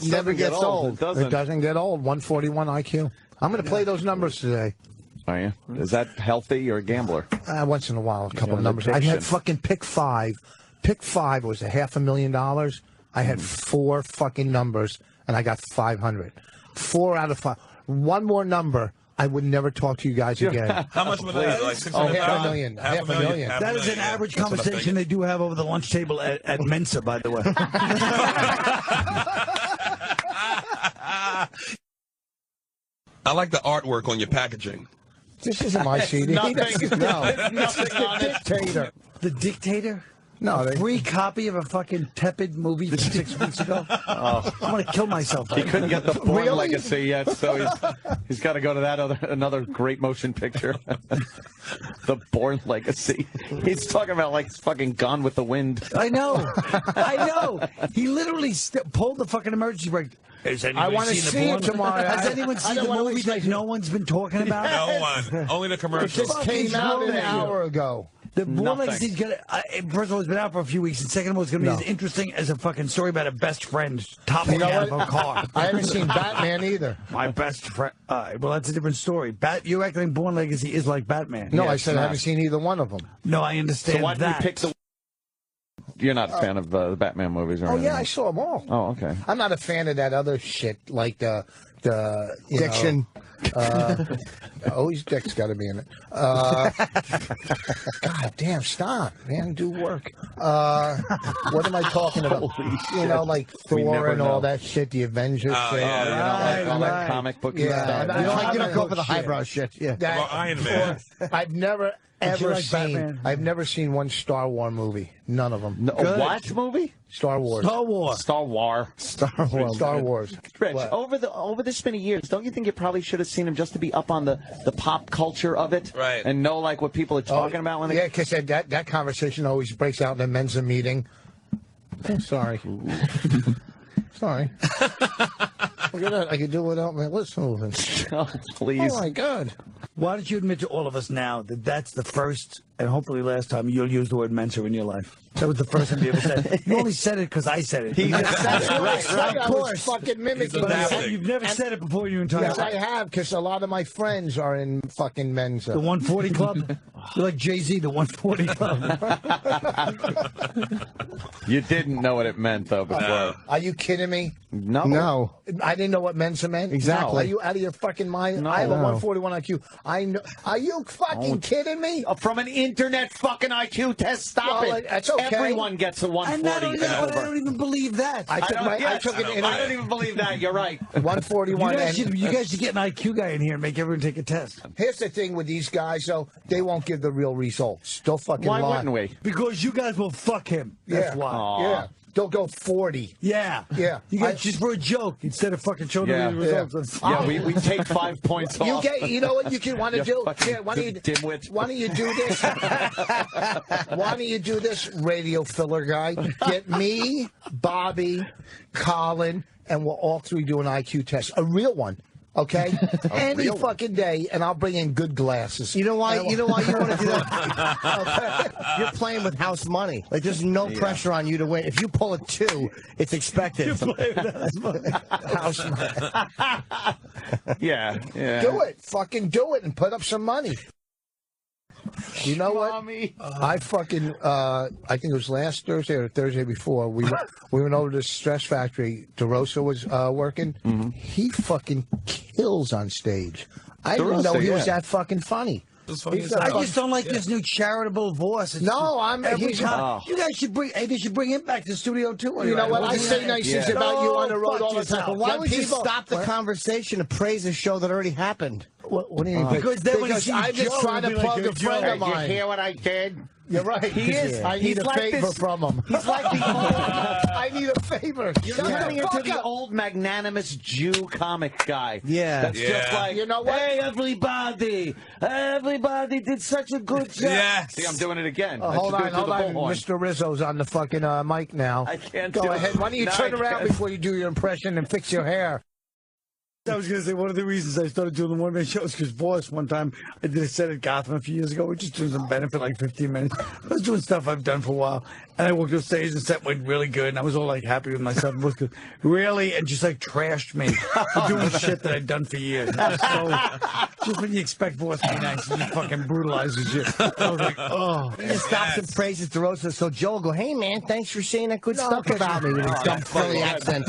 never gets old. It doesn't get old. 141 IQ. I'm going to play those numbers today. Are you? Is that healthy? You're a gambler. Once in a while, a couple of numbers. I had fucking pick 5. Pick 5 was $500,000. I had 4 fucking numbers, and I got 500. 4 out of 5. One more number, I would never talk to you guys again. How much was that? Like $500,000. $500,000. That is an average conversation they do have over the lunch table at Mensa, by the way. I like the artwork on your packaging. This isn't my CD. Nothing. No. Nothing on it. Dictator. The Dictator? No, a free copy of a fucking tepid movie from 6 weeks ago. Oh. I'm gonna kill myself. He couldn't get the Bourne Legacy yet, so he's got to go to that another great motion picture, the Bourne Legacy. He's talking about like it's fucking Gone with the Wind. I know. He literally pulled the fucking emergency brake. I want to see it tomorrow. Has anyone seen the movie that no one's been talking about? No one. Only the It commercials. just came out an hour ago. The Bourne Legacy's gonna. First of all, it's been out for a few weeks, and second of all, it's gonna be as interesting as a fucking story about a best friend toppling out of a car. I haven't seen Batman either. My best friend. Well, that's a different story. You're acting Bourne Legacy is like Batman. No, I said I haven't seen either one of them. No, I understand So why did you pick the? You're not a fan of the Batman movies, or anything? Yeah, I saw them all. Oh, okay. I'm not a fan of that other shit, like the Diction. Always Dick's got to be in it. God damn, stop, man, do work. What am I talking about? Like Thor and all that shit, the Avengers shit. Yeah, you know, like all that comic book stuff. You don't go for the highbrow shit. Yeah. About Iron Man. I've never seen one Star Wars movie. None of them. No, what movie? Star Wars. Rich, over this many years, don't you think you probably should have seen him just to be up on the pop culture of it, right? And know like what people are talking about when they. Yeah, because that conversation always breaks out in a Mensa meeting. Sorry. Sorry. I could do without my lips moving. Oh, please. Oh, my God. Why don't you admit to all of us now that that's the first and hopefully last time you'll use the word Mensa in your life? That was the first time you ever said it. You only said it because I said it. That's right. Of course. Fucking mimicking that. You've never said it before in your entire life. Yes, I have, because a lot of my friends are in fucking Mensa. The 140 Club? You're like Jay-Z, the 140 Club. You didn't know what it meant, though, before. Are you kidding me? No. I didn't know what Mensa meant? Exactly. No. Are you out of your fucking mind? No. I have a 141 IQ. I know. Are you fucking kidding me? From an internet fucking IQ test, stop it. That's okay. Everyone gets a 140 and over. I don't even believe that. I don't even believe that. You're right. 141. You guys should get an IQ guy in here and make everyone take a test. Here's the thing with these guys, though. They won't give the real results. They'll fucking lie. Why wouldn't we? Because you guys will fuck him. That's why. Aww. Yeah. They'll go 40. Yeah. Yeah. You guys just for a joke instead of fucking showing them the results. Yeah, we take 5 points off. You know what you can want to do? Yeah, why don't you do this? Why don't you do this, radio filler guy? Get me, Bobby, Colin, and we'll all three do an IQ test. A real one. Okay? Any fucking day, and I'll bring in good glasses. You know why you want to do that? Okay. You're playing with house money. Like, there's no pressure on you to win. If you pull a 2, it's expected. You're playing with house money. House money. Yeah. Do it. Fucking do it and put up some money. You know what? I fucking, I think it was last Thursday or Thursday before, we went over to the Stress Factory. DeRosa was working. Mm-hmm. He fucking kills on stage. I didn't know he was that fucking funny. I just don't like this new charitable voice. It's every time. You guys should bring. Hey, they should bring him back to the studio too. You know what? I say nice things about you on the road all the time. Why would you stop the conversation to praise a show that already happened? What do you mean? Because then when I'm just trying to plug a friend of mine. You hear what I did? You're right. He is. I need a favor from him. He's like the old. I need a favor. You're turning into the old magnanimous Jew comic guy. Yeah. That's just like, you know what? Hey, everybody did such a good job. Yes. See, I'm doing it again. Hold on. Mr. Rizzo's on the fucking mic now. I can't Go ahead. Why don't you turn around before you do your impression and fix your hair? I was going to say one of the reasons I started doing the one-man shows because Boss, one time I did a set at Gotham a few years ago. We just doing some benefit, like 15 minutes. I was doing stuff I've done for a while, and I walked up stage and the set went really good, and I was all like happy with myself. And Boss goes, really, and just like trashed me for doing shit that I'd done for years. So just when you expect Boss to be nice, he just fucking brutalizes you. I was like, oh. He just stops and praises DeRosa, so Joe will go, hey man, thanks for saying that good stuff about me with his dumb Philly accent.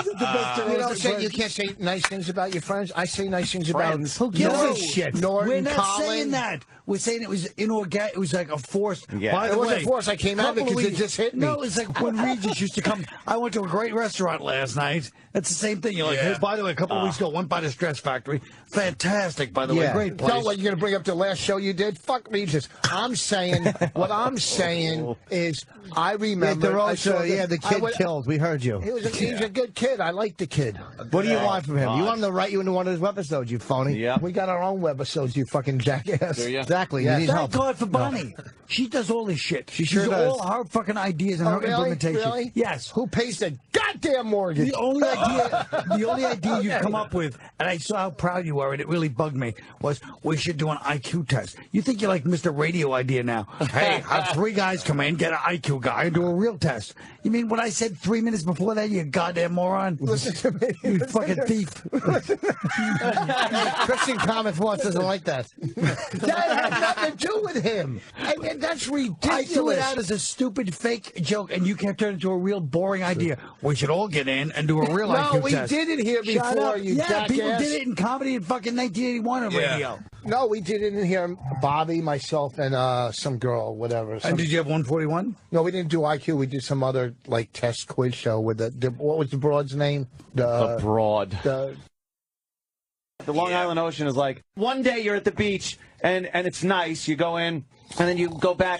You don't say you can't say nice things about your friends. I say nice things about Who gives a shit? Norton, We're not Colin. saying that. We're saying it was inorganic. It was like a force. Yeah. By the It wasn't way, forced. I came out of it because it just hit me. No, it's like when Regis used to come. I went to a great restaurant last night. That's the same thing. You're like, hey, by the way, a couple of weeks ago, went by the Stress Factory. Fantastic, by the way. Great place. Tell what you're going to bring up the last show you did. Fuck Regis. I'm saying, what I'm saying is, I remember. DeRosa, the kid killed. We heard you. He was a good kid. I liked the kid. What do you want from him? You want him to write you into one of his webisodes, you phony. Yeah. We got our own webisodes, you fucking jackass. Do you? Exactly. Yeah. You need Thank help. God for Bonnie. She does all this shit. She sure does. does. All her fucking ideas and her implementation. Really? Yes. Who pays the goddamn mortgage? The only idea you come up with, and I saw how proud you were, and it really bugged me, was we should do an IQ test. You think you're like Mr. Radio Idea now. Hey, have 3 guys come in, get an IQ guy, and do a real test. You mean what I said 3 minutes before that, you goddamn moron? Listen to me. You fucking thief. Christian Common Thoughts doesn't like that. That had nothing to do with him. I mean, that's ridiculous. I threw it out as a stupid fake joke, and you can't turn it into a real boring idea. We should all get in and do a real IQ No, we test. did it here Shut before, up. you Yeah, jackass. people did it in comedy in fucking 1981 on radio. No, we did it in here. Bobby, myself, and some girl, whatever. And did you have 141? No, we didn't do IQ. We did some other like test quiz show with the what was the broad's name? The Broad. The Long Island Ocean is like, one day you're at the beach and it's nice. You go in and then you go back.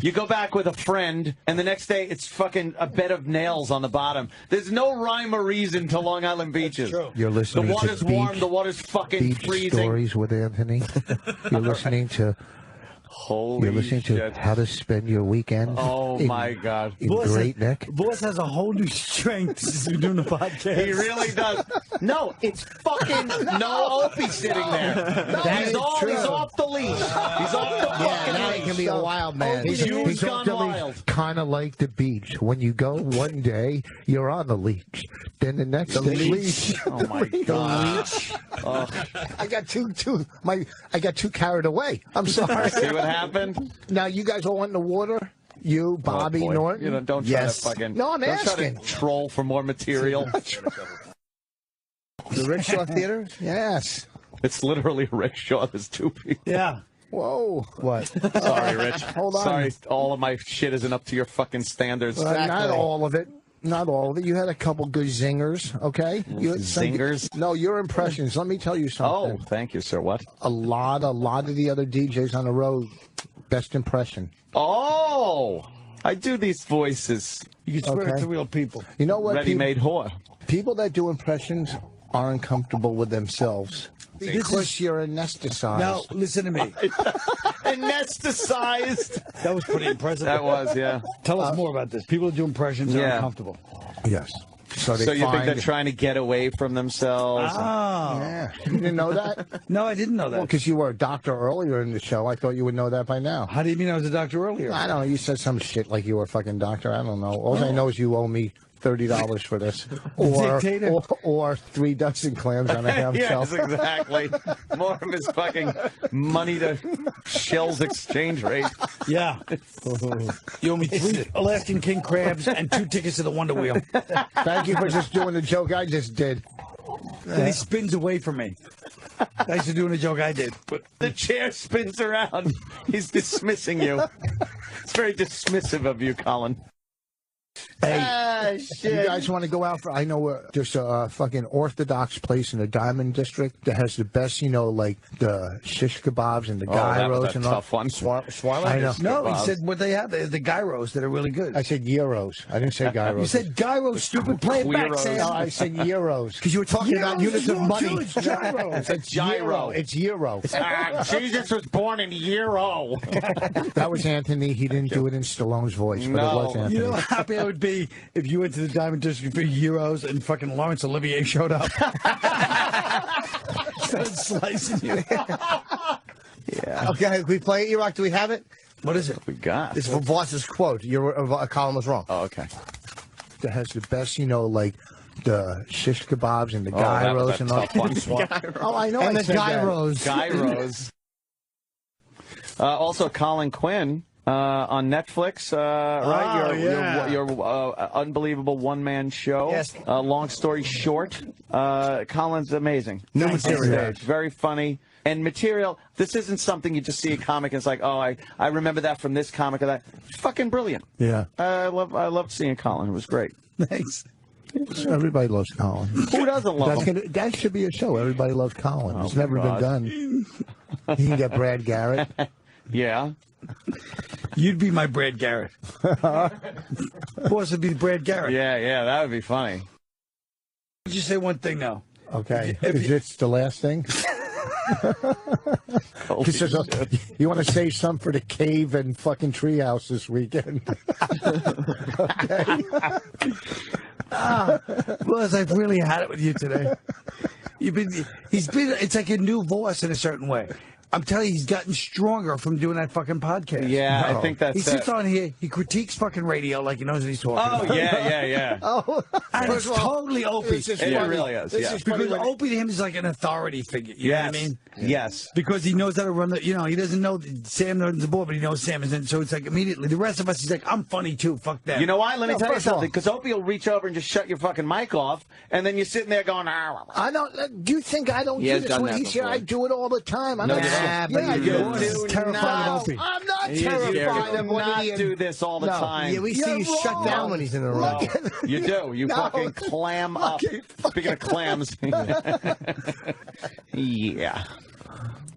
You go back with a friend, and the next day it's fucking a bed of nails on the bottom. There's no rhyme or reason to Long Island beaches. You're listening The water's to warm, beach, the water's fucking beach freezing. stories with Anthony. You're listening to. Holy You're listening shit. to how to spend your weekend. Oh, my God. In Great Neck. Boss has a whole new strength since we're doing the podcast. He really does. No, it's fucking no Opie sitting there. No, he's off the leash. He's off the fucking now leash. he can be a wild man. He's gone wild. Kind of like the beach. When you go one day, you're on the leash. Then the next day, leash. Oh, my God. I got I got too carried away. I'm sorry. See what happened? Now you guys all went in the water. You, Bobby, boy. Norton. You know, don't try to fucking. No, I'm don't asking. Try to troll for more material. The Rickshaw Theater? Yes. It's literally Rickshaw. There's 2 people. Yeah. Whoa. What? Sorry, Rich. Hold on. Sorry, all of my shit isn't up to your fucking standards. Not all of it. Not all of it. You had a couple good zingers, okay? You had some- Zingers? No, your impressions. Let me tell you Oh, something. thank you, sir. What? A lot of the other DJs on the road, best impression. Oh, I do these voices. You can swear Okay. it's real people. You know what? Ready-made whore. People that do impressions aren't comfortable with themselves because you're anesthetized. Now, listen to me. Anesthetized. That was pretty impressive. That was, yeah. Tell us more about this. People who do impressions are Yeah. uncomfortable. Yes. So they So you think find. they're trying to get away from themselves? Oh. Yeah. You didn't know that? No, I didn't know that. Well, because you were a doctor earlier in the show. I thought you would know that by now. How do you mean I was a doctor earlier? I don't know. You said some shit like you were a fucking doctor. I don't know. All I know is you owe me $30 for this, Dictator. or 3 dozen clams on a ham Yes, shell. exactly. More of his fucking money to shells exchange rate. Yeah. You owe me 3 Alaskan king crabs and 2 tickets to the Wonder Wheel. Thank you for just doing the joke I just did. And he spins away from me. Thanks for doing the joke I did. But The chair spins around. He's dismissing you. It's very dismissive of you, Colin. Hey, you guys want to go out for? I know there's a fucking Orthodox place in the Diamond District that has the best, like the shish kebabs and the gyros that was a and all. tough one. I know. no, he Kebabs. said what they have. The gyros that are really good. I said gyros. I didn't say gyros. You said gyros, stupid. Play it back, Queeros. Sam. No, I said euros. Because you were talking about units of money. It's gyros. It's gyro. It's euro. Jesus was born in Euro. That was Anthony. He didn't do it in Stallone's voice, but No. it was Anthony. You know how happy I would be if you went to the Diamond District for Euros and fucking Laurence Olivier showed up. Started slicing you. Yeah. Okay, we play it, E-Rock? Do we have it? What is it? We got. It's from Voss's quote. Your Colin was wrong. Oh, okay. That has the best, like the shish kebabs and the gyros and all. Oh, I know. And I the gyros. Gyros. Also, Colin Quinn on Netflix, right? Your unbelievable one-man show. Yes. Long story short, Colin's amazing. New material. Very funny. And material, this isn't something you just see a comic and it's like, oh, I remember that from this comic or that. Fucking brilliant. Yeah. I loved seeing Colin. It was great. Thanks. Everybody loves Colin. Who doesn't love him? That should be a show. Everybody loves Colin. It's never been done. He can get Brad Garrett. Yeah. You'd be my Brad Garrett. Boss would be Brad Garrett. Yeah, that would be funny. Would you say one thing now? Okay. Is this the last thing? You want to save some for the cave and fucking treehouse this weekend? Okay. Boss, I've really had it with you today. It's like a new voice in a certain way. I'm telling you, he's gotten stronger from doing that fucking podcast. Yeah, I think that's He sits on here, he critiques fucking radio like he knows what he's talking about. Oh, yeah. Oh, And it's totally Opie. It really is, yeah. Because Opie to him is like an authority figure. You know what I mean? Yes. Because he knows how to run the, he doesn't know that Sam runs the board, but he knows Sam is in. So it's like immediately, the rest of us, he's like, I'm funny too, fuck that. You know why? Let me tell you first of all- something. Because Opie will reach over and just shut your fucking mic off, and then you're sitting there going, I don't. Do you think I don't He do has this done when that he's here? before. I do it all the time. I'm No, not. you don't. Yeah, but you you're do. terrified of Opie. I'm not He is terrified of what not he do this all the time. Yeah, we see you shut wrong. down when he's in the room. You do. You No. fucking clam up. Okay, Speaking of clams. Yeah.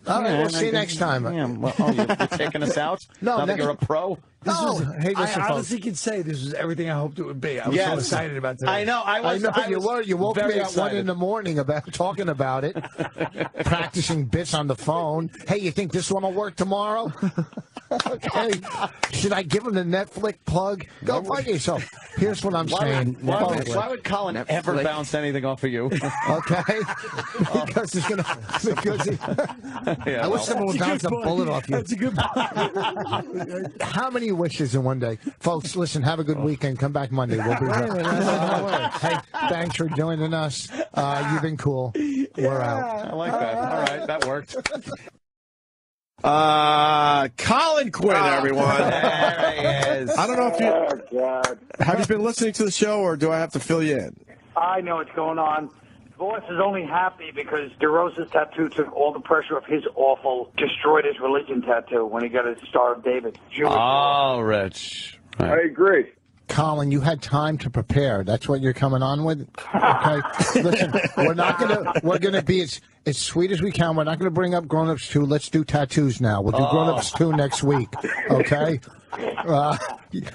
All right, we'll see you next time. Yeah, well, you're taking us out? No, Now that next- you're a pro? Hey, listen, I folks. honestly can say this was everything I hoped it would be. I was so excited about today. I know. I I know you was were. You woke very me at excited. 1 in the morning about talking about it, practicing bits on the phone. Hey, you think this one will work tomorrow? Okay. Should I give him the Netflix plug? Go fuck yourself. Here's what I'm saying. Why would Colin ever bounce anything off of you? Okay. Because he's gonna. Because he, Yeah, I wish someone would bounce a bullet off you. That's a good how many wishes in one day, folks? Listen. Have a good weekend. Come back Monday. We'll be here. Hey, thanks for joining us. You've been cool. We're out. I like that. All right, that worked. Colin Quinn, everyone. There he is. I don't know if you Oh, God. have you been listening to the show, or do I have to fill you in? I know what's going on. Boss is only happy because DeRosa's tattoo took all the pressure off his awful, destroyed his religion tattoo when he got his Star of David. Jewish. Oh, Rich. I agree. Colin, you had time to prepare. That's what you're coming on with. Okay. Listen, we're gonna be as sweet as we can. We're not gonna bring up Grown Ups 2. Let's do tattoos now. We'll do Grown Ups 2 next week. Okay.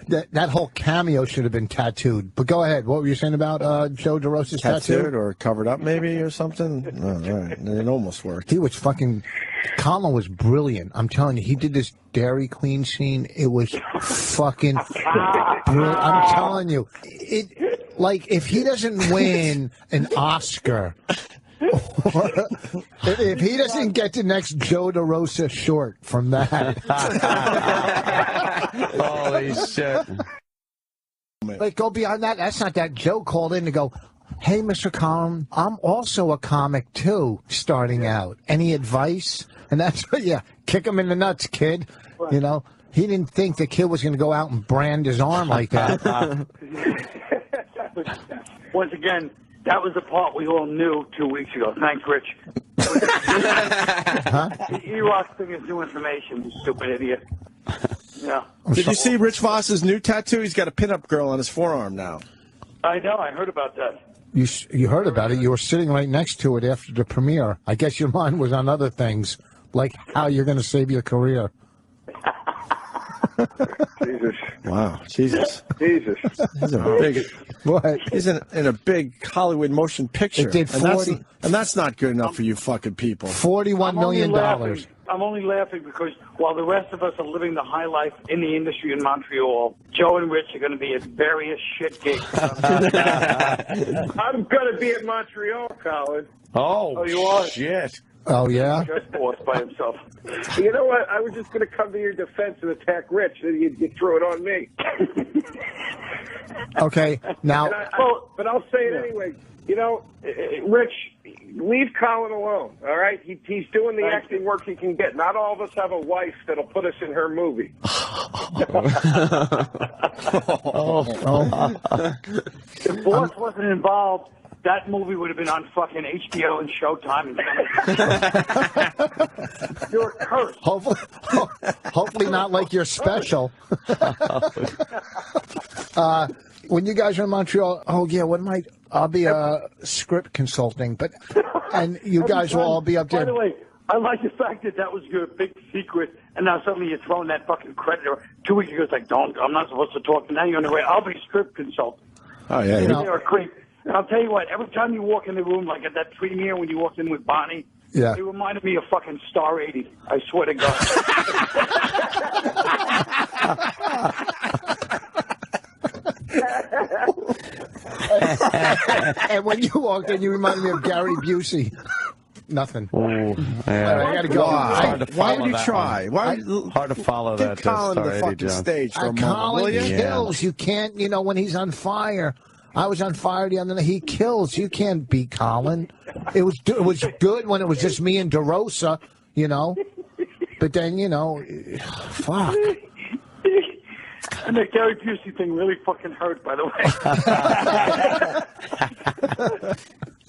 That whole cameo should have been tattooed. But go ahead. What were you saying about Joe DeRosa's Tattooed tattoo? or covered up, maybe, or something? Oh, all right. It almost worked. He was fucking. Colin was brilliant. I'm telling you, he did this Dairy Queen scene. It was fucking brilliant. I'm telling you, like if he doesn't win an Oscar, if he doesn't get the next Joe DeRosa short from that, Holy shit. like go beyond that. That's not that. Joe called in to go, hey, Mr. Colin, I'm also a comic too, starting out. Any advice? And that's what, kick him in the nuts, kid. You know, he didn't think the kid was going to go out and brand his arm like that. Once again, that was the part we all knew 2 weeks ago. Thanks, Rich. E-Rock thing is new information, you stupid idiot. Yeah. Did you see Rich Voss's new tattoo? He's got a pinup girl on his forearm now. I know, I heard about that. You heard about it. You were sitting right next to it after the premiere. I guess your mind was on other things, like how you're going to save your career. Jesus. Wow, Jesus. Jesus. He's a big. What? He's in a big Hollywood motion picture. It did 40 and that's not good enough for you fucking people. $41 million. I'm only laughing because while the rest of us are living the high life in the industry in Montreal, Joe and Rich are going to be at various shit gigs. I'm going to be at Montreal, Colin. Oh, you are? shit. Oh, yeah? Just boss by himself. You know what? I was just going to come to your defense and attack Rich, and you threw it on me. Okay, now... But I'll say it anyway. You know, Rich, leave Colin alone, all right? He's doing the acting work he can get. Not all of us have a wife that'll put us in her movie. If boss wasn't involved, that movie would have been on fucking HBO and Showtime. You're cursed. Hopefully not like your special. When you guys are in Montreal, I'll be script consulting, and you guys will all be up there. By the way, I like the fact that was your big secret, and now suddenly you're throwing that fucking credit. 2 weeks ago, it's like, I'm not supposed to talk. Now you're on the way. I'll be script consultant. Oh, yeah. You're a creep. And I'll tell you what, every time you walk in the room, like at that premiere when you walked in with Bonnie, yeah, it reminded me of fucking Star 80. I swear to God. And when you walked in, you reminded me of Gary Busey. Nothing. Oh, yeah. I gotta go. Why would you try? Hard to follow Give that. Colin the fucking stage for a moment, Colin will you? kills. You can't, when he's on fire. I was on fire the other night. He kills. You can't beat Colin. It was good when it was just me and DeRosa, But then, fuck. And the Gary Busey thing really fucking hurt, by the way.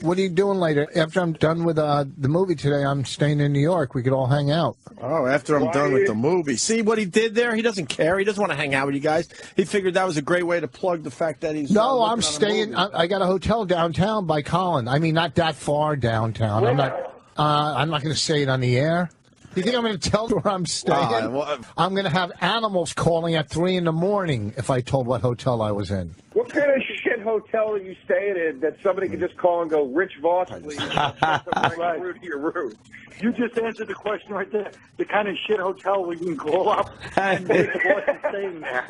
What are you doing later? After I'm done with the movie today, I'm staying in New York. We could all hang out. Oh, after I'm done with the movie. See what he did there? He doesn't care. He doesn't want to hang out with you guys. He figured that was a great way to plug the fact that he's... No, I'm staying... I got a hotel downtown by Colin. I mean, not that far downtown. I'm not going to say it on the air. You think I'm going to tell where I'm staying? I'm going to have animals calling at 3 in the morning if I told what hotel I was in. What kind of shit hotel are you staying in that somebody can just call and go, Rich Voss, please, right through to your room? You just answered the question right there. The kind of shit hotel we can call up and Rich Voss is staying there.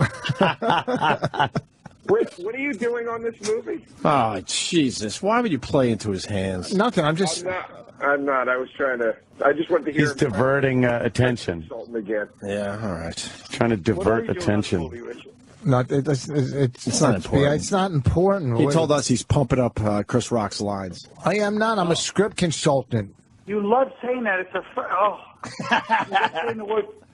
Rich, what are you doing on this movie? Oh, Jesus. Why would you play into his hands? Nothing. I'm just... I'm not. I just wanted to hear... He's diverting attention. Again. Yeah, all right. Trying to divert attention. No, it's not important. It's not important. He told us he's pumping up Chris Rock's lines. I am not. I'm a script consultant. You love saying that. It's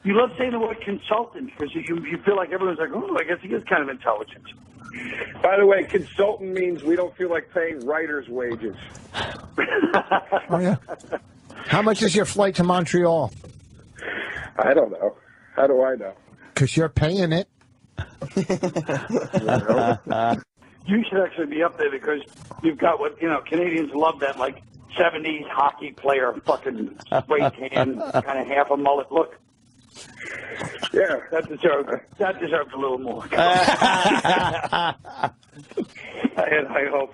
you love saying the word consultant because you feel like everyone's like, I guess he is kind of intelligent. By the way, consultant means we don't feel like paying writers' wages. Oh, yeah. How much is your flight to Montreal? I don't know. How do I know? Because you're paying it. You should actually be up there because you've got what, Canadians love that, like, 70s hockey player, fucking spray tan, kind of half a mullet look. Yeah. That deserved a little more. I hope.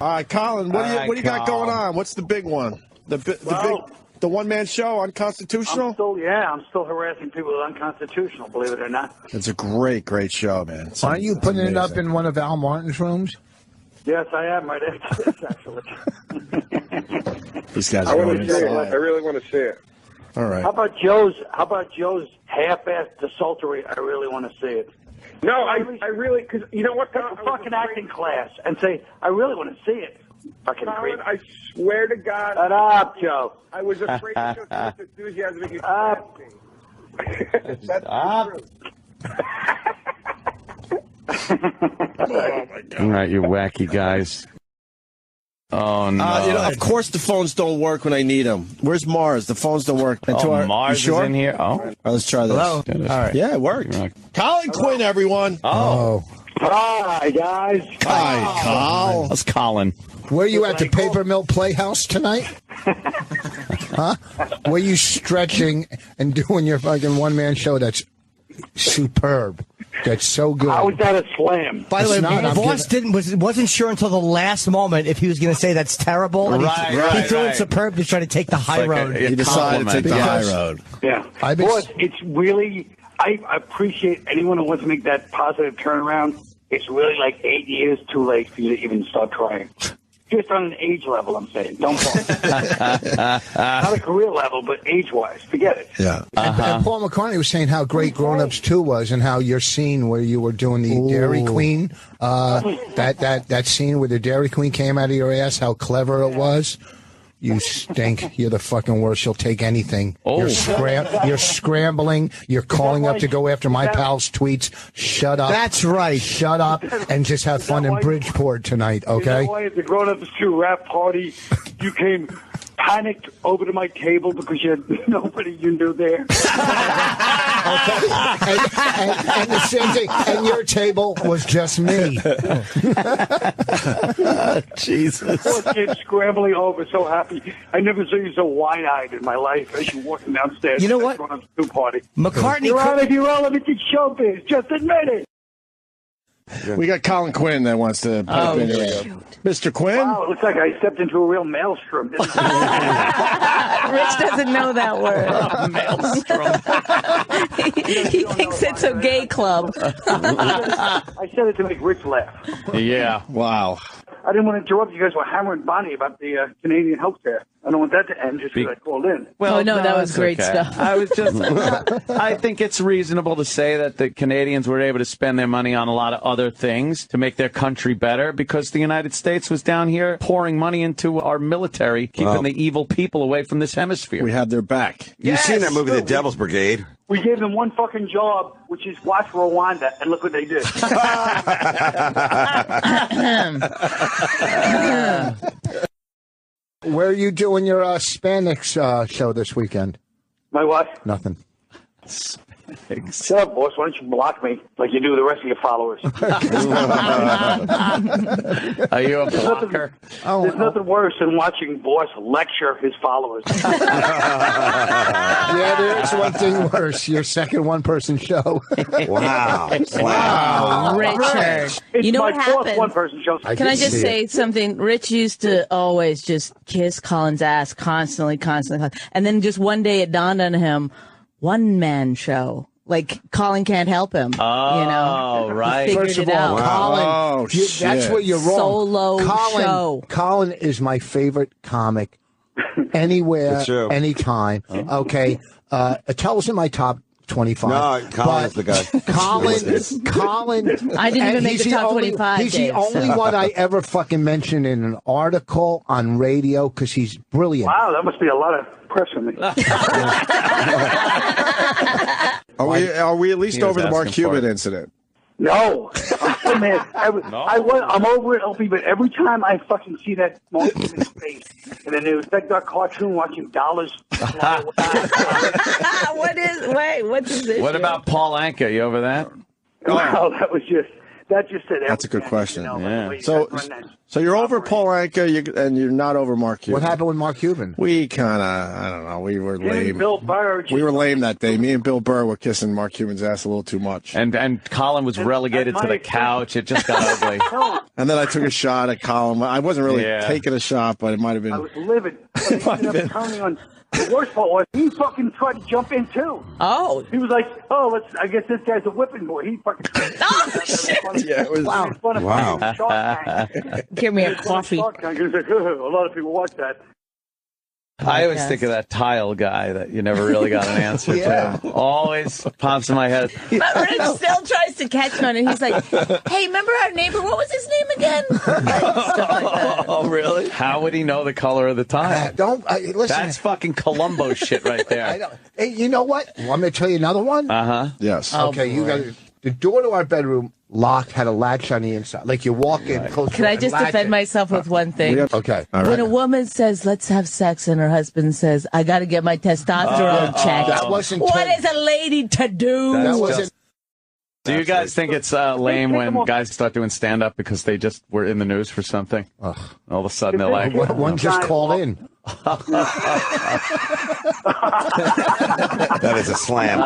All right, Colin, what do you got going on? What's the big one? The one-man show, Unconstitutional? I'm still harassing people with Unconstitutional, believe it or not. It's a great, great show, man. Aren't you putting it up in one of Al Martin's rooms? Yes, I am right after this, actually. These guys I are want going to see it. inside. I really want to see it. All right. How about Joe's half-assed desultory? I really want to see it. No, I really, because you know what? Take a fucking acting class and say, I really want to see it. Fucking creep. I swear to God. Shut up, Joe. I was afraid to show too much enthusiasm if you Up. That's the truth. Oh, my God. All right, you wacky guys. Oh, no. Of course the phones don't work when I need them. Where's Mars? The phones don't work. Mars you sure? is in here? Oh. All right, let's try this. Hello? All right. Yeah, it worked. Colin Quinn, everyone. Oh. Hi, guys. Hi, Carl. That's Colin. Were you at the Paper Mill Playhouse tonight? Huh? Were you stretching and doing your fucking one-man show that's superb. That's so good. How is that a slam? By the way, not, Boss wasn't sure until the last moment if he was going to say that's terrible. And he threw in superb to try to take the high road. He decided to take the high road. Yeah. Boss, it's really, I appreciate anyone who wants to make that positive turnaround. It's really like 8 years too late for you to even start trying. Just on an age level, I'm saying. Don't not a career level, but age-wise. Forget it. Yeah. And Paul McCartney was saying how great Grown Ups 2 was and how your scene where you were doing the Dairy Queen, that scene where the Dairy Queen came out of your ass, how clever it was. You stink. You're the fucking worst. You'll take anything. Oh. You're scrambling. You're calling up to go after my pal's tweets. Shut up. That's right. Shut up and just have fun in Bridgeport tonight, okay? You know why at the Grown Ups 2 rap party, you came panicked over to my table because you had nobody you knew there? Okay. And the same thing. And your table was just me. Jesus. Poor kid scrambling over, so happy. I never saw you so wide-eyed in my life as you walking downstairs. You know what? Grown Ups 2 party. McCartney. You're out of your element in showbiz. Just admit it. We got Colin Quinn that wants to pipe in here. Mr. Quinn? Wow, it looks like I stepped into a real maelstrom. Rich doesn't know that word. He thinks it's a gay club. I said it to make Rich laugh. Yeah. Wow. I didn't want to interrupt you guys were hammering Bonnie about the Canadian healthcare. I don't want that to end just because I called in. Well, no, that was great stuff. I was just, I think it's reasonable to say that the Canadians were able to spend their money on a lot of other things to make their country better because the United States was down here pouring money into our military, keeping the evil people away from this hemisphere. We had their back. You've seen that movie, The Devil's Brigade. We gave them one fucking job, which is watch Rwanda, and look what they did. Where are you doing your Hispanics show this weekend? My what? Nothing. Shut up, boss. Why don't you block me like you do the rest of your followers? Are you a blocker? There's nothing worse than watching boss lecture his followers. Yeah, there is one thing worse. Your second one-person show. Wow. Richard. It's You know my what fourth happened? one-person show. Can I just say something? Rich used to always just kiss Colin's ass constantly. And then just one day it dawned on him, one-man show. Like, Colin can't help him. Oh, you know? right. Figured First of it all, out. Colin, that's where you're wrong. Solo show. Colin is my favorite comic anywhere, anytime. Okay. Tell us in my top 25. No, Colin's the guy. Colin. I didn't even make the top 25. He's the only one I ever fucking mentioned in an article on radio because he's brilliant. Wow, that must be a lot of press for me. Are we at least over the Mark Cuban incident? No. Oh, man. I'm over it, Opie, but every time I fucking see that Mark Cuban face in the news, that cartoon watching dollars. What's this issue? What about Paul Anka? You over that? Wow, that just said everything. That's a good question. You know, Yeah. So you're over Paul Anka, and you're not over Mark Cuban. What happened with Mark Cuban? We kind of, I don't know, we were lame. Bill Burr, We were lame that day. Me and Bill Burr were kissing Mark Cuban's ass a little too much. And Colin was relegated to the couch. It just got ugly. And then I took a shot at Colin. I wasn't really taking a shot, but it might have been. I was livid. The worst part was he fucking tried to jump in too. Oh. He was like, I guess this guy's a whipping boy. He fucking. Oh, shit. Yeah, it was. Wow. Give me a coffee. He was like, a lot of people watch that. I always think of that tile guy that you never really got an answer to. Always pops in my head. But Rich still tries to catch on, and he's like, hey, remember our neighbor? What was his name again? Stuff like that. Oh, really? How would he know the color of the tile? Listen. That's fucking Columbo shit right there. Hey, you know what? Want me to tell you another one? Uh-huh. Yes. Okay, you got the door to our bedroom locked had a latch on the inside. Like you walk in close. Can I just defend myself with one thing? Okay. All right. When a woman says, let's have sex, and her husband says, I got to get my testosterone checked. That wasn't what is a lady to do? That wasn't. Do you guys think it's lame when guys start doing stand-up because they just were in the news for something? All of a sudden they're like... One just called in. That is a slam.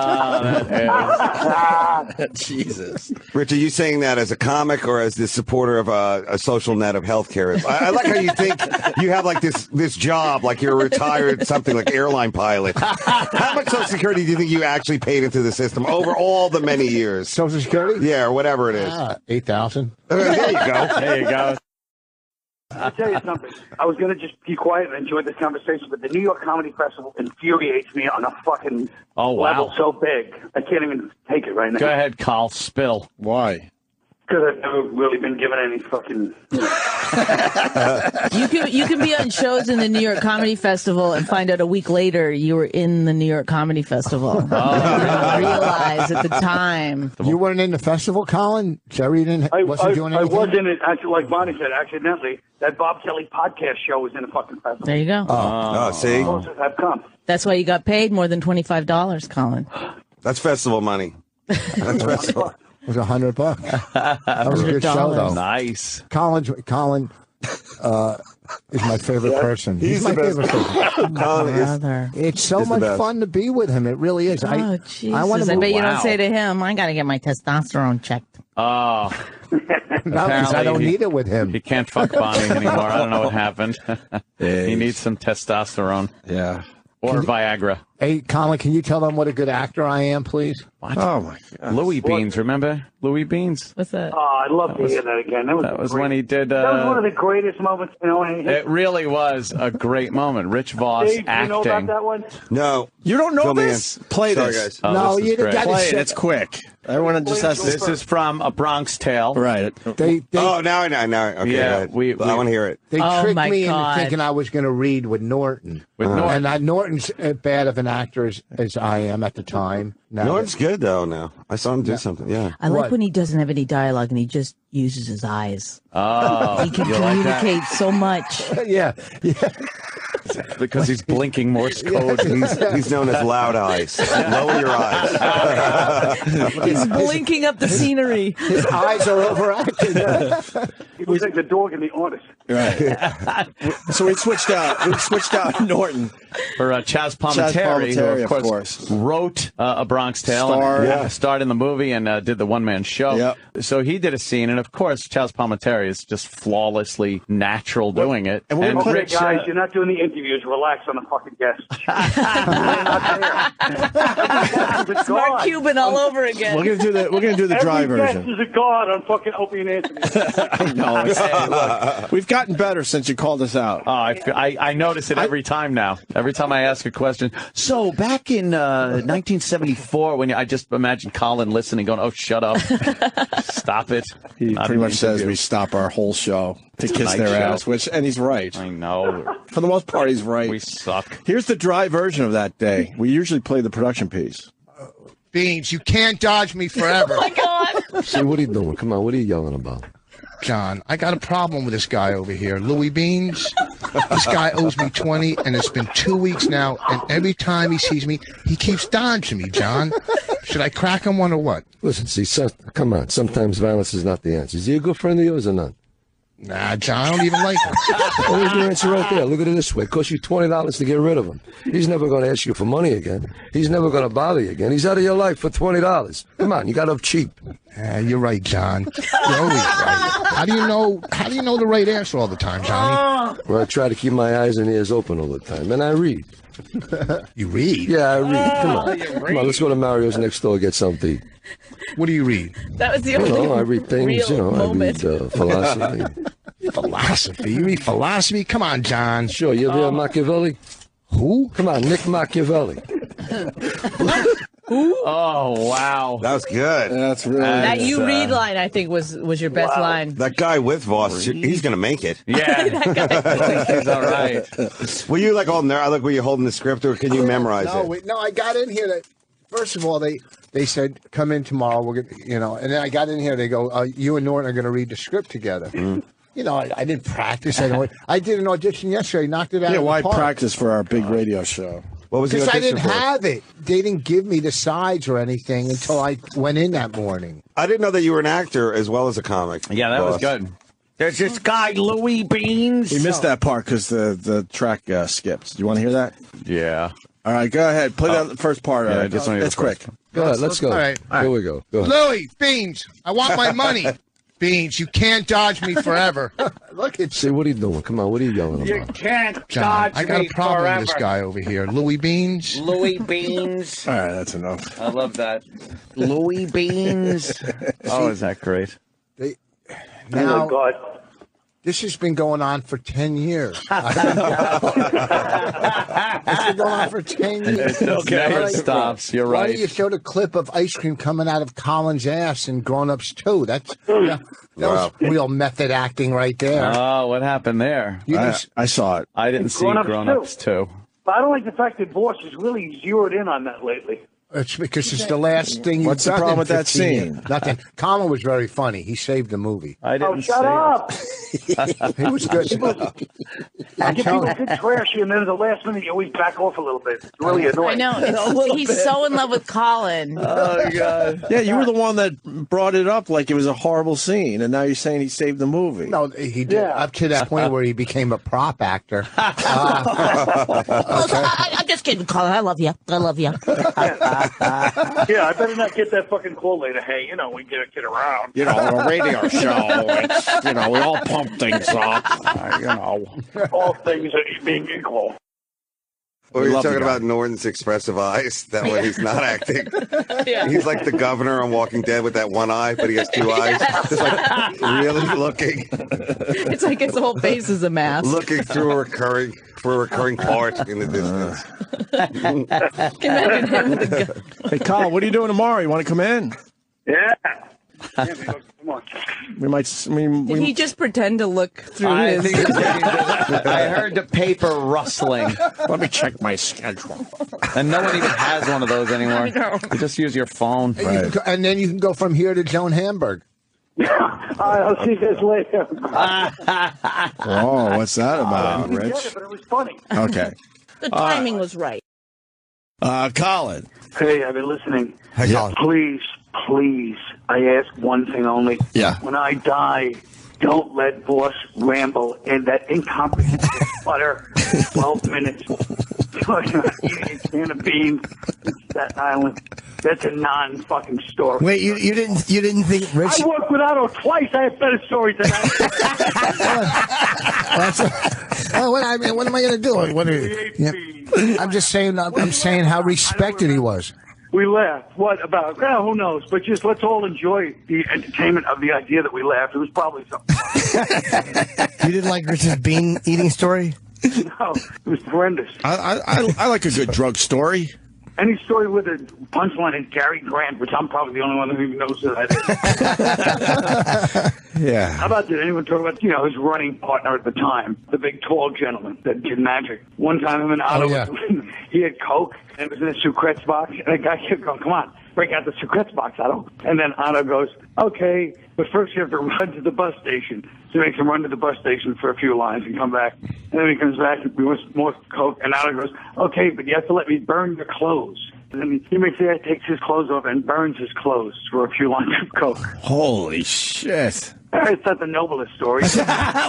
Jesus. Rich, are you saying that as a comic or as the supporter of a social net of healthcare? I like how you think you have like this job, like you're a retired something like airline pilot. How much Social Security do you think you actually paid into the system over all the many years? Social Security? Yeah, or whatever it is. 8,000. There you go. There you go. I'll tell you something. I was going to just be quiet and enjoy this conversation, but the New York Comedy Festival infuriates me on a fucking level so big. I can't even take it right now. Go ahead, Carl. Spill. Why? Because I've never really been given any fucking... You can be on shows in the New York Comedy Festival and find out a week later you were in the New York Comedy Festival. You didn't realize at the time. You weren't in the festival, Colin? Jerry wasn't doing anything? I was in it, actually, like Bonnie said, accidentally. That Bob Kelly podcast show was in a fucking festival. There you go. Oh, see? Closest I've come. That's why you got paid more than $25, Colin. That's festival money. That's festival. It was $100. That was a good show, though. Nice. Colin is my favorite person. He's my the best. favorite person. Brother. It's so He's the much best. fun to be with him. It really is. Oh, Jesus. I want I to bet you Wow. don't say to him, I got to get my testosterone checked. Oh, because I don't need it with him. he can't fuck Bonnie anymore. I don't know what happened. He needs some testosterone. Yeah. Or Viagra. Hey, Colin, can you tell them what a good actor I am, please? What? Oh, my God. Louis Beans, remember? Louis Beans? What's that? Oh, I'd love to hear that again. That was when he did... that was one of the greatest moments, It really was a great moment. Rich Voss Dave, do you acting. know about that one? No. You don't know Fill me this? in. Play Sorry, this. guys. Oh, No, this is you great. got to Play it. say It's quick. Everyone just has to... This is from A Bronx Tale. Right. They Oh, now I know. Okay, Yeah, go ahead. we- I want to hear it. They Oh, tricked my me into God. thinking I was going to read with Norton. With Norton. And Norton's as bad of an actor as I am at the time. Now No, it's good, though, now. I saw him do something, yeah. I like What? when he doesn't have any dialogue and he just uses his eyes. Oh, He can you like that? communicate so much. yeah. Because he's blinking Morse code. He's known as Loud Eyes. Lower your eyes. He's blinking up the scenery. His eyes are overacting. He was like the dog in the artist. Right. So we switched out. Norton. For Chaz Palminteri, Palminteri, who, of course. wrote A Bronx Tale. Star. And, starred in the movie and did the one-man show. Yep. So he did a scene, and of course, Chaz Palminteri is just flawlessly natural doing it. And we're gonna Okay, Rich, guys, you're not doing the interviews. Relax on the fucking guests. It's Smart God. Cuban all over again. We're gonna do the dry Every guest version. is a god on fucking Opie and Anthony. I know. Look, we've gotten better since you called us out. Oh, I notice it every time now. Every time I ask a question. So back in 1974, when I just imagine Colin listening, going, "Oh, shut up, stop it." He Not pretty even much says interview. we stop our whole show to kiss Tonight their show. ass, and he's right. I know. For the most part, he's right. We suck. Here's the dry version of that day. We usually play the production piece. Beans, you can't dodge me forever. Oh, my God. See, what are you doing? Come on, what are you yelling about? John, I got a problem with this guy over here, Louis Beans. This guy owes me 20, and it's been 2 weeks now, and every time he sees me, he keeps dodging me, John. Should I crack him one or what? Listen, see, come on. Sometimes violence is not the answer. Is he a good friend of yours or not? Nah, John, I don't even like him. Well, there's your answer right there. Look at it this way. It costs you $20 to get rid of him. He's never going to ask you for money again. He's never going to bother you again. He's out of your life for $20. Come on, you got up cheap. You're right, John. You're always right. How do you know the right answer all the time, Johnny? Well, I try to keep my eyes and ears open all the time, and I read. You read? Yeah, I read. Come on. Come on, let's go to Mario's next door and get something to eat. What do you read? That was the You only know, I read things, real moment. I read philosophy. Philosophy? You read philosophy? Come on, John. Sure, you ever hear of Machiavelli? Who? Come on, Nick Machiavelli. Oh, wow. That was good. That's really That you read line, I think, was your best line. That guy with Voss, he's going to make it. Yeah. I think he's all right. Were you like all nervous? Like, were you holding the script, or can you memorize it? No, I got in here. First of all, they said, come in tomorrow. We're gonna, and then I got in here. They go, you and Norton are going to read the script together. You know, I didn't practice. I did an audition yesterday. Knocked it out. Yeah, of why the park. practice for our big radio show? What was the Because I audition didn't for? have it. They didn't give me the sides or anything until I went in that morning. I didn't know that you were an actor as well as a comic. Yeah, that was Voss. good. There's this guy, Louis Beans. You missed that part because the track skipped. Do you want to hear that? Yeah. All right, go ahead. Play that first part. Yeah, I just want to hear it's the first quick. Go ahead, let's go. All right. Here we go. Go ahead. Louis, Beans, I want my money. Beans, you can't dodge me forever. Look at See, what are you doing? Come on, what are you yelling You about? can't John. dodge I got me a problem forever. with this guy over here. Louis Beans. Louis Beans. All right, that's enough. I love that. Louis Beans. Oh, is that great? Now, Oh, my God. this has been going on for 10 years. It's been going on for 10 years. It never stops. You're Why right. don't you show the clip of ice cream coming out of Colin's ass in Grown Ups 2? That was real method acting right there. Oh, what happened there? I saw it. I didn't see Grown Ups Grown Ups 2. But I don't like the fact that Boss has really zeroed in on that lately. It's because it's the last thing you've What's the done problem in with that 15 years. scene? Nothing. Colin was very funny. He saved the movie. I didn't Shut up! He was good. I get people get trashy, and then at the last minute, you always back off a little bit. It's really I annoying. know. He's so in love with Colin. Oh, God. Yeah, you were the one that brought it up like it was a horrible scene, and now you're saying he saved the movie. No, he did up to that point where he became a prop actor. I'm just kidding, Colin. I love you. I love you. Yeah, I better not get that fucking call later. Hey, you know, we get a kid around. You know, a radio show. It's, you know, we all pump things up. You know. All things are being equal. Well, you're love the talking guy. about Norton's expressive eyes. That way he's not acting. Yeah. He's like the governor on Walking Dead with that one eye, but he has two eyes. Just like really looking. It's like his whole face is a mask. Looking through a recurring part in the distance. Can you imagine him with a gun? Hey, Colin, what are you doing tomorrow? You want to come in? Yeah. Come on. We might. Did he just pretend to look through I his... think it's what he did. I heard the paper rustling. Let me check my schedule. And no one even has one of those anymore. You just use your phone. And then you can go from here to Joan Hamburg. I'll see you guys later. Oh, what's that about, I get Rich? it, but it was funny. Okay. The timing was right. Colin. Hey, I've been listening. Hey, Colin. Please, I ask one thing only. Yeah. When I die, don't let Boss ramble in that incomprehensible sputter 12 minutes. Eating a can of beans in Staten Island. That's a non-fucking story. Wait, you didn't think Rich? I worked with Otto twice. I have better stories than that. What am I going to do? I'm just saying. I'm saying how respected he was. We laughed. What about? Well, who knows? But just let's all enjoy the entertainment of the idea that we laughed. It was probably something. You didn't like Rich's bean eating story? No, it was horrendous. I like a good drug story. Any story with a punchline is Gary Grant, which I'm probably the only one who even knows who that is. Yeah. How about, did anyone talk about, his running partner at the time, the big tall gentleman that did magic? One time him and Otto, he had Coke, and it was in a Sucrets box, and the guy kept going, come on, break out the Sucrets box, Otto. And then Otto goes, okay, but first you have to run to the bus station. So he makes him run to the bus station for a few lines and come back. And then he comes back and we want more Coke, and Otto goes, okay, but you have to let me burn your clothes. And then he makes the guy takes his clothes off and burns his clothes for a few lines of Coke. Holy shit. It's not the noblest story.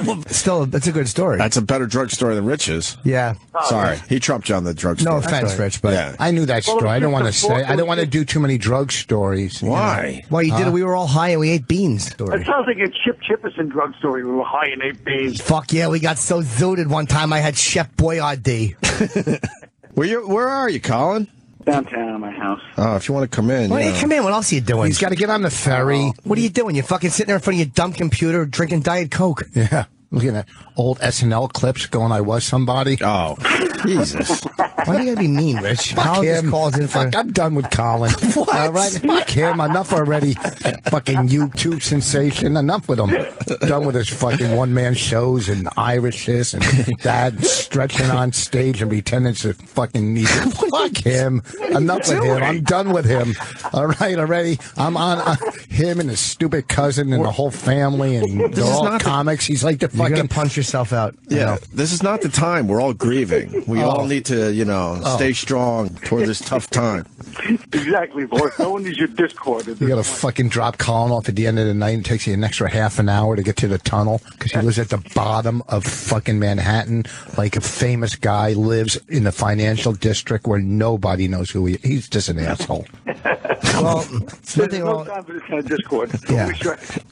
Well, still, that's a good story. That's a better drug story than Rich's. Yeah. Sorry. He trumped you on the drug No story. offense, Rich, but Yeah. I knew that story. I don't want to say. I don't want to do too many drug stories. Why? Well, you did it. We were all high and we ate beans. It sounds like a Chip Chipperson drug story. We were high and ate beans. Fuck yeah, we got so zooted one time I had Chef Boyardee. Where are you, Colin? Downtown at my house. Oh, if you want to come in. Well, you hey, know. come in. What else are you doing? He's got to get on the ferry. What are you doing? You're fucking sitting there in front of your dumb computer drinking Diet Coke. Yeah. Looking at old SNL clips going, I was somebody. Oh, Jesus. Why do you gotta be mean, Rich? Fuck him. Calls in for... Fuck, I'm done with Colin. What? All right? Fuck him. Enough already. Fucking YouTube sensation. Enough with him. Done with his fucking one-man shows and Irish this and that, stretching on stage and pretending to fucking need it. Fuck him. Enough with him. I'm done with him. All right, already. I'm on him and his stupid cousin and the whole family, and they're all comics. He's like the You're fucking... gonna punch yourself out. Yeah, this is not the time. We're all grieving. We all need to, stay strong toward this tough time. Exactly, boss. No one needs your Discord. You got to fucking drop Colin off at the end of the night. It takes you an extra half an hour to get to the tunnel because he lives at the bottom of fucking Manhattan. Like a famous guy lives in the financial district where nobody knows who he is. He's just an asshole. Well, There's no time for this kind of Discord. Yeah.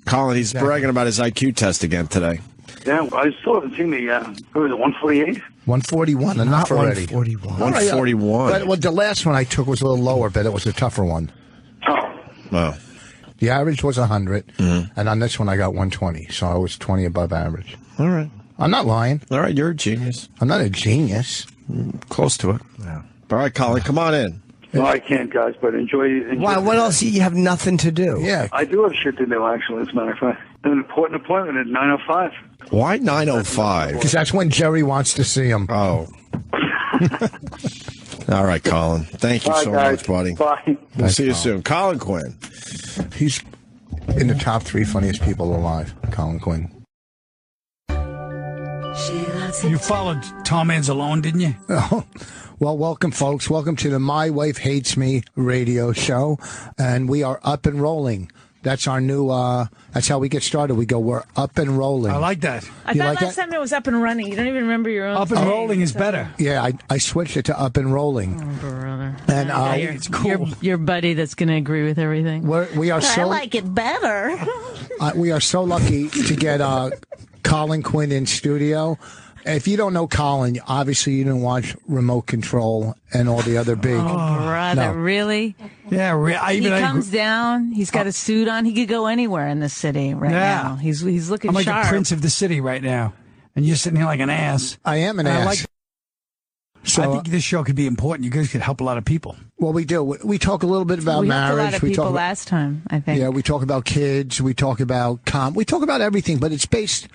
Colin, he's bragging about his IQ test again today. Yeah, I still haven't seen the, what was it, 148? 141, enough already. 141. 141. But well, the last one I took was a little lower, but it was a tougher one. Oh. Wow. The average was 100, and on this one I got 120, so I was 20 above average. All right. I'm not lying. All right, you're a genius. I'm not a genius. Close to it. Yeah. All right, Colin, come on in. No, I can't, guys, but enjoy Why? What else? You have nothing to do. Yeah. I do have shit to do, actually, as a matter of fact. An important appointment at 9:05. Why 9:05? Because that's when Jerry wants to see him. Oh. All right, Colin. Thank you Bye, so guys. much, buddy. Bye. We'll see you soon. Colin Quinn. He's in the top 3 funniest people alive, Colin Quinn. You followed Tom Anzalone, didn't you? Oh, well, welcome, folks. Welcome to the My Wife Hates Me radio show. And we are up and rolling. That's our new, that's how we get started. We go, we're up and rolling. I like that. I thought last time it was up and running. You don't even remember your own. Up and thing, rolling is so- better. Yeah, I switched it to up and rolling. Oh, brother. And it's cool. Your buddy that's going to agree with everything. we are so I like it better. we are so lucky to get Colin Quinn in studio. If you don't know Colin, obviously you didn't watch Remote Control and all the other big. Oh, brother, really? Yeah, He comes down. He's got a suit on. He could go anywhere in the city right now. He's looking I'm like sharp. the prince of the city right now, and you're sitting here like an ass. I am an ass. So I think this show could be important. You guys could help a lot of people. Well, we do. We talk a little bit about we marriage. helped a lot of we people talk about, last time, I think. Yeah, we talk about kids. We talk about we talk about everything, but it's based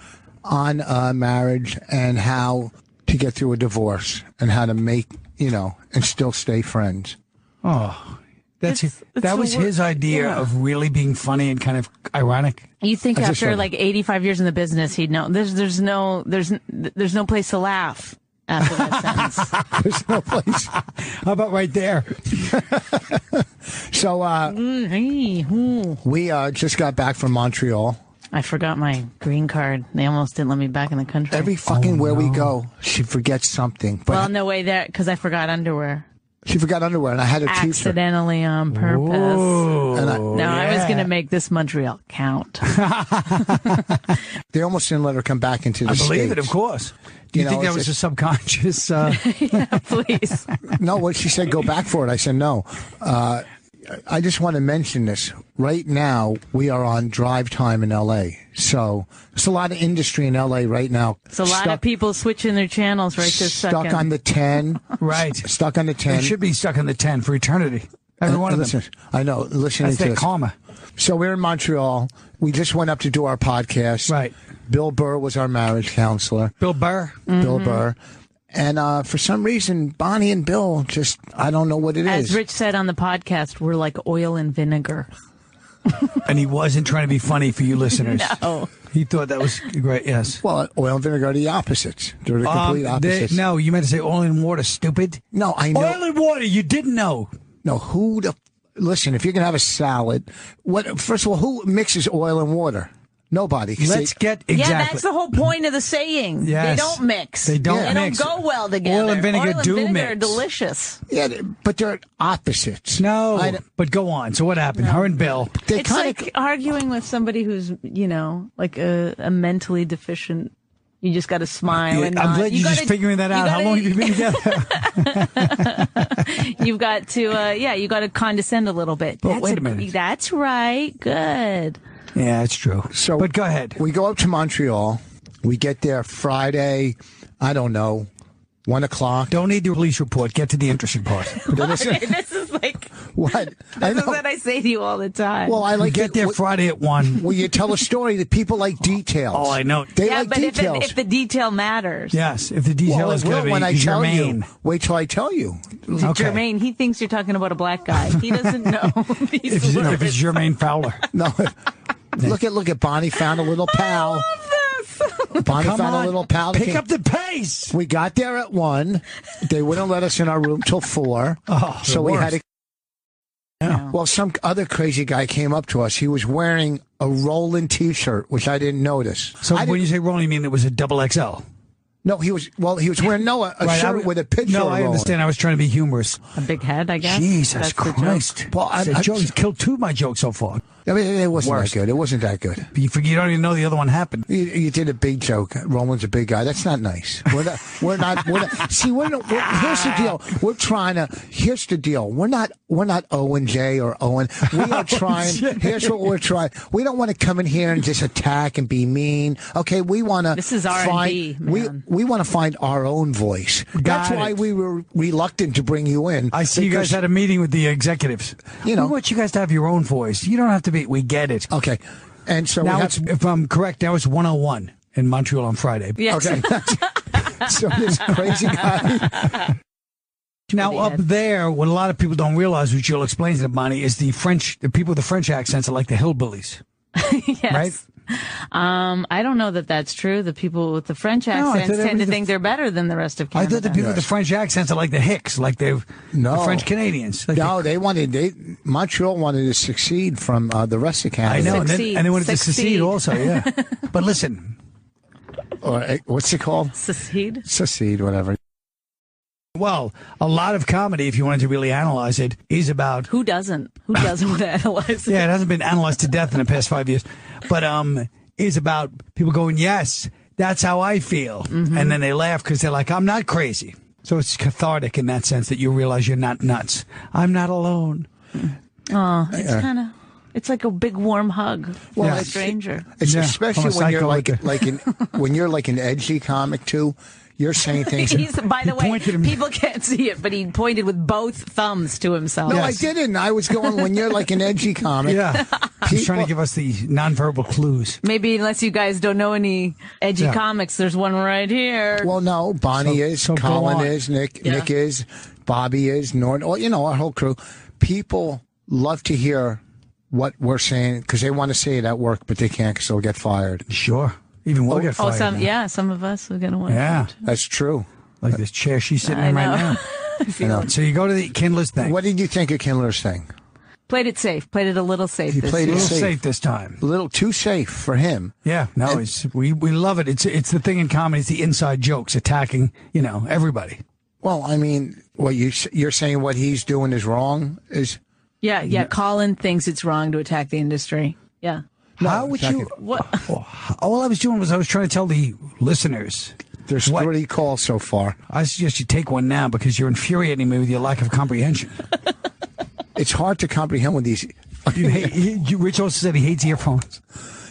on marriage and how to get through a divorce and how to make, and still stay friends. Oh, that was his idea of really being funny and kind of ironic. You think after like 85 years in the business, he'd know. There's no place to laugh after that sentence. There's no place. How about right there? So we just got back from Montreal. I forgot my green card. They almost didn't let me back in the country. Every fucking where we go, she forgets something. But well, on the way there, because I forgot underwear. She forgot underwear, and I had to teach her. Accidentally on purpose. I was going to make this Montreal count. They almost didn't let her come back into the States. I believe it, of course. Do you think that was a subconscious? Yeah, please. No, what she said, go back for it. I said no. I just want to mention this. Right now, we are on drive time in L.A. So there's a lot of industry in L.A. right now. It's a lot of people switching their channels right this second. Stuck on the 10. Right. Stuck on the 10. They should be stuck on the 10 for eternity. Every one of them. I know. Listening That's to their this. karma. So we're in Montreal. We just went up to do our podcast. Right. Bill Burr was our marriage counselor. Bill Burr? Bill Burr. And for some reason, Bonnie and Bill just, I don't know what it is. As Rich said on the podcast, we're like oil and vinegar. And he wasn't trying to be funny for you listeners. No. He thought that was great, yes. Well, oil and vinegar are the opposites. They're the complete opposites. No, you meant to say oil and water, stupid. No, I know. Oil and water, you didn't know. No, listen, if you're going to have a salad, first of all, who mixes oil and water? Nobody. Let's get exactly. Yeah, that's the whole point of the saying. Yes. They don't mix. They don't They mix. don't go well together. Oil and vinegar do are mix. delicious. Yeah, but they're opposites. No, but go on. So what happened? Her and Bill. It's like arguing with somebody who's, like a mentally deficient. You just got to smile and I'm nod. glad you're just figuring that out. How long have you been together? You've got to, you got to condescend a little bit. But wait a minute. That's right. Good. Yeah, it's true. So, but go ahead. We go up to Montreal. We get there Friday, I don't know, 1 o'clock. Don't need the police report. Get to the interesting part. This is like what? This is what I say to you all the time. Well, I like get there Friday at 1. Well, you tell a story that people like details. Oh, I know. They like but details. if the detail matters. Yes, if the detail is going to be when I tell germane. you. Wait till I tell you. Okay. Jermaine, he thinks you're talking about a black guy. He doesn't know. If it's Jermaine Fowler. No. Look at Bonnie found a little pal. Bonnie Come found on, a little pal. pick up the pace. We got there at 1. They wouldn't let us in our room till 4. So we had to. Yeah. Well, some other crazy guy came up to us. He was wearing a Roland T-shirt, which I didn't notice. So when you say Roland, you mean it was a double XL? No, he was wearing a Right, shirt with a picture. No, of I Roland. understand. I was trying to be humorous. A big head, I guess. Jesus That's the joke. Christ! Well, He's killed 2 of my jokes so far. I mean, it wasn't Worst. that good. It wasn't that good. You don't even know the other one happened. You did a big joke. Roland's a big guy. That's not nice. We're not. See, here's the deal. We're trying to. Here's the deal. We're not Owen J or Owen. We are trying. Here's what we're trying. We don't want to come in here and just attack and be mean. Okay, we want to. This is R&B, man. We want to find our own voice. That's why we were reluctant to bring you in. I see you guys had a meeting with the executives. We want you guys to have your own voice. You don't have to be. We get it. Okay, and so now if I'm correct, now it's 101 in Montreal on Friday. Yes. Okay. So this crazy guy. Now up there, what a lot of people don't realize, which you'll explain to Bonnie, is the people with the French accents are like the hillbillies. Yes. Right? I don't know that that's true. The people with the French accents tend to think they're better than the rest of Canada. I thought the people with the French accents are like the Hicks, like the French Canadians. Like Montreal wanted to succeed from the rest of Canada. I know, and they wanted to secede also, yeah. But listen. Or what's it called? Secede? Secede, whatever. Well, a lot of comedy, if you wanted to really analyze it, is about... Who doesn't analyze it? Yeah, it hasn't been analyzed to death in the past 5 years. But is about people going, yes, that's how I feel. Mm-hmm. And then they laugh because they're like, I'm not crazy. So it's cathartic in that sense that you realize you're not nuts. I'm not alone. Oh, it's kind of... It's like a big warm hug for a stranger. It's especially when you're when you're like an edgy comic too. You're saying things. By the way, people can't see it, but he pointed with both thumbs to himself. No, I didn't. I was going when you're like an edgy comic. Yeah, he's trying to give us the nonverbal clues. Maybe unless you guys don't know any edgy comics, there's one right here. Well, no, Bonnie is, Colin is, Nick is, Bobby is, Norton. Our whole crew. People love to hear what we're saying because they want to say it at work, but they can't because they'll get fired. Sure. Even we'll get fired. Some of us are going to want to. That's true. Like this chair she's sitting in right now. I know. So you go to the Kindler's thing. What did you think of Kindler's thing? Played it safe. Played it a little safe. He played it safe this time. A little too safe for him. Yeah. No, we love it. It's the thing in comedy. It's the inside jokes attacking, everybody. Well, I mean, what you're saying what he's doing is wrong is. Yeah. Colin thinks it's wrong to attack the industry. Yeah. No, how would you? What? All I was doing was I was trying to tell the listeners. There's 3 calls so far. I suggest you take one now because you're infuriating me with your lack of comprehension. It's hard to comprehend with these. Rich also said he hates earphones.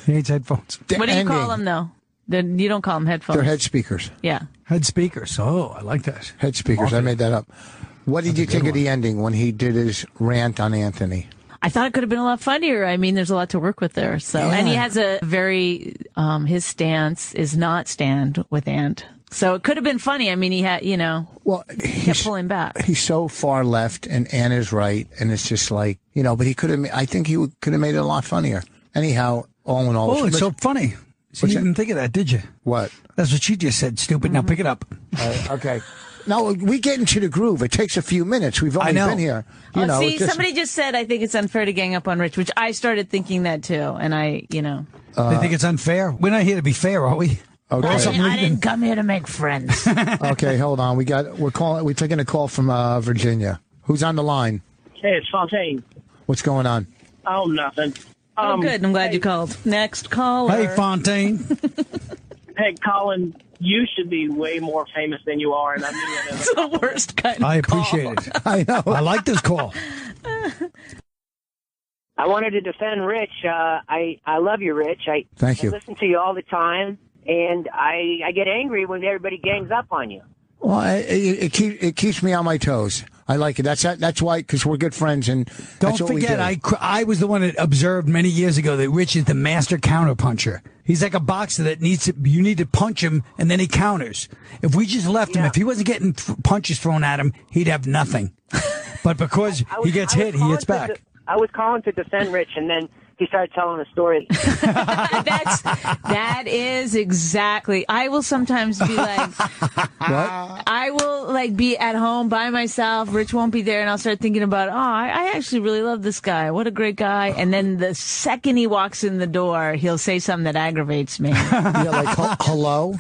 He hates headphones. What do you call them though? You don't call them headphones. They're head speakers. Yeah. Head speakers. Oh, I like that. Head speakers. Awesome. I made that up. What did you think of the ending when he did his rant on Anthony? I thought it could have been a lot funnier. I mean, there's a lot to work with there. So, and he has a very, his stance is not stand with Ant. So it could have been funny. I mean, he had, he kept pulling back. He's so far left and Ant is right. And it's just like, but he could have, I think he could have made it a lot funnier. Anyhow, all in all. Oh, it's so funny. So you didn't think of that, did you? What? That's what she just said, stupid. Mm-hmm. Now pick it up. Okay. No, we get into the groove. It takes a few minutes. We've only been here. Somebody just said, I think it's unfair to gang up on Rich, which I started thinking that too. And they think it's unfair? We're not here to be fair, are we? Okay. I didn't come here to make friends. Okay, hold on. We're taking a call from Virginia. Who's on the line? Hey, it's Fontaine. What's going on? Oh, nothing. Good. I'm glad you called. Next caller. Hey, Fontaine. Hey, Colin. You should be way more famous than you are, and I mean it. It's the worst kind of I appreciate it. I know. I like this call. I wanted to defend Rich. I love you, Rich. Thank you. I listen to you all the time, and I get angry when everybody gangs up on you. Well, it keeps me on my toes. I like it. That's why, because we're good friends, and don't forget, I was the one that observed many years ago that Rich is the master counterpuncher. He's like a boxer that you need to punch him, and then he counters. If we just left him, if he wasn't getting punches thrown at him, he'd have nothing. But because he gets hit, he hits back. I was calling to defend Rich, and then he started telling a story. That is exactly. I will sometimes be like, What? I will like be at home by myself. Rich won't be there, and I'll start thinking about, I actually really love this guy. What a great guy. And then the second he walks in the door, he'll say something that aggravates me. You're like, hello?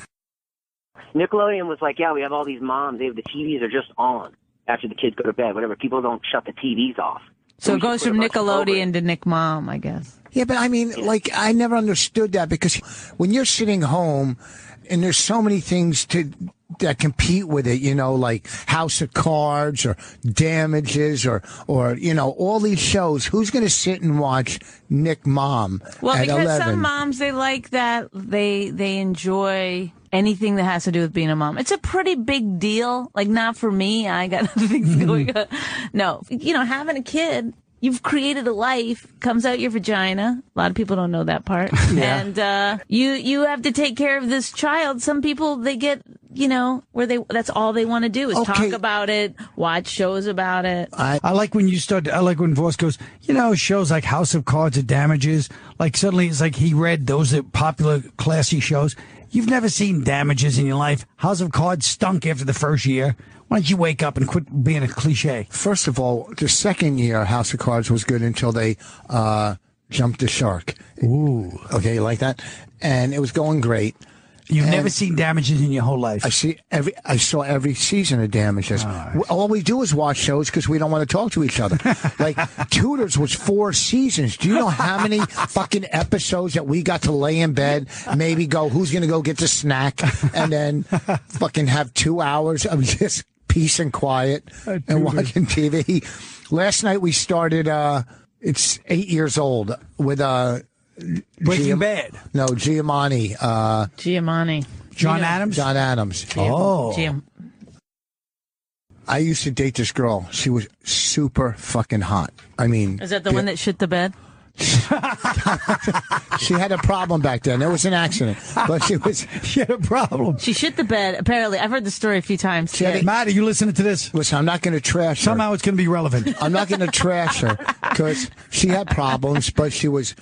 Nickelodeon was like, yeah, we have all these moms. The TVs are just on after the kids go to bed. Whatever. People don't shut the TVs off. So it goes from Nickelodeon to Nick Mom, I guess. Yeah, but I mean, like, I never understood that because when you're sitting home and there's so many things that compete with it, you know, like House of Cards or Damages or you know, all these shows. Who's going to sit and watch Nick Mom Well, at because 11? some moms, they like that. They enjoy anything that has to do with being a mom. It's a pretty big deal. Like, not for me. I got other things going on. No, you know, having a kid, you've created a life, comes out your vagina. A lot of people don't know that part. Yeah. And you have to take care of this child. Some people, they get, you know, that's all they want to do is talk about it, watch shows about it. I like when I like when Voss goes, you know, shows like House of Cards or Damages. Like suddenly it's like he read those are popular, classy shows. You've never seen Damages in your life. House of Cards stunk after the first year. Why don't you wake up and quit being a cliche? First of all, the second year, House of Cards was good until they jumped the shark. Ooh. Okay, you like that? And it was going great. You've never seen Damages in your whole life. I saw every season of Damages. All we do is watch shows because we don't want to talk to each other. Like Tudors was 4 seasons. Do you know how many fucking episodes that we got to lay in bed, maybe go, who's going to go get the snack, and then fucking have 2 hours of just peace and quiet and watching TV. Last night we started. It's 8 years old with Breaking Bad. No, Giamatti. Giamatti. John Adams? John Adams. I used to date this girl. She was super fucking hot. I mean... Is that the one that shit the bed? She had a problem back then. It was an accident. But she had a problem. She shit the bed, apparently. I've heard the story a few times. Matt, are you listening to this? Listen, I'm not going to trash her. Somehow it's going to be relevant. I'm not going to trash her because she had problems, but she was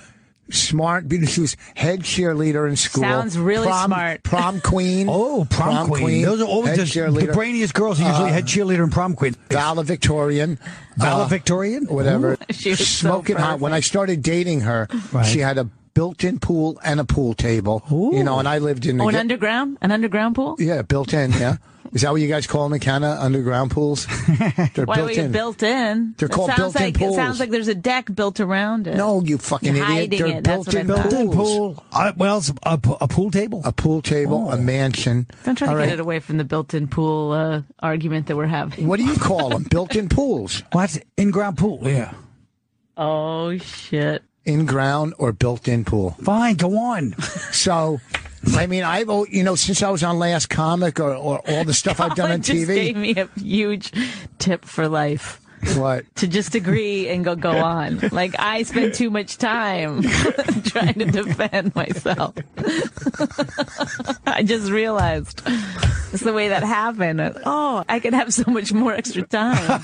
smart because she was head cheerleader in school. Sounds really smart. Prom queen. Oh, prom queen. Those are always the brainiest girls. Are usually head cheerleader and prom queen. Valedictorian. Valedictorian? Whatever. She was smoking so hot. When I started dating her, she had a built-in pool and a pool table. Ooh. You know, and I lived in an underground pool? Yeah, built-in. Yeah. Is that what you guys call them in Canada? Underground pools? They're Why were you built in? They're called built-in pools. It sounds like there's a deck built around it. No, you fucking idiot. They're built-in pool. Well, a pool table. A pool table, a mansion. Don't try to get it away from the built-in pool argument that we're having. What do you call them? Built-in pools. What? In-ground pool, yeah. Oh, shit. In-ground or built-in pool. Fine, go on. So... I mean, since I was on Last Comic or all the stuff I've done on TV. Just gave me a huge tip for life. What? To just agree and go on. Like, I spend too much time trying to defend myself. I just realized it's the way that happened. Oh, I could have so much more extra time.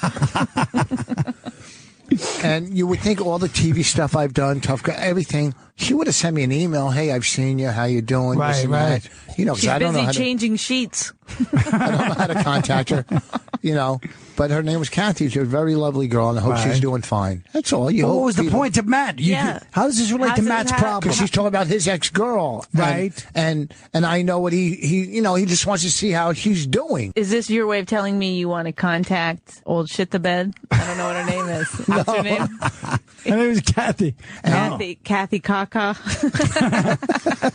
And you would think all the TV stuff I've done, Tough Guy, everything, she would have sent me an email. Hey, I've seen you. How you doing? Right. You know, she's I don't busy know changing sheets. I don't know how to contact her. You know, but her name was Kathy. She's a very lovely girl, and I hope she's doing fine. That's all. What was the point of Matt? How does this relate to Matt's problem? Because she's talking about his ex-girl, right? And I know what he just wants to see how she's doing. Is this your way of telling me you want to contact old shit the bed? I don't know what her name is. What's her name? Her name is Kathy. Kathy Kaka.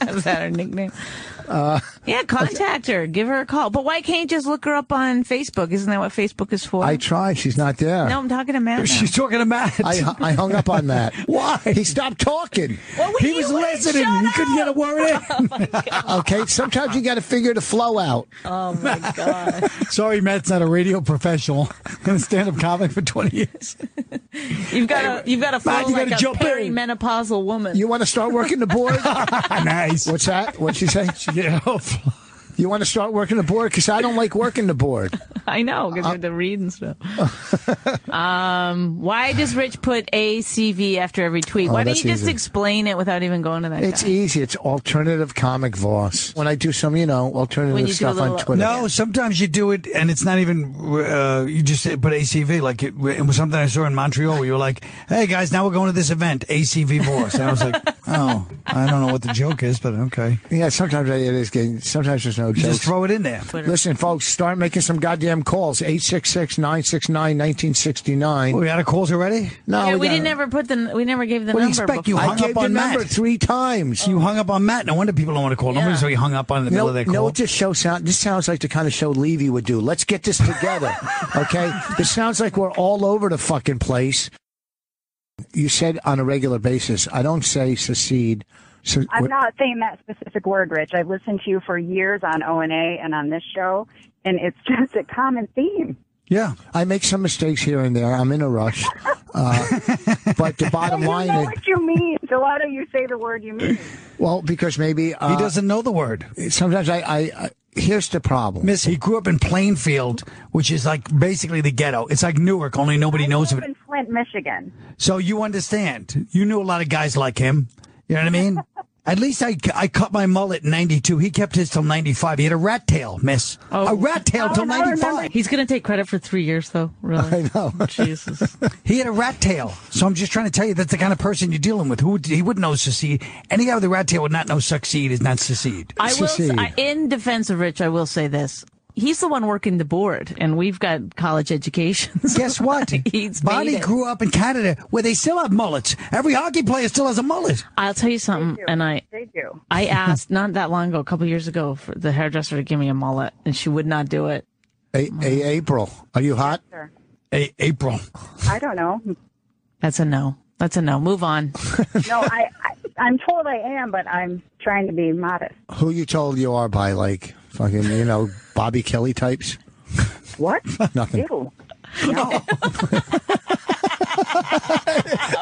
Is that her nickname? Yeah, contact her. Give her a call. But why can't you just look her up on Facebook? Isn't that what Facebook is for? I tried. She's not there. No, I'm talking to Matt now. She's talking to Matt. I hung up on Matt. Why? He stopped talking. Well, he was listening. He couldn't get a word in. Oh, okay, sometimes you got to figure the flow out. Oh, my God. Sorry, Matt's not a radio professional. Been a stand-up comic for 20 years. You've got to flow like a perimenopausal woman. You want to start working the board? Nice. What's that? What'd she say? You want to start working the board? Because I don't like working the board. I know, because you have to read and stuff. Why does Rich put ACV after every tweet? Why don't you just explain it without even going to that It's guy? easy. It's alternative comic Voss. When I do some, alternative stuff on Twitter. No, sometimes you do it, and it's not even, you just put ACV. Like, it was something I saw in Montreal where you were like, hey, guys, now we're going to this event, ACV Voss. And I was like, oh, I don't know what the joke is, but okay. Yeah, sometimes it is getting, sometimes there's no joke. Just throw it in there. Listen, folks, start making some goddamn calls. 866-969-1969. We had calls already? No, Yeah, we didn't ever we never gave the What do number. you expect? You before. hung up on Matt 3 times. You hung up on Matt. No wonder people don't want to call. Nobody he hung up on in the middle of their call. No, this sounds like the kind of show Levy would do. Let's get this together, okay? This sounds like we're all over the fucking place. You said on a regular basis. I don't say secede. So, I'm not saying that specific word, Rich. I've listened to you for years on O&A and on this show, and it's just a common theme. Yeah, I make some mistakes here and there. I'm in a rush. But the bottom line I know is... what you mean. So why don't you say the word you mean? Well, because maybe... he doesn't know the word. Sometimes I here's the problem. Miss, he grew up in Plainfield, which is like basically the ghetto. It's like Newark, only nobody knows of it. in Flint, Michigan. So you understand. You knew a lot of guys like him. You know what I mean? At least I cut my mullet in 92. He kept his till 95. He had a rat tail, miss. A rat tail till 95. He's going to take credit for 3 years, though, really. I know. Jesus. He had a rat tail. So I'm just trying to tell you that's the kind of person you're dealing with. He wouldn't know secede. Any guy with a rat tail would not know succeed is not secede. In defense of Rich, I will say this. He's the one working the board, and we've got college educations. Guess what? Bonnie grew up in Canada, where they still have mullets. Every hockey player still has a mullet. I'll tell you something, They do. I asked not that long ago, a couple years ago, for the hairdresser to give me a mullet, and she would not do it. April, are you hot? Yes, April. I don't know. That's a no. That's a no. Move on. No, I'm told I am, but I'm trying to be modest. Who you told you are by, like, fucking, Bobby Kelly types? What? Nothing. Ew. No.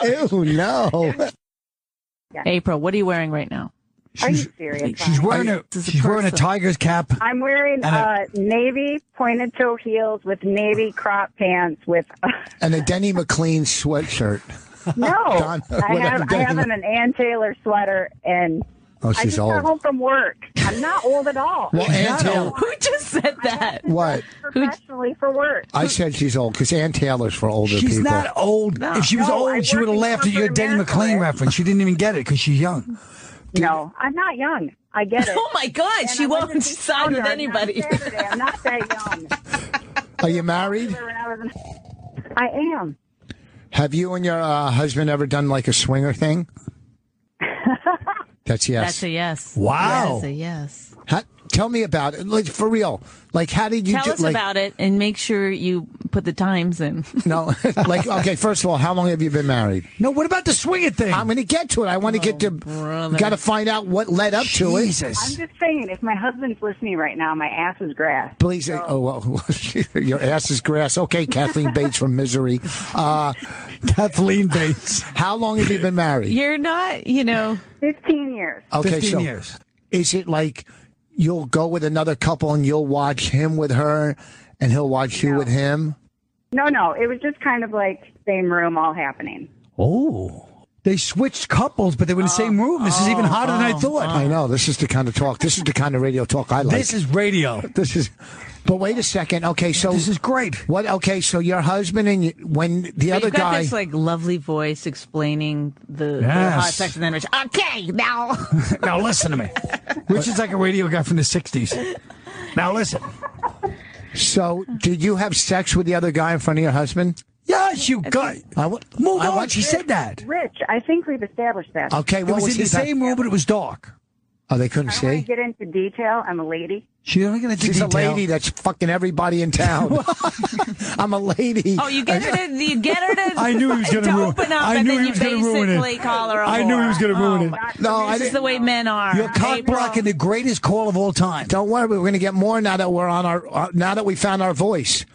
Ew, no. April, what are you wearing right now? Are you serious? She's wearing a Tigers cap. I'm wearing navy pointed toe heels with navy crop pants with. And a Denny McLean sweatshirt. No, I have an Ann Taylor sweater and. Oh, she's I just old. got home from work. I'm not old at all. Well, Ann Taylor. Who just said that? What? Professionally for work. I said she's old because Ann Taylor's for older people. She's not old. No. If she was No, I old, she would have work in laughed at your corporate Denny America. McLean reference. She didn't even get it because she's young. No, I'm not young. I get it. Oh, my God. And She I went won't to side with Southern anybody. on Saturday. I'm not that young. Are you married? I am. Have you and your husband ever done like a swinger thing? That's yes. That's a yes. Wow. That's a yes. Tell me about it, like for real. Like, how did you Tell us about it and make sure you put the times in. No, like, okay. First of all, how long have you been married? No, what about the swinging thing? I'm going to get to it. I want to get to. Got to find out what led up to it. I'm just saying, if my husband's listening right now, my ass is grass. Please, your ass is grass. Okay, Kathleen Bates from Misery. Kathleen Bates. How long have you been married? You're not, 15 years. Okay, 15 years. Is it like you'll go with another couple and you'll watch him with her and he'll watch you with him? No. It was just kind of like same room, all happening. Oh. They switched couples, but they were in the same room. This is even harder than I thought. I know. This is the kind of talk. This is the kind of radio talk I like. This is radio. This is. But wait a second. Okay, so this is great. What? Okay, so your husband and when the other You've got guy. this like lovely voice explaining the Yes. hot sex, and then Rich. Okay, now. Now listen to me. Rich is like a radio guy from the 60s. Now listen. So, did you have sex with the other guy in front of your husband? Yes, you got. Move on. She said that. Rich, I think we've established that. Okay, It what was in he the same room, but it was dark. Oh, they couldn't I don't want see? to get into detail. I'm a lady. She's only going to She's detail. a lady that's fucking everybody in town. I'm a lady. Oh, you get her to I knew he was going to ruin open up, I and knew then he you was going to ruin basically it. call her a I knew he whore. was going to ruin it. No, I This is didn't. the way men are. You're cock blocking the greatest call of all time. Don't worry, we're going to get more now that we're on our. Now that we found our voice.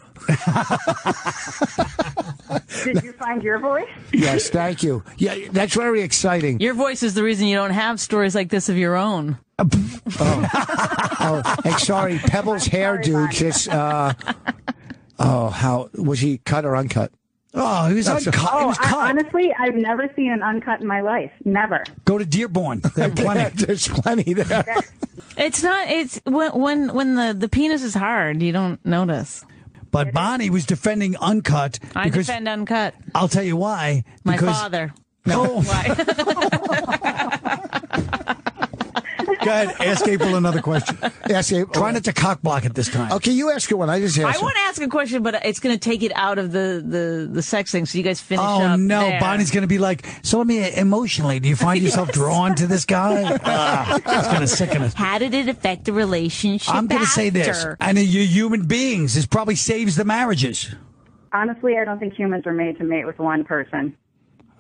Did you find your voice? Yes, thank you. Yeah, that's very exciting. Your voice is the reason you don't have stories like this of your own. Oh, and sorry, Pebbles hair dude just Oh, how was he cut or uncut? Oh, he was uncut. He was cut. Honestly, I've never seen an uncut in my life. Never. Go to Dearborn. There are plenty. There's plenty there. It's not. It's when the penis is hard, you don't notice. But Bonnie was defending uncut. I defend uncut. I'll tell you why. My Because, father. No. Why? Go ahead. Ask April another question. Ask April. Try not to cockblock it this time. Okay, you ask her one. I just asked I want to ask a question, but it's going to take it out of the sex thing. So you guys finish up. Oh no, there. Bonnie's going to be like. So let me emotionally. Do you find yourself drawn to this guy? It's going to sicken us. How did it affect the relationship? I'm going to say this, after? and you're human beings. This probably saves the marriages. Honestly, I don't think humans are made to mate with one person.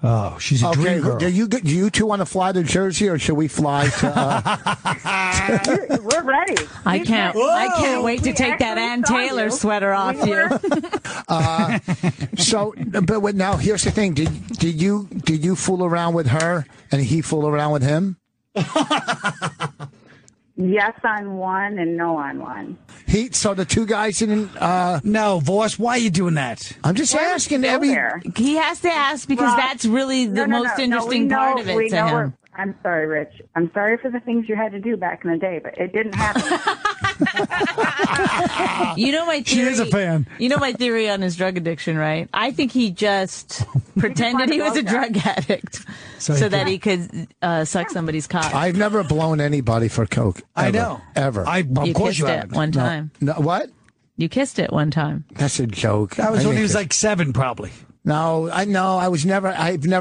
Oh, she's a dream girl. Do you two want to fly to Jersey, or should we fly to? We're ready. I can't wait to take that Ann Taylor sweater off you. But now here's the thing: did you fool around with her, and he fool around with him? Yes on one and no on one. So the two guys didn't. No, Voss, why are you doing that? I'm just asking. He has to ask because that's really the most interesting part of it to him. I'm sorry, Rich. I'm sorry for the things you had to do back in the day, but it didn't happen. You know my theory. She is a fan. You know my theory on his drug addiction, right? I think he just pretended he was a drug addict so that he could suck somebody's cock. I've never blown anybody for coke. I know. Ever. Of you course kissed you it haven't. one time. No, what? You kissed it one time. That's a joke. That was when he was like 7, probably. No, I know. I've never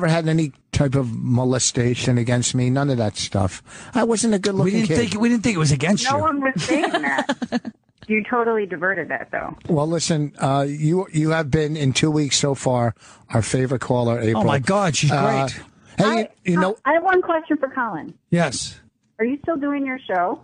had any type of molestation against me. None of that stuff. I wasn't a good-looking kid. We didn't think it was against you. No one was saying that. You totally diverted that, though. Well, listen, you have been in 2 weeks so far our favorite caller, April. Oh my God, she's great. Hey, you know. I have one question for Colin. Yes. Are you still doing your show?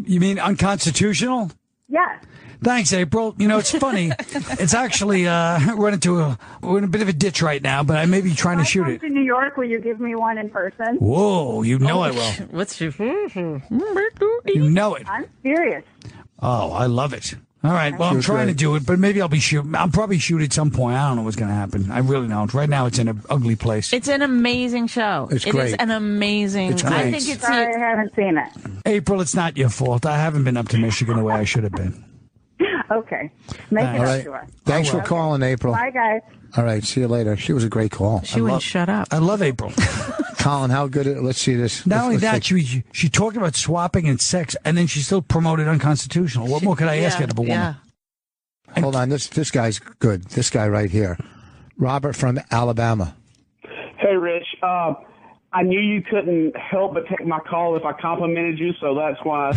You mean unconstitutional? Yes. Thanks, April. You know, it's funny. It's actually we're in a bit of a ditch right now, but I may be trying to shoot it. To New York, will you give me one in person? Whoa, you know I will. What's your? You know it. I'm serious. Oh, I love it. All right, well, I'm trying to do it, but maybe I'll probably shoot at some point. I don't know what's going to happen. I really don't. Right now, it's in an ugly place. It's an amazing show. It's great. It is an amazing. It's great. I think it's. Sorry, I haven't seen it. April, it's not your fault. I haven't been up to Michigan the way I should have been. Okay. Make it up to us. Thanks for calling, April. Bye, guys. All right, see you later. She was a great call. She wouldn't shut up. I love April. Colin, how good? Let's see this. Not only that, see. she talked about swapping and sex, and then she still promoted unconstitutional. What more could I ask out of a woman? Yeah. Hold on, this guy's good. This guy right here, Robert from Alabama. Hey, Rich. I knew you couldn't help but take my call if I complimented you, so that's why.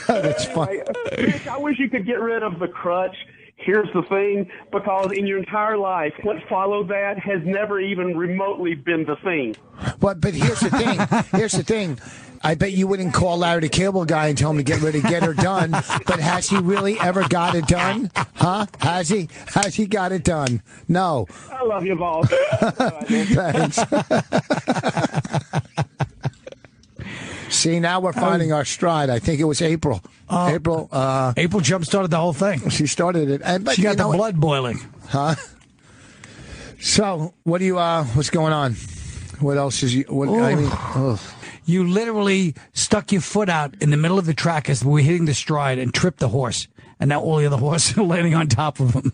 That's fine. Rich, I wish you could get rid of the crutch. Here's the thing, because in your entire life, what followed that has never even remotely been the thing. But here's the thing. Here's the thing. I bet you wouldn't call Larry the Cable Guy and tell him to get rid of Get Her Done. But has he really ever got it done? Huh? Has he? Has he got it done? No. I love you, boss. Thanks. See, now we're finding our stride. I think it was April. April jump-started the whole thing. She started it. But she got the blood boiling. Huh? So, what do you? What's going on? What else is you? What, I mean, you literally stuck your foot out in the middle of the track as we were hitting the stride and tripped the horse, and now all the other horses are landing on top of him.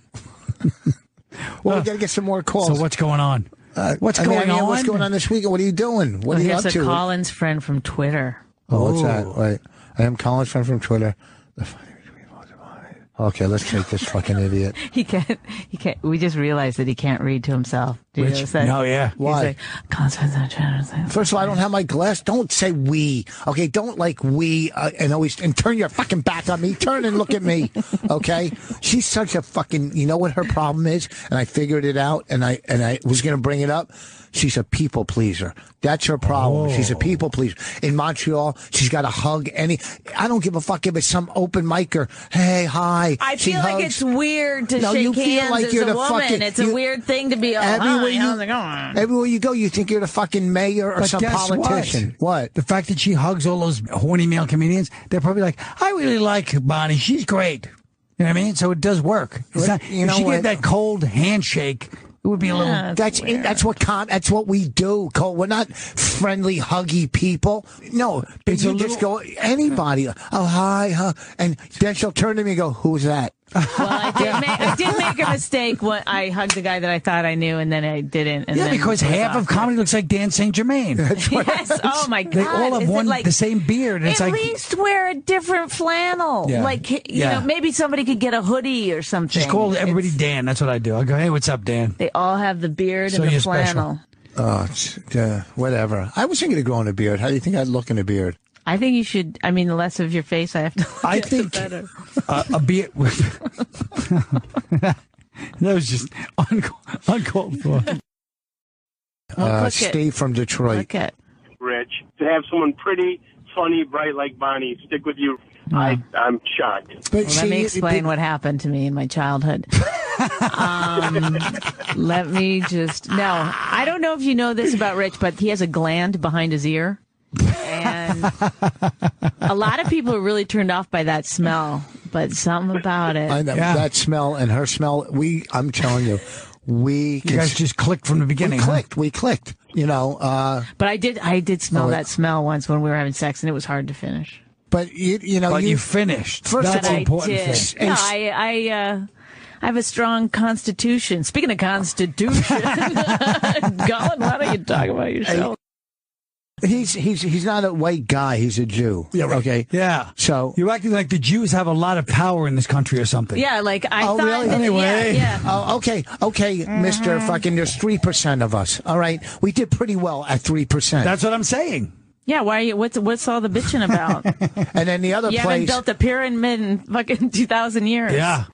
Well, we got to get some more calls. So what's going on? What's going on? What's going on this weekend? What are you doing? What are you up here's to? a Colin's friend from Twitter. Oh, what's that? Wait, I am Colin's friend from Twitter. Okay, let's take this fucking idiot. He can't. We just realized that he can't read to himself. Do you notice that? No, yeah. Why? Colin's friend from Twitter. First of all, I don't have my glass. Don't say we. Okay, don't like we and turn your fucking back on me. Turn and look at me. Okay? She's such a fucking. You know what her problem is? And I figured it out. And I was going to bring it up. She's a people pleaser. That's her problem. She's a people pleaser. In Montreal, she's got to hug any. I don't give a fuck if it's some open micer. Hey, hi. I feel like it's weird to No, shake you feel hands like as you're a the woman. fucking- It's a you- weird thing to be. Everywhere you go, you think you're the fucking mayor or But some guess politician. What? The fact that she hugs all those horny male comedians, they're probably like, I really like Bonnie. She's great. You know what I mean? So it does work. It's not, You know if you what? get that cold handshake, it would be a little. That's what we do, Cole. We're not friendly, huggy people. No, but It's you a just go anybody. Oh, hi, huh? And then she'll turn to me and go, "Who's that?" Well, I did make a mistake when I hugged the guy that I thought I knew, and then I didn't. And Yeah, then because it was half of awkward. comedy looks like Dan St. Germain. Yes. Oh my God. They all have Is it the same beard. And it's at like least wear a different flannel. Yeah. Like you Yeah. know, maybe somebody could get a hoodie or something. just call everybody Dan. That's what I do. I go, hey, what's up, Dan? They all have the beard So and the you're special. flannel. Oh, whatever. I was thinking of growing a beard. How do you think I'd look in a beard? I think you should. I mean, the less of your face I have to look I at, the think better. A beard. That was just uncalled for. Steve from Detroit. Look at. Rich, to have someone pretty, funny, bright like Bonnie stick with you, I'm shocked. Well, let me explain what happened to me in my childhood. Let me just. No, I don't know if you know this about Rich, but he has a gland behind his ear. And a lot of people are really turned off by that smell, but something about it. I know that smell and her smell. I'm telling you, you guys just clicked from the beginning. We clicked. You know. But I did smell that smell once when we were having sex, and it was hard to finish. But you finished. First That's of all, the important thing. No, I have a strong constitution. Speaking of constitution, Colin, why don't you talk about yourself? He's not a white guy. He's a Jew. Yeah, right. Okay. Yeah. So you're acting like the Jews have a lot of power in this country or something. Yeah, like I thought. Really? That, Anyway. yeah. Oh, okay, Mister Fucking. There's 3% of us. All right, we did pretty well at 3%. That's what I'm saying. Yeah, why are you? What's all the bitching about? And then the other you haven't place. built a pyramid in fucking 2,000 years. Yeah.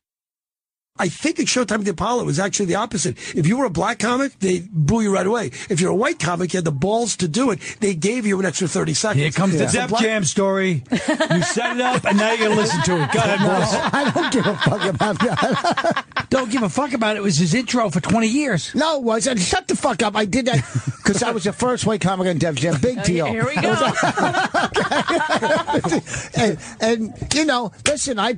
I think at Showtime at Apollo it was actually the opposite. If you were a black comic, they boo you right away. If you're a white comic, you had the balls to do it. They gave you an extra 30 seconds. Here comes the Def Jam story. You set it up, and now you're going to listen to it. Go ahead, boss. I don't give a fuck about that. Don't give a fuck about it. It was his intro for 20 years. No, it wasn't. Shut the fuck up. I did that because I was the first white comic on Def Jam. Big deal. Here we go. and you know, listen, I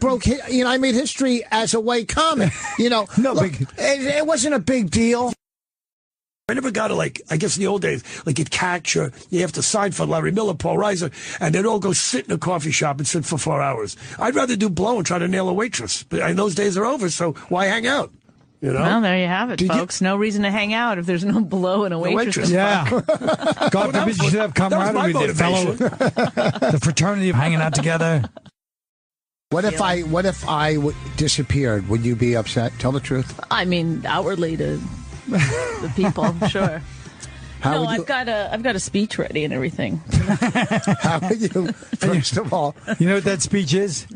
made history as a white comic. You know, it wasn't a big deal. I never got to, like, I guess in the old days, like at Catch or you have to sign for Larry Miller, Paul Reiser, and they'd all go sit in a coffee shop and sit for 4 hours. I'd rather do blow and try to nail a waitress. But those days are over, so why hang out? You know? Well, there you have it, folks. No reason to hang out if there's no blow and a waitress. Yeah. God forbid you should have camaraderie with the fraternity of hanging out together. What if I disappeared? Would you be upset? Tell the truth. I mean, outwardly to the people, sure. How would I've got a speech ready and everything. How would you? First of all, you know what that speech is?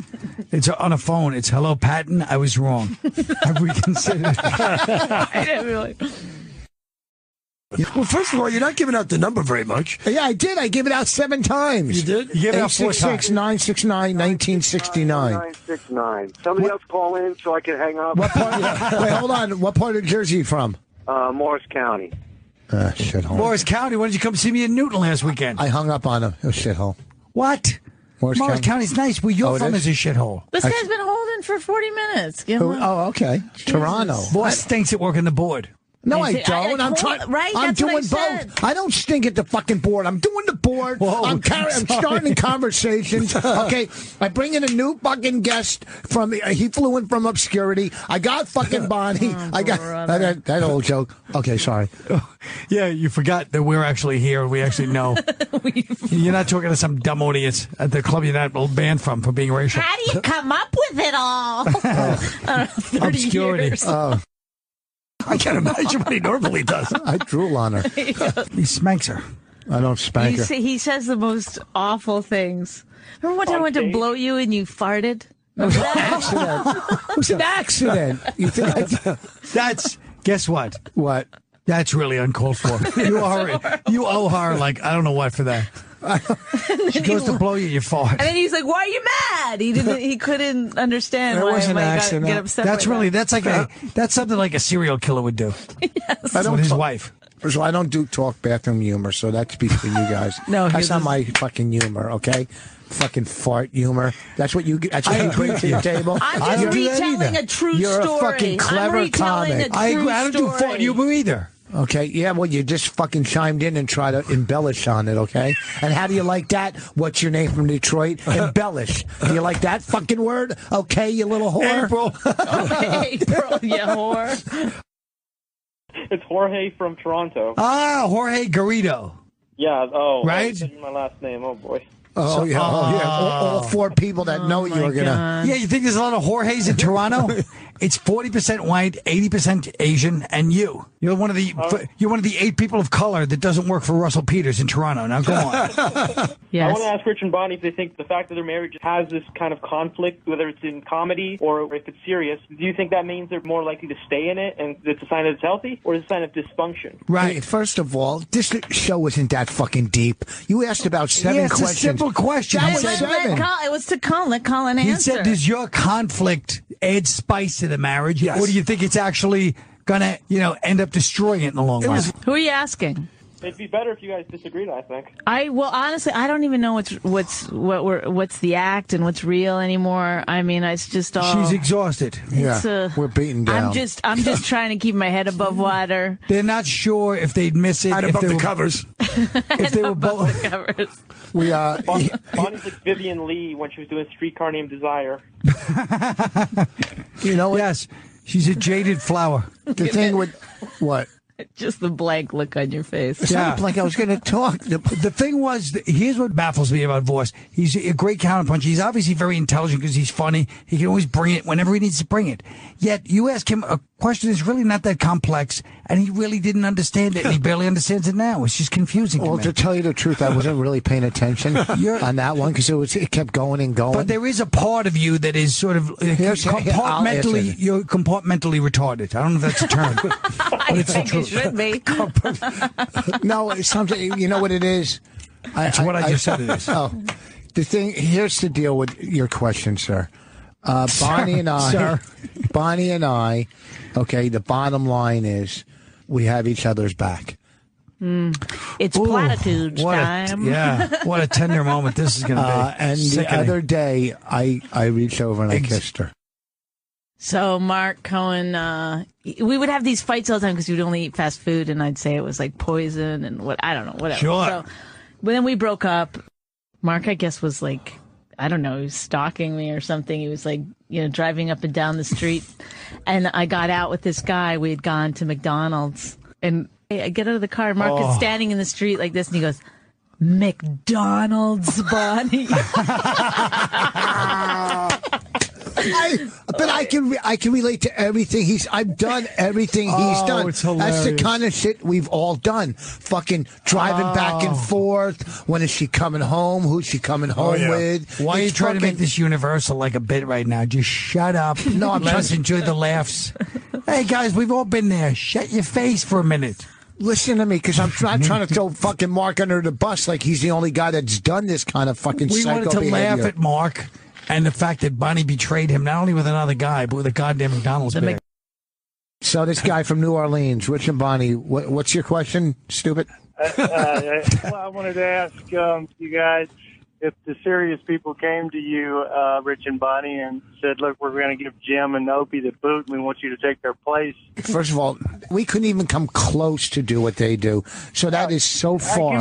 It's on a phone. It's "Hello, Patton. I was wrong. I've reconsidered." Well, first of all, you're not giving out the number very much. Yeah, I did. I gave it out 7 times. You did? You gave it out 4 times. 866-969-1969. 969. Somebody else call in so I can hang up. What part? Wait, hold on. What part of Jersey are you from? Morris County. Shithole. Morris County. Why did you come see me in Newton last weekend? I hung up on him. It was shithole. What? Morris County's nice. Where you're from is a shithole. This guy's been holding for 40 minutes. Give him Oh, okay. Jesus. Toronto. Boss stinks at working the board. No, I I don't. I'm told- trying. right? I'm That's what I doing said. both. I don't stink at the fucking board. I'm doing the board. Whoa, I'm starting conversations. Okay, I bring in a new fucking guest from. He flew in from obscurity. I got fucking Bonnie. I got that old joke. Okay, sorry. Yeah, you forgot that we're actually here and we actually know. You're not talking to some dumb audience at the club you're not banned from for being racial. How do you come up with it all? 30 Obscurity. years. I can't imagine what he normally does. I drool on her. He spanks her. I don't spank her. He says the most awful things. Remember one time I went to blow you and you farted? Remember that? It was an accident. You think That's, guess what? What? That's really uncalled for. You owe her, like, I don't know what for that. She goes to blow you, you fart. And then he's like, "Why are you mad?" He couldn't understand That why was an I accident. get upset. That's by really that. that's something like a serial killer would do. Yes. That's with his wife. First of all, I don't do talk bathroom humor, so that's between you guys. No, that's not my fucking humor, okay? Fucking fart humor. That's what you bring to your table. I'm just retelling a true You're story. a fucking clever comic. I don't do fart humor either. Okay, yeah, well, you just fucking chimed in and try to embellish on it, okay? And how do you like that? What's your name from Detroit? Embellish. Do you like that fucking word? Okay, you little whore. April, you whore. It's Jorge from Toronto. Ah, Jorge Garrido. Yeah. Oh, right. That's my last name. Oh boy. Oh, yeah. All four people that know you are going to... Yeah, you think there's a lot of Jorges in Toronto? It's 40% white, 80% Asian, and you. You're one of the 8 people of color that doesn't work for Russell Peters in Toronto. Now go on. I want to ask Rich and Bonnie if they think the fact that their marriage has this kind of conflict, whether it's in comedy or if it's serious, do you think that means they're more likely to stay in it and it's a sign that it's healthy, or is it a sign of dysfunction? Right. First of all, this show isn't that fucking deep. You asked about 7 questions. It's a simple question. It was to Colin. Let Colin answer. He said, does your conflict add spice to the marriage? Yes. Or do you think it's actually going to, end up destroying it in the long run? Who are you asking? It'd be better if you guys disagreed, I think. Honestly, I don't even know what's the act and what's real anymore. I mean, it's just all. She's exhausted. We're beaten down. I'm just trying to keep my head above water. They're not sure if they'd miss it. And above the covers. If they were both. The covers. Bonnie's like Vivian Lee when she was doing Streetcar Named Desire. You know what? Yes, she's a jaded flower. The thing with what? Just the blank look on your face. It's not like I was going to talk. The thing was, here's what baffles me about Voss. He's a great counterpuncher. He's obviously very intelligent because he's funny. He can always bring it whenever he needs to bring it. Yet, you ask him a question that's really not that complex, and he really didn't understand it, and he barely understands it now. It's just confusing to me. To tell you the truth, I wasn't really paying attention on that one because it kept going and going. But there is a part of you that is sort of compartmentally, you're compartmentally retarded. I don't know if that's a term. I think it should be. No, it's something. You know what it is? That's what I just said it is. Oh, the thing. Here's the deal with your question, sir. Bonnie and I. Sir. Bonnie and I. Okay. The bottom line is, we have each other's back. It's platitudes time. What a tender moment this is going to be. And the other day, I reached over and I kissed her. So, Mark Cohen, we would have these fights all the time because we'd only eat fast food, and I'd say it was like poison and I don't know, whatever. Sure. So, but then we broke up. Mark, I guess, was like, I don't know, he was stalking me or something. He was like, driving up and down the street. And I got out with this guy. We had gone to McDonald's. And I get out of the car. Mark is standing in the street like this, and he goes, McDonald's, Bonnie. But I can relate to everything I've done everything he's done. It's hilarious. That's the kind of shit we've all done. Fucking driving back and forth. When is she coming home? Who's she coming home with? Why are you trying to make this universal like a bit right now? Just shut up. No, I'm Let us enjoy the laughs. Hey guys, we've all been there. Shut your face for a minute. Listen to me, because I'm not trying to throw fucking Mark under the bus like he's the only guy that's done this kind of fucking We psycho wanted to behavior. laugh at Mark and the fact that Bonnie betrayed him, not only with another guy, but with a goddamn McDonald's bag. So this guy from New Orleans, Rich and Bonnie, what's your question, stupid? Well, I wanted to ask you guys if the serious people came to you, Rich and Bonnie, and said, look, we're going to give Jim and Opie the boot, and we want you to take their place. First of all, we couldn't even come close to do what they do. So that is so far.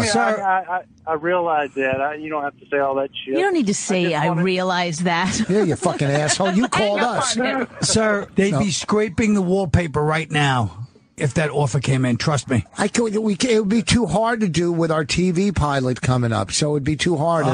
I realize that. You don't have to say all that shit. You don't need to say I realize that. Yeah, you fucking asshole. You called us. Sir, they'd be scraping the wallpaper right now if that offer came in. Trust me. It would be too hard to do with our TV pilot coming up. So it would be too hard.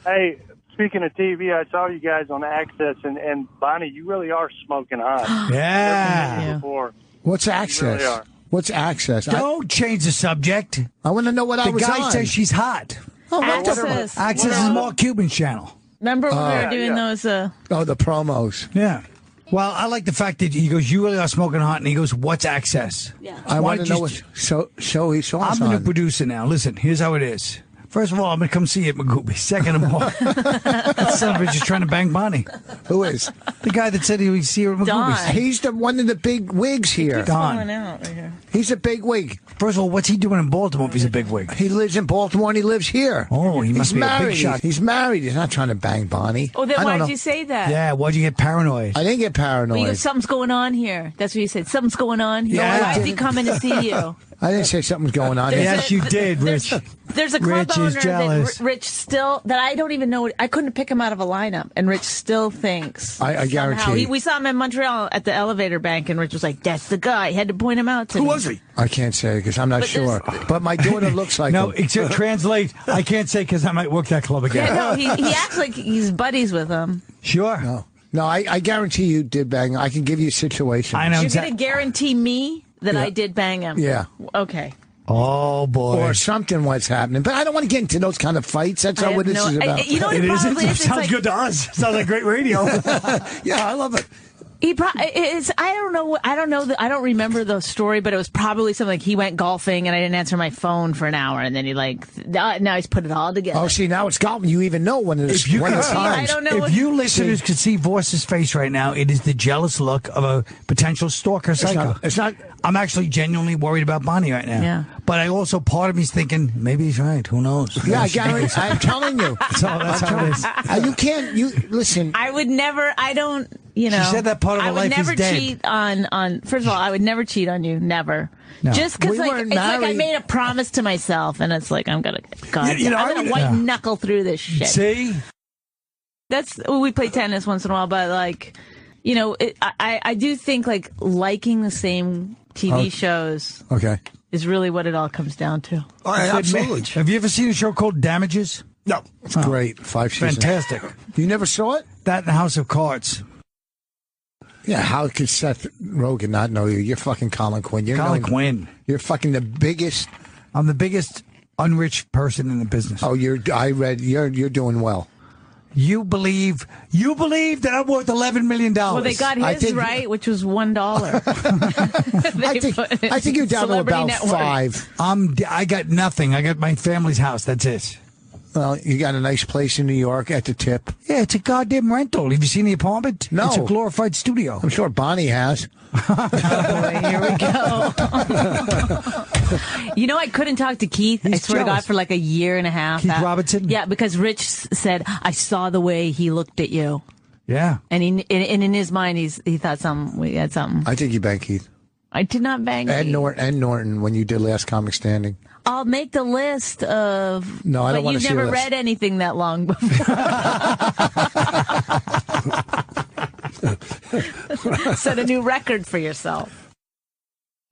Hey, speaking of TV, I saw you guys on Access, and Bonnie, you really are smoking hot. Yeah. Before. What's Access? You really are. What's Access? Don't change the subject. I want to know what I was on. The guy says she's hot. Oh, Access. Access is Mark Cuban's channel. Remember when we were doing those? the promos. Yeah. Well, I like the fact that he goes, you really are smoking hot, and he goes, what's Access? Yeah. I want to know what show he saw us I'm the on. producer now. Listen, here's how it is. First of all, I'm going to come see you at Magooby. Second of all, that son of a bitch is trying to bang Bonnie. Who is? The guy that said he would see her in Don. movies. He's one of the big wigs here. Keeps falling out right here. He's a big wig. First of all, what's he doing in Baltimore if he's a big wig? He lives in Baltimore and he lives here. Oh, he must He's be married. a big shot. He's married. He's not trying to bang Bonnie. Oh, then I don't why'd know. you say that? Yeah, why'd you get paranoid? I didn't get paranoid. Well, you go, something's going on here. That's what you said. Something's going on here. Yeah, Why I is he didn't. coming to see you? I didn't say something's going on. Yes, you did, Rich. There's a club Rich owner is jealous. that Rich still, that I don't even know, I couldn't pick him out of a lineup, and Rich still thinks. I guarantee somehow- you. we saw him in Montreal at the elevator bank, and Rich was like, that's the guy. He had to point him out to me. Who was he? I can't say because I'm not But sure. But my daughter looks like No, him. except translate. I can't say because I might work that club again. Yeah, no, he acts like he's buddies with him. Sure. No, I guarantee you did bang. I can give you a situation. I know. You're going to guarantee me that Yeah. I did bang him? Yeah. Okay. Oh, boy. Or something what's happening. But I don't want to get into those kind of fights. That's I not what have this no- is about. you know what it probably is? It's Sounds like- good to us. Sounds like great radio. Yeah, I love it. He is. I don't know. I don't know. I don't remember the story, but it was probably something like he went golfing and I didn't answer my phone for an hour, and then he now he's put it all together. Oh, see, now it's golfing. You even know when it's when it's I times. don't know. If you listeners could see Voss's face right now, it is the jealous look of a potential stalker psycho. It's not. I'm actually genuinely worried about Bonnie right now. Yeah. But I also, part of me's thinking, maybe he's right. Who knows? Yeah, I guarantee. I'm telling you. That's how it is. You can't. You listen. I would never. I don't. You know. She said that part of her I would life is never dead. cheat on. First of all, I would never cheat on you. Never. No. Just because We like, weren't it's like I married. made a promise to myself, and it's like I'm gonna. God, You know, I'm I gonna would- white knuckle through this shit. See? That's we play tennis once in a while, but like, you know, I do think like liking the same TV shows Okay. is really what it all comes down to. All right, absolutely. Have you ever seen a show called Damages? No. It's great. 5 seasons. Fantastic. You never saw it? That and House of Cards. Yeah. How could Seth Rogen not know you? You're fucking Colin Quinn. You're Colin known- Quinn. You're fucking the biggest. I'm the biggest unrich person in the business. Oh, you're doing well. You believe that I'm worth $11 million. Well, they got I his think- right, which was $1. I think you're down to Celebrity about Network. 5. I got nothing. I got my family's house. That's it. Well, you got a nice place in New York at the tip. Yeah, it's a goddamn rental. Have you seen the apartment? No. It's a glorified studio. I'm sure Bonnie has. Oh, boy, here we go. You know, I couldn't talk to Keith, I He's swear to God, jealous. for like a year and a half. Keith Robinson? Yeah, because Rich said, I saw the way he looked at you. Yeah. And in his mind, he thought we had something. I think you bang Keith. I did not bang Ed Keith. Norton when you did Last Comic Standing. I'll make the list of. No, I don't but wanna you've see a never list. read anything that long before. Set a new record for yourself.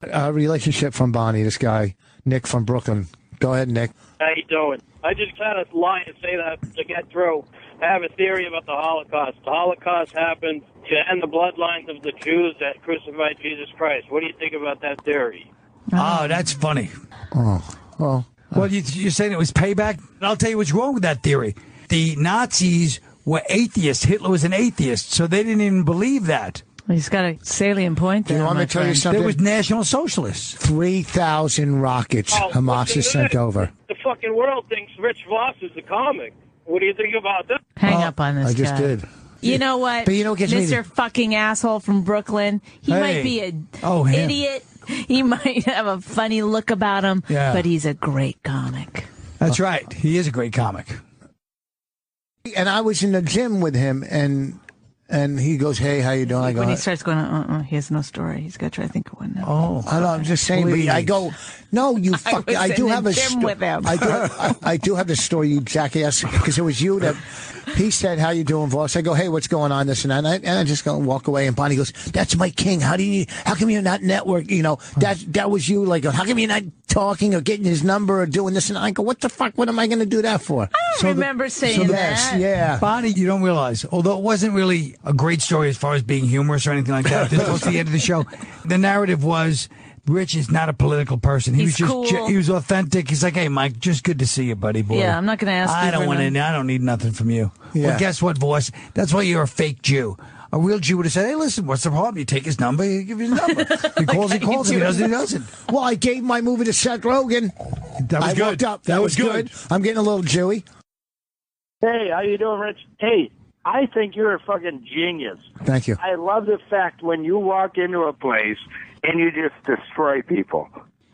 Relationship from Bonnie, this guy, Nick from Brooklyn. Go ahead, Nick. How you doing? I just kind of lie and say that to get through. I have a theory about the Holocaust. The Holocaust happened to end the bloodlines of the Jews that crucified Jesus Christ. What do you think about that theory? Oh, that's funny. Oh, well. Well, you're saying it was payback? I'll tell you what's wrong with that theory. The Nazis were atheists. Hitler was an athist, so they didn't even believe that. He's got a salient point there. You want me my to tell you friend. something? There was National Socialists. 3,000 rockets Hamas has sent over. The fucking world thinks Rich Voss is a comic. What do you think about that? Hang up on this I just guy. did. You know what? But you know what gets me Mr. fucking asshole from Brooklyn. He Hey. might be an Oh, him. idiot. He might have a funny look about him, Yeah. but he's a great comic. That's right. He is a great comic. And I was in the gym with him, and he goes, "Hey, how you doing?" I go, When he starts going, he has no story. He's got to try to think of one now. Oh, I know, I'm just saying, but I go, no, you fuck. was I do in have the a gym with him. I do have the story, you jackass, because it was you that. He said, "How you doing, boss?" I go, "Hey, what's going on?" This and that, and I just go walk away. And Bonnie goes, "That's my king. How come you're not network? You know, that was you. Like, how come you're not talking or getting his number or doing this?" And I go, "What the fuck? What am I going to do that for?" I don't remember saying that. Yeah. Bonnie, you don't realize, although it wasn't really a great story as far as being humorous or anything like that, this was the end of the show. The narrative was Rich is not a political person. He He's was just cool. he was authentic. He's like, "Hey, Mike, just good to see you, buddy boy." Yeah, I'm not going to ask you I don't for want none. I don't need nothing from you. Yeah. Well, guess what, boss? That's why you're a fake Jew. A real Jew would have said, "Hey, listen, what's the problem? You take his number, you give his number. He calls, he calls. If he doesn't, he doesn't." Well, I gave my movie to Seth Rogen. That was I good. walked up. That was good. I'm getting a little Jewy. Hey, how you doing, Rich? Hey, I think you're a fucking genius. Thank you. I love the fact when you walk into a place and you just destroy people.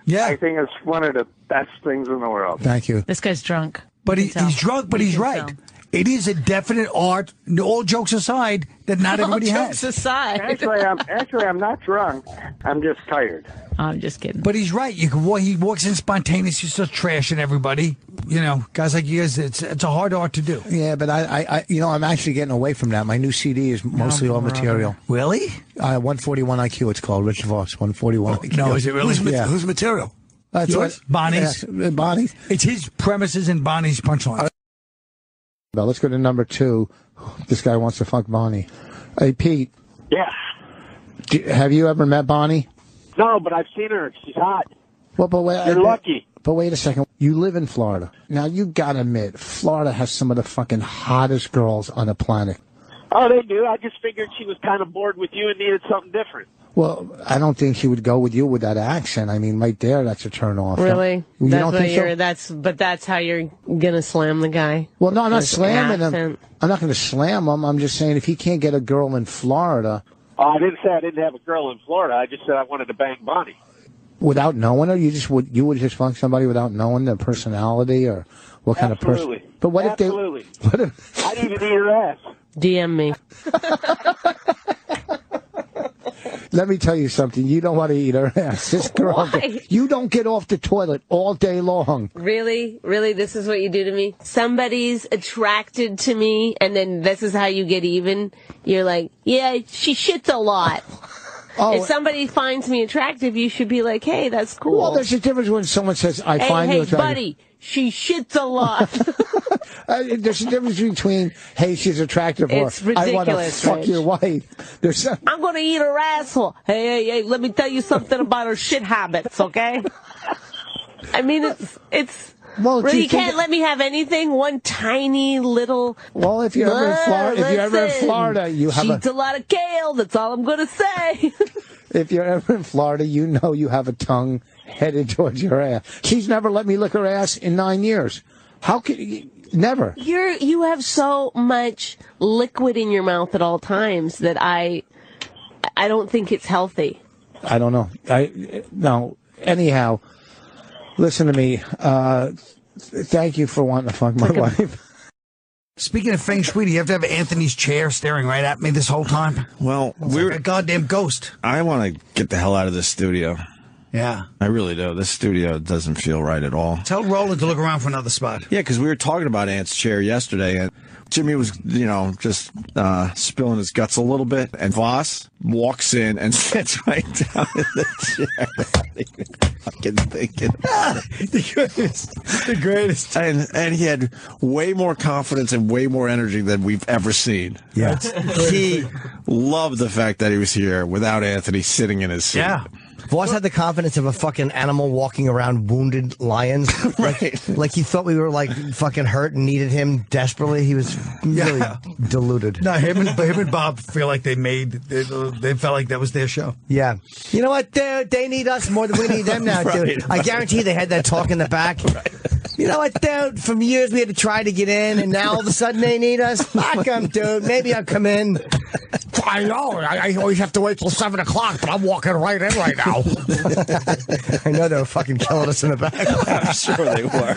Yeah. I think it's one of the best things in the world. Thank you. This guy's drunk. But he's drunk, but he's right. It is a definite art, all jokes aside, that not everybody has. Jokes aside. Actually, I'm not drunk. I'm just tired. I'm just kidding. But he's right. You can he walks in spontaneous. He's still trashing everybody. You know, guys like you guys. It's a hard art to do. Yeah, but I I'm actually getting away from that. My new CD is mostly all material. Really? 141 IQ. It's called Rich Voss. 141 IQ. No, is it really? Yeah. Who's material? That's Yours? Bonnie's. Yeah, Bonnie's. It's his premises and Bonnie's punchline. Well, let's go to number 2. This guy wants to fuck Bonnie. Hey, Pete. Yeah. Have you ever met Bonnie? No, but I've seen her. She's hot. Well, but wait, You're lucky. But wait a second. You live in Florida. Now, you got to admit, Florida has some of the fucking hottest girls on the planet. Oh, they do. I just figured she was kind of bored with you and needed something different. Well, I don't think she would go with you with that accent. I mean, right there, that's a turn off. Really? You don't think so? That's how you're gonna slam the guy. Well, no, I'm not His slamming him. accent. I'm not going to slam him. I'm just saying if he can't get a girl in Florida Oh, I didn't say I didn't have a girl in Florida. I just said I wanted to bang Bonnie. without knowing her, you would just fuck somebody without knowing their personality or what kind of person. Absolutely. But what Absolutely. if they? What if, I didn't even eat her ass. DM me. Let me tell you something. You don't want to eat her ass. This girl, Why? you don't get off the toilet all day long. Really? Really? This is what you do to me? Somebody's attracted to me, and then this is how you get even? You're like, yeah, she shits a lot. Oh, if somebody finds me attractive, you should be like, hey, that's cool. Well, there's a difference when someone says, I find you attractive. buddy, she shits a lot. There's a difference between, hey, she's attractive, or It's I want to ridiculous, fuck Rich. your wife. There's some, I'm going to eat her asshole. Hey, let me tell you something about her shit habits, okay? I mean, it's well, really, do you you think can't let me have anything. One tiny little. Well, if you're ever in Florida, you have she eats a lot of kale. That's all I'm going to say. If you're ever in Florida, you know you have a tongue headed towards your ass. She's never let me lick her ass in 9 years. How could you? Never. You have so much liquid in your mouth at all times that I don't think it's healthy. I don't know. No. Anyhow, listen to me. Thank you for wanting to fuck my wife. Speaking of feng shui, do you have to have Anthony's chair staring right at me this whole time? Well, we're like a goddamn ghost. I want to get the hell out of this studio. Yeah. I really do. This studio doesn't feel right at all. Tell Roland to look around for another spot. Yeah, because we were talking about Ant's chair yesterday, and Jimmy was, just spilling his guts a little bit, and Voss walks in and sits right down in the chair. Fucking thinking. The greatest. And he had way more confidence and way more energy than we've ever seen. Yeah. He loved the fact that he was here without Anthony sitting in his seat. Yeah. Voss had the confidence of a fucking animal walking around wounded lions. Like he thought we were like fucking hurt and needed him desperately. He was really deluded. No, him and Bob feel like they felt like that was their show. Yeah. You know what? They need us more than we need them now, dude. I guarantee they had that talk in the back. You know what, dude? For years we had to try to get in, and now all of a sudden they need us. Fuck them, dude. Maybe I'll come in. I know. I always have to wait till 7 o'clock, but I'm walking right in right now. I know they were fucking killing us in the back. I'm sure they were.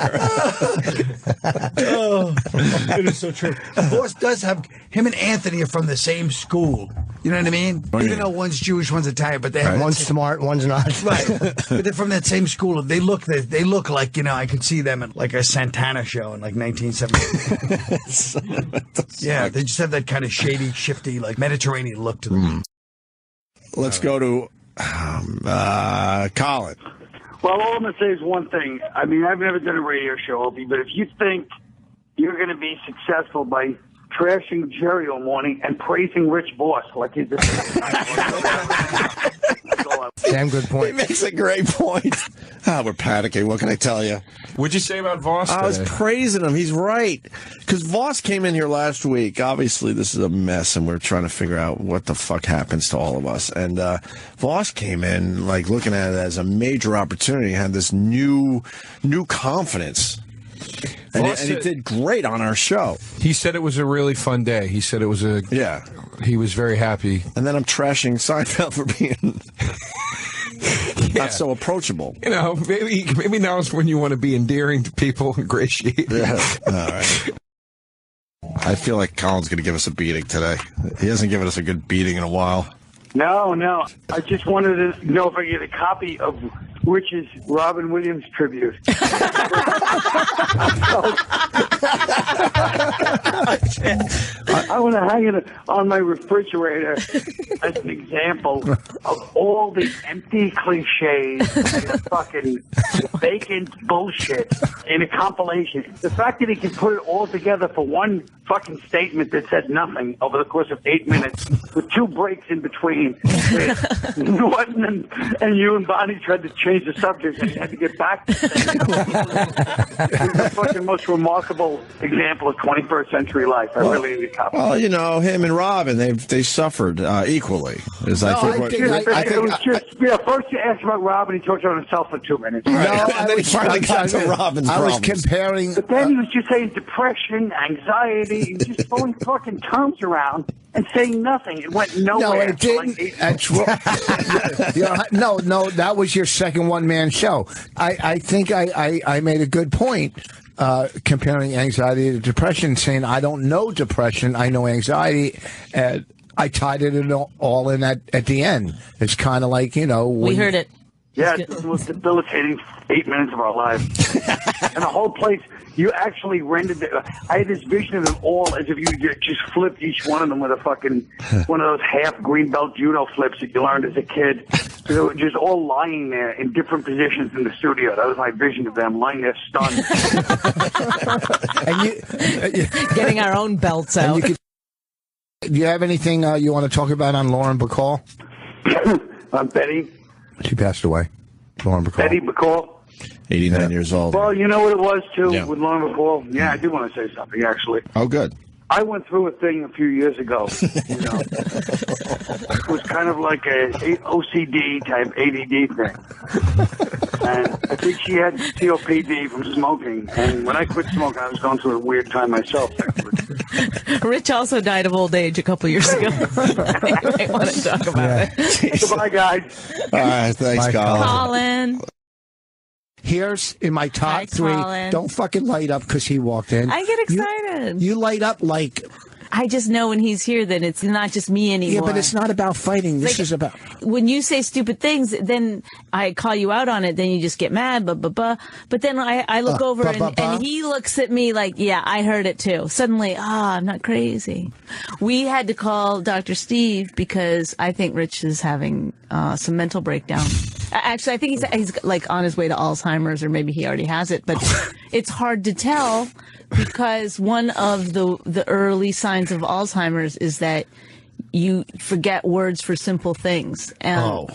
It is so true. Voss does have him and Anthony are from the same school. You know what I mean? Even though one's Jewish, one's Italian, but they one's smart, one's not. Right, but they're from that same school. They look like I could see them at like a Santana show in like 1970. Yeah, they just have that kind of shady, shifty, like Mediterranean look to them. Let's go to Colin. Well, all I'm going to say is one thing. I mean, I've never done a radio show, Opie, but if you think you're going to be successful by trashing Jerry all morning and praising Rich Voss like he did. Damn good point. He makes a great point. We're panicking. What can I tell you? What'd you say about Voss I was today? praising him. He's right. Because Voss came in here last week. Obviously, this is a mess, and we're trying to figure out what the fuck happens to all of us. And Voss came in, like, looking at it as a major opportunity. He had this new confidence. And he did great on our show. He said it was a really fun day. He said it was he was very happy. And then I'm trashing Seinfeld for being not so approachable. You know, maybe now is when you want to be endearing to people, ingratiating. Yeah. All right. I feel like Colin's going to give us a beating today. He hasn't given us a good beating in a while. No. I just wanted to know if I get a copy of Rich's Robin Williams tribute. I want to hang it on my refrigerator as an example of all the empty cliches and fucking vacant bullshit in a compilation. The fact that he can put it all together for one fucking statement that said nothing over the course of 8 minutes with 2 breaks in between. Norton and you and Bonnie tried to change the subject and he had to get back to saying it's the fucking most remarkable example of 21st century life. I really need a copy. Well, you know, him and Robin, they suffered equally. First you asked about Robin, he talked about himself for 2 minutes. And then he finally got to Robin's I was problems. comparing. But then he was just saying depression, anxiety, and just throwing fucking terms around and saying nothing. It went nowhere. No, it didn't. No, that was your second one-man show. I think I made a good point comparing anxiety to depression, saying I don't know depression, I know anxiety. And I tied it all in at the end. It's kind of like, you know. We heard it. Yeah, it's the most debilitating 8 minutes of our lives. And the whole place, you actually rendered it. I had this vision of them all as if you just flipped each one of them with a fucking, one of those half green belt judo flips that you learned as a kid. So they were just all lying there in different positions in the studio. That was my vision of them, lying there stunned. Getting our own belts out. Do you have anything you want to talk about on Lauren Bacall? Betty. She passed away. Lauren Bacall. Betty Bacall. 89 years old. Well, you know what it was, too, with Lauren Bacall? Yeah, I do want to say something, actually. Oh, good. I went through a thing a few years ago. You know, it was kind of like a OCD type ADD thing. And I think she had COPD from smoking. And when I quit smoking, I was going through a weird time myself, actually. Rich also died of old age a couple years ago. I might want to talk about it. Goodbye, guys. All right, thanks, Colin. Here's in my top Hi, 3. Colin. Don't fucking light up because he walked in. I get excited. You light up like. I just know when he's here that it's not just me anymore. Yeah, but it's not about fighting. This is about. When you say stupid things, then I call you out on it. Then you just get mad, But then I look over and he looks at me like, yeah, I heard it too. Suddenly, I'm not crazy. We had to call Dr. Steve because I think Rich is having some mental breakdown. Actually, I think he's like on his way to Alzheimer's, or maybe he already has it. But it's hard to tell because one of the early signs of Alzheimer's is that you forget words for simple things. And,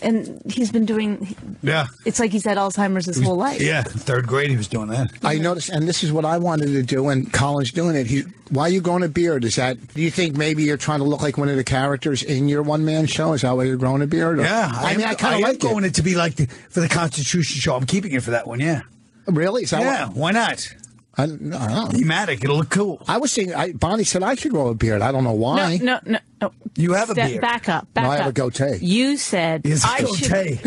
and he's been doing. Yeah. It's like he's had Alzheimer's his whole life. Yeah, 3rd grade he was doing that. I noticed, and this is what I wanted to do, and Colin's doing it. Why are you growing a beard? Do you think maybe you're trying to look like one of the characters in your one-man show? Is that why you're growing a beard? Or? Yeah. I kind of like going it to be like for the Constitution show. I'm keeping it for that one, yeah. Really? Is that why not? I don't know. Thematic, it'll look cool. I was thinking, Bonnie said I should grow a beard. I don't know why. No. You have a beard. Back up. No, I have a goatee. You said I should.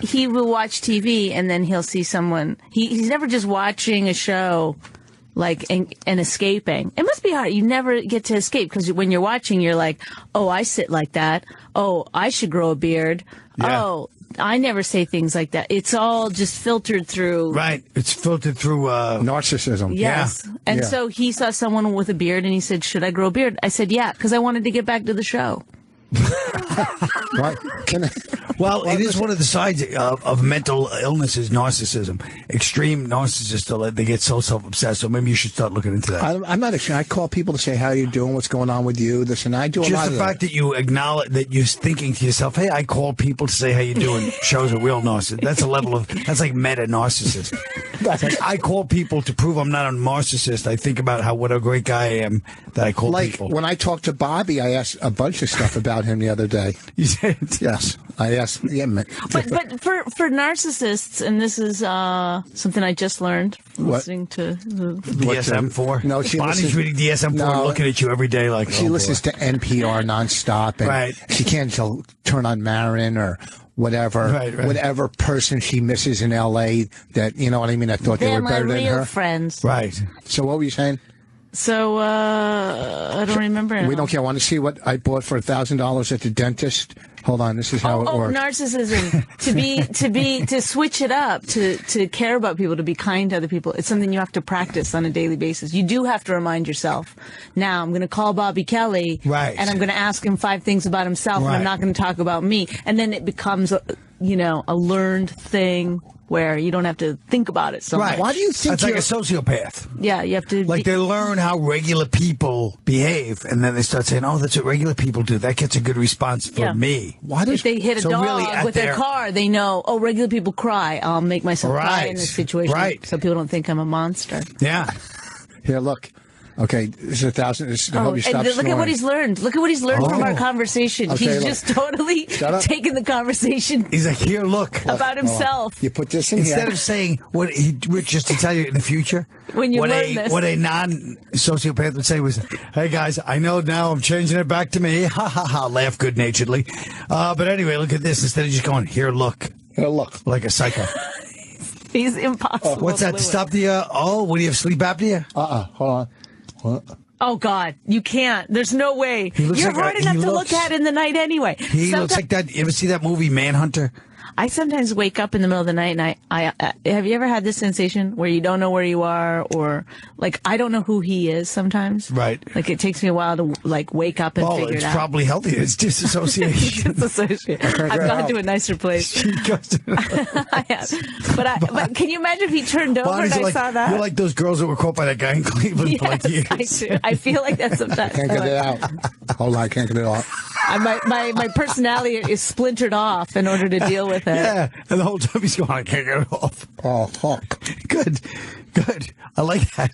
He will watch TV and then he'll see someone. He's never just watching a show like and escaping. It must be hard. You never get to escape because when you're watching, you're like, oh, I sit like that. Oh, I should grow a beard. Yeah. Oh, I never say things like that. It's all just filtered through. Right. It's filtered through narcissism. Yes. Yeah. And so he saw someone with a beard and he said, should I grow a beard? I said, yeah, because I wanted to get back to the show. Right. Well, it is one of the sides of mental illness is narcissism. Extreme narcissists, they get so self-obsessed. So maybe you should start looking into that. I'm not ashamed. I call people to say, how you doing? What's going on with you? This and I do a lot Just of the fact that you acknowledge that you're thinking to yourself, hey, I call people to say how you doing shows a real narcissist. That's a level of, that's like meta narcissist. Like, I call people to prove I'm not a narcissist. I think about what a great guy I am that I call people. When I talked to Bobby, I asked a bunch of stuff about him the other day. You said? Yes. I asked. Yeah, but for narcissists, and this is something I just learned listening to the DSM-4. No, she Bonnie's listens- reading DSM-4 No. and looking at you every day like, She oh, listens boy. to NPR nonstop, and Right. she can't turn on Marin or whatever, Right. whatever person she misses in L.A. that, you know what I mean, I thought they They're were my better than real her. friends. Right. So what were you saying? So I don't remember. We don't care. Want to see what I bought for $1,000 at the dentist? Hold on, this is how it works. Narcissism. to switch it up, to care about people, to be kind to other people. It's something you have to practice on a daily basis. You do have to remind yourself. Now I'm going to call Bobby Kelly, Right. and I'm going to ask him 5 things about himself, and Right. I'm not going to talk about me. And then it becomes, a learned thing where you don't have to think about it so Right. much. Why do you think It's like a sociopath. Yeah, you have to. Like they learn how regular people behave, and then they start saying, "Oh, that's what regular people do. That gets a good response from Yeah. me." If they hit a So dog really at with their car, they know, oh, regular people cry. I'll make myself cry in this situation so people don't think I'm a monster. Yeah. Here, look. Okay, this is $1,000. This is to help you stop and look at what snoring. he's learned. Look at what he's learned from Oh. our conversation. Okay, He's look. just totally Shut up. taken the conversation He's like, "Here, look." about himself. You put this in Instead here. of saying what Rich, just to tell you in the future, When you what learn this. what a non-sociopath would say was, "Hey guys, I know now I'm changing it back to me." Ha ha ha! Laugh good naturedly. But anyway, look at this. Instead of just going, "Here, look," like a psycho. He's impossible. What's that? to To live stop the? What do you have? Sleep apnea? Hold on. What? with. Oh God, you can't. There's no way. He looks You're like hard he enough to looks- look at in the night anyway. He looks like that. You ever see that movie Manhunter? I sometimes wake up in the middle of the night and I have you ever had this sensation where you don't know where you are, or like I don't know who he is sometimes? Right. Like it takes me a while to like wake up and figure it's it out. probably healthy. It's disassociation. Disassociate. I've gone to a nicer place. I have. But can you imagine if he turned over Bonnie's and I like, saw that? You're like those girls that were caught by that guy in Cleveland for like years. I do. I feel like that's sometimes. Can't get it out. Hold on, I can't get it out. My personality is splintered off in order to deal with it. Yeah, and the whole time he's going, I can't get it off. Oh, fuck. Good. I like that.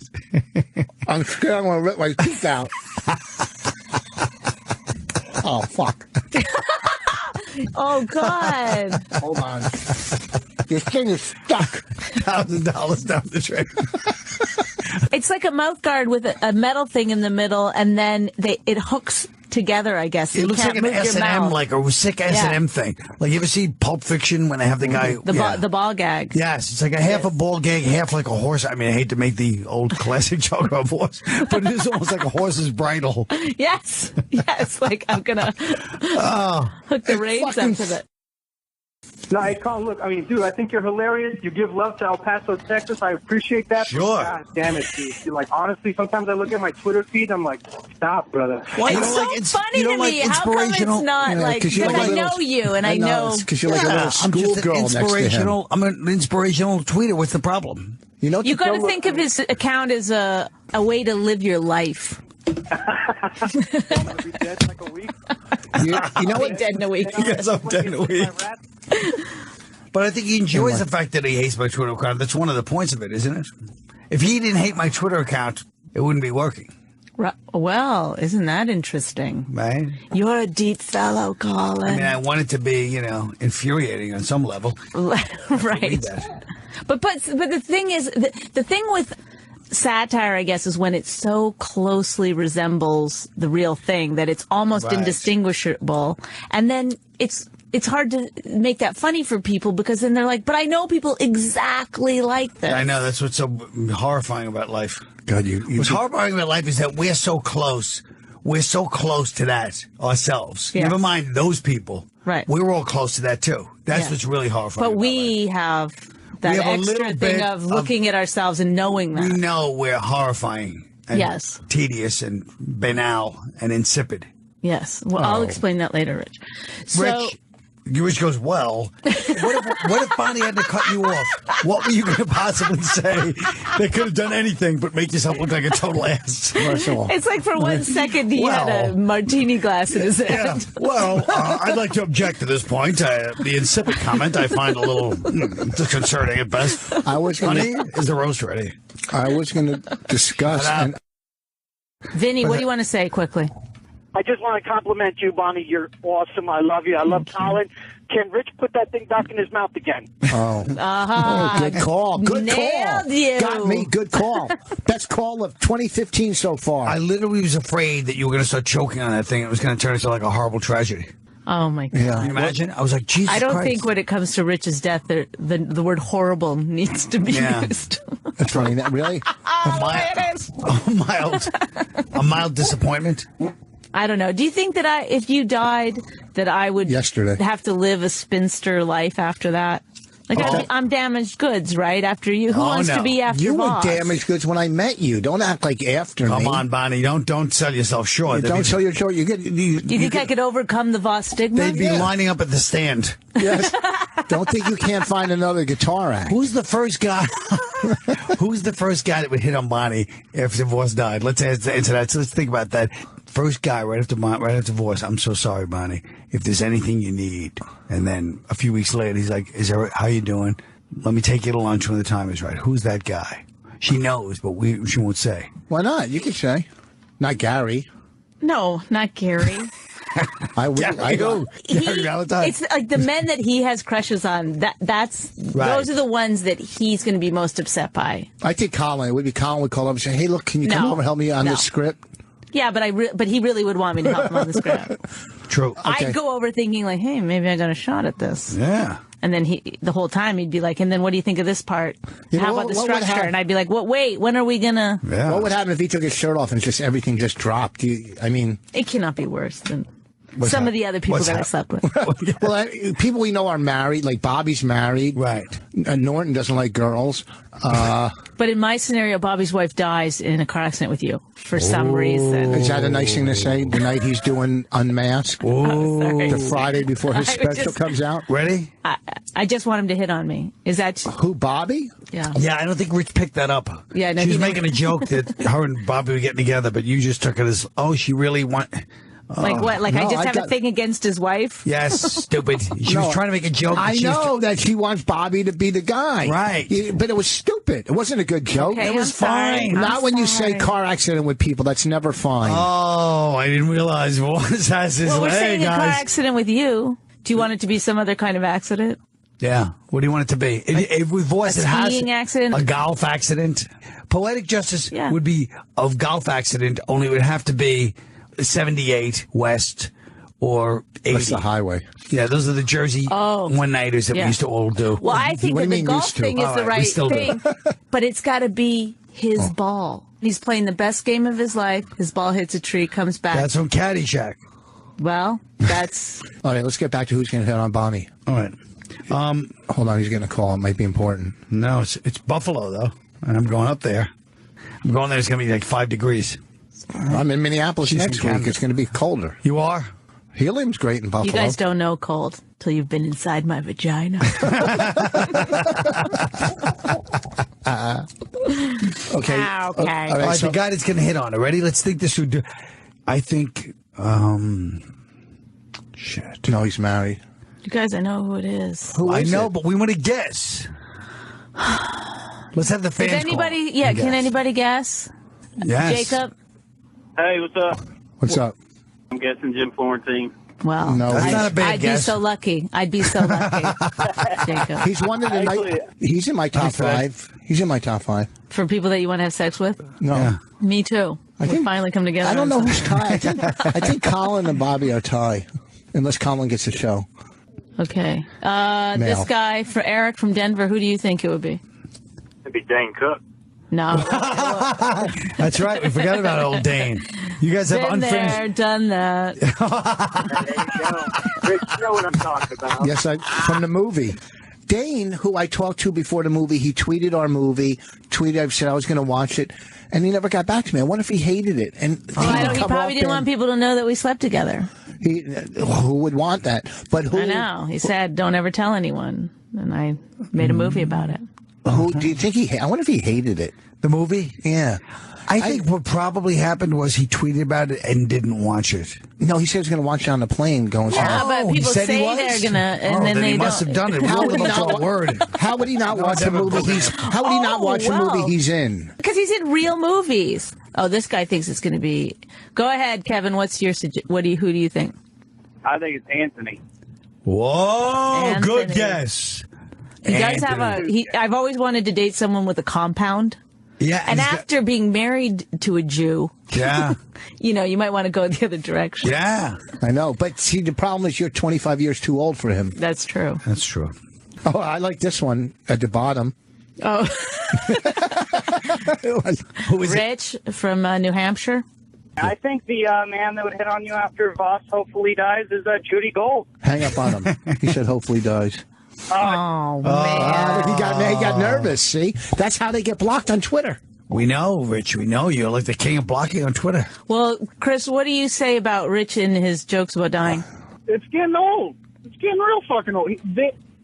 I'm scared I'm going to rip my teeth out. Oh, fuck. Oh, God. Hold on. This thing is stuck. $1,000 down the drain. It's like a mouth guard with a metal thing in the middle, and then it hooks together, I guess. It You looks can't like an move your S&M, mouth. like a sick S&M thing. Like, you ever see Pulp Fiction when they have the guy... The ball gag. Yes, it's like a half a ball gag, half like a horse. I mean, I hate to make the old classic joke about horse, but it is almost like a horse's bridle. Yes. Like I'm going to hook the reins up to the... No, hey, Colin, look, I mean, dude, I think you're hilarious. You give love to El Paso, Texas. I appreciate that. Sure. But God damn it, dude. Like, honestly, sometimes I look at my Twitter feed, I'm like, stop, brother. Why It's so funny to me. How come it's not like, because I know you and I know. Because you're like a little I'm just an schoolgirl next to him. inspirational. I'm an inspirational tweeter. What's the problem? You know, You got to think of his account as a way to live your life. I'll be dead in like a week. You know I'll be what? dead in a week. Yes, I'm dead in a week. But I think he enjoys the fact that he hates my Twitter account. That's one of the points of it, isn't it? If he didn't hate my Twitter account, it wouldn't be working. Well, isn't that interesting? Right? You're a deep fellow, Colin. I mean, I want it to be, infuriating on some level. Right. But the thing is, the thing with satire, I guess, is when it so closely resembles the real thing that it's almost Right. indistinguishable. And then it's hard to make that funny for people because then they're like, but I know people exactly like this. I know. That's what's so horrifying about life. God, What's horrifying about life is that we're so close. We're so close to that ourselves. Yes. Never mind those people. Right. We're all close to that, too. That's Yeah. what's really horrifying. But we have that We have a extra little thing bit of looking at ourselves and knowing that. We know we're horrifying and Yes. tenious and banal and insipid. Yes. Well, I'll explain that later, Rich. So, Rich goes, well, what if Bonnie had to cut you off? What were you going to possibly say that could have done anything but make yourself look like a total ass? it's like for 1 second he had a martini glass in his hand. Yeah. Well, I'd like to object to this point. The insipid comment I find a little disconcerting at best. Honey, is the roast ready? I was going to discuss. Vinny, what do you want to say quickly? I just want to compliment you, Bonnie. You're awesome. I love you. I love Colin. Can Rich put that thing back in his mouth again? Oh. Uh-huh. Good call. Good Nailed call. you. Got me. Good call. Best call of 2015 so far. I literally was afraid that you were going to start choking on that thing. It was going to turn into like a horrible tragedy. Oh, my God. Yeah. Can you imagine? I was like, Jesus I don't Christ. think when it comes to Rich's death, the word horrible needs to be used. That's funny. Really? A mild disappointment. I don't know. Do you think that if you died, that I would have to live a spinster life after that? Like, I'm damaged goods, right? After you. Who wants to be after you Voss? were damaged goods when I met you. Don't act like after me. Come on, Bonnie. Don't sell yourself short. Don't sell yourself short. Do you think I could overcome the Voss stigma? They'd be lining up at the stand. Yes. Don't think you can't find another guitar act. Who's the first guy? Who's the first guy that would hit on Bonnie after Voss died? Let's answer that. So let's think about that. First guy right after Voss. I'm so sorry, Bonnie. If there's anything you need, and then a few weeks later, he's like, how you doing? Let me take you to lunch when the time is right. Who's that guy? She knows, but she won't say. Why not? You can say. Not Gary. No, not Gary. I do. Gary Valentine. It's like the men that he has crushes on. Those are the ones that he's going to be most upset by. I think Colin. It would be Colin would call up and say, "Hey, look, can you come over and help me on this script?" Yeah, but he really would want me to help him on the script. True. Okay. I'd go over thinking like, hey, maybe I got a shot at this. Yeah. And then the whole time he'd be like, and then what do you think of this part? How about the what would structure? And I'd be like, wait, when are we gonna? Yeah. What would happen if he took his shirt off and just everything just dropped? It cannot be worse than some of the other people that I slept with. Well, people we know are married. Like Bobby's married. Right. Norton doesn't like girls. But in my scenario, Bobby's wife dies in a car accident with you for some reason. Is that a nice thing to say? The night he's doing Unmasked? The Friday before his special comes out? Ready? I just want him to hit on me. Is that... Who, Bobby? Yeah. Yeah, I don't think Rich picked that up. Yeah, no, she was making a joke that her and Bobby were getting together, but you just took it as, she really want... Like what? Like no, I just have a thing against his wife? Yes, stupid. She was trying to make a joke. I know that she wants Bobby to be the guy. Right. But it was stupid. It wasn't a good joke. Okay, it was fine. Not when you say car accident with people. That's never fine. Oh, I didn't realize Voss has his we're way, saying guys. a car accident with you. Do you want it to be some other kind of accident? Yeah. What do you want it to be? With Voss, it has skiing accident? a golf accident. Poetic justice would be of golf accident, only it would have to be 78 West or 80. That's the highway. Yeah, those are the Jersey one-nighters that we used to all do. Well, I think that the golf thing is the right thing, but it's got to be his ball. He's playing the best game of his life. His ball hits a tree, comes back. That's from Caddyshack. Well, that's... All right, let's get back to who's going to hit on Bonnie. All right. Hold on, he's getting a call. It might be important. No, it's Buffalo, though, and I'm going up there. I'm going there. It's going to be like 5 degrees. I'm in Minneapolis next week. It's going to be colder. You are? Helium's great in Buffalo. You guys don't know cold till you've been inside my vagina. Okay. Okay. All right, the guy that's going to hit on it. Ready? Let's think this through. I think... shit. No, he's married. You guys, I know who it is. Who I is know, it? but we want to guess. Let's have the fans Is anybody... call. Yeah, can anybody guess? Yes. Jacob? Hey, what's up? What's up? I'm guessing Jim Florentine. Well, No, that's not a bad I'd guess. be so lucky. I'd be so lucky, Jacob. He's one of the night. He's in my top 5. He's in my top 5. For people that you want to have sex with? No. Yeah. Me too. We finally come together. I don't know on who's tie. I think Colin and Bobby are tie, unless Colin gets a show. Okay. This guy, for Eric from Denver, who do you think it would be? It'd be Dane Cook. No. That's right. We forgot about old Dane. You guys have Been unfinished. there, done that. There you go. Rich, you know what I'm talking about. Yes, from the movie. Dane, who I talked to before the movie, he tweeted our movie. I said I was going to watch it, and he never got back to me. I wonder if he hated it. And He probably didn't want people to know that we slept together. Who would want that? But who? I know. He said, "Don't ever tell anyone," and I made a movie about it. Who do you think I wonder if he hated it. The movie? Yeah. I think what probably happened was he tweeted about it and didn't watch it. No, he said he was going to watch it on the plane going Yeah, somewhere. but people say they're gonna, and then they he must don't. have done it. How would he That's not? a word. How would he not watch a movie? How would he not watch a movie he's in? Because he's in real movies. Oh, this guy thinks it's going to be. Go ahead, Kevin. What's your who do you think? I think it's Anthony. Whoa, Anthony. good guess. He does have I've always wanted to date someone with a compound. Yeah, and after being married to a Jew, Yeah. you might want to go the other direction. Yeah. I know. But see, the problem is you're 25 years too old for him. That's true. That's true. Oh, I like this one at the bottom. Oh. Who is Rich from New Hampshire. I think the man that would hit on you after Voss hopefully dies is Judy Gold. Hang up on him. He said hopefully dies. Oh, man. He got nervous, see? That's how they get blocked on Twitter. We know, Rich. We know you're like the king of blocking on Twitter. Well, Chris, what do you say about Rich and his jokes about dying? It's getting old. It's getting real fucking old.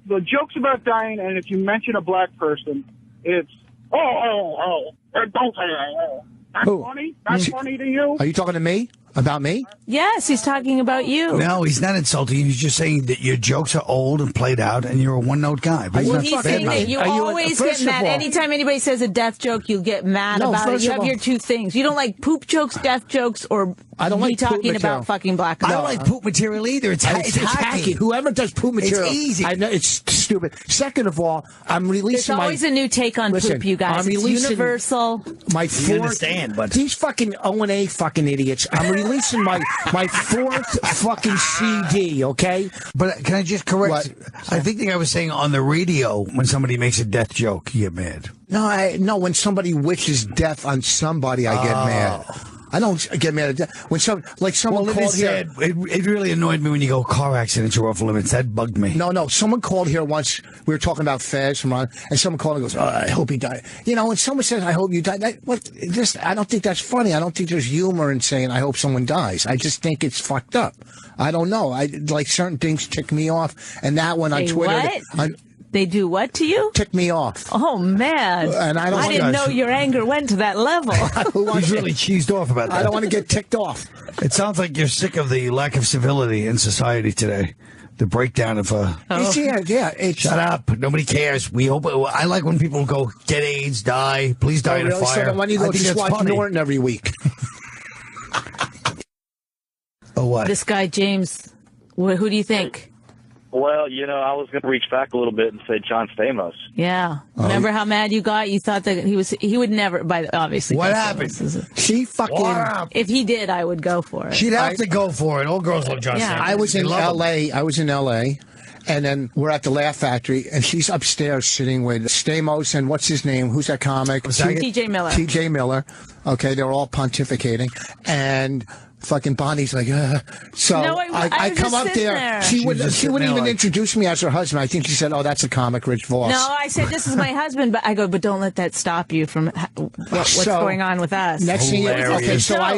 The jokes about dying, and if you mention a black person, it's, don't say that. That's Who? funny? That's funny to you? Are you talking to me? About me? Yes, he's talking about you. No, he's not insulting. He's just saying that your jokes are old and played out, and you're a one-note guy. But Well, he's saying that you always get mad. Anytime anybody says a death joke, you get mad about it. You have your two things. You don't like poop jokes, death jokes, or I don't me like poop talking material. about fucking black I guys. don't like poop material either. It's hacky. Whoever does poop material. It's easy. I know, it's stupid. Second of all, I'm releasing There's always a new take on poop, you guys. I'm It's releasing universal. My You fourth, understand, but these fucking O&A fucking idiots. I'm releasing my fourth fucking CD, okay? But can I just correct? I think the guy was saying on the radio when somebody makes a death joke, you get mad. No, when somebody wishes death on somebody, I get mad. I don't get mad at death. When someone called here. It really annoyed me when you go car accidents are off limits. That bugged me. No. Someone called here once. We were talking about Fez from Ron, and someone called and goes, I hope he died. When someone says, I hope you die, I don't think that's funny. I don't think there's humor in saying, I hope someone dies. I just think it's fucked up. I don't know. Certain things tick me off. And that one on Twitter. What? They do what to you? Tick me off. Oh, man. And I didn't know your anger went to that level. He's really cheesed off about that. I don't want to get ticked off. It sounds like you're sick of the lack of civility in society today. The breakdown of shut up. Nobody cares. We hope. I like when people go get AIDS, die. Please die in a fire. So when you go just watch funny. Norton every week. Oh, what? This guy, James, who do you think? Well, I was going to reach back a little bit and say John Stamos. Yeah. Remember how mad you got? You thought that he would never, obviously. What happened? She fucking. If he did, I would go for it. She'd have to go for it. All girls love John Stamos. I was in L.A. And then we're at the Laugh Factory, and she's upstairs sitting with Stamos and what's his name? Who's that comic? T.J. Miller. T.J. Miller. Okay, they're all pontificating. And fucking Bonnie's like, So No, I I come up there. She wouldn't even introduce me as her husband. I think she said, that's a comic, Rich Voss. No, I said, this is my husband, but don't let that stop you from what's going on on with us. Next thing John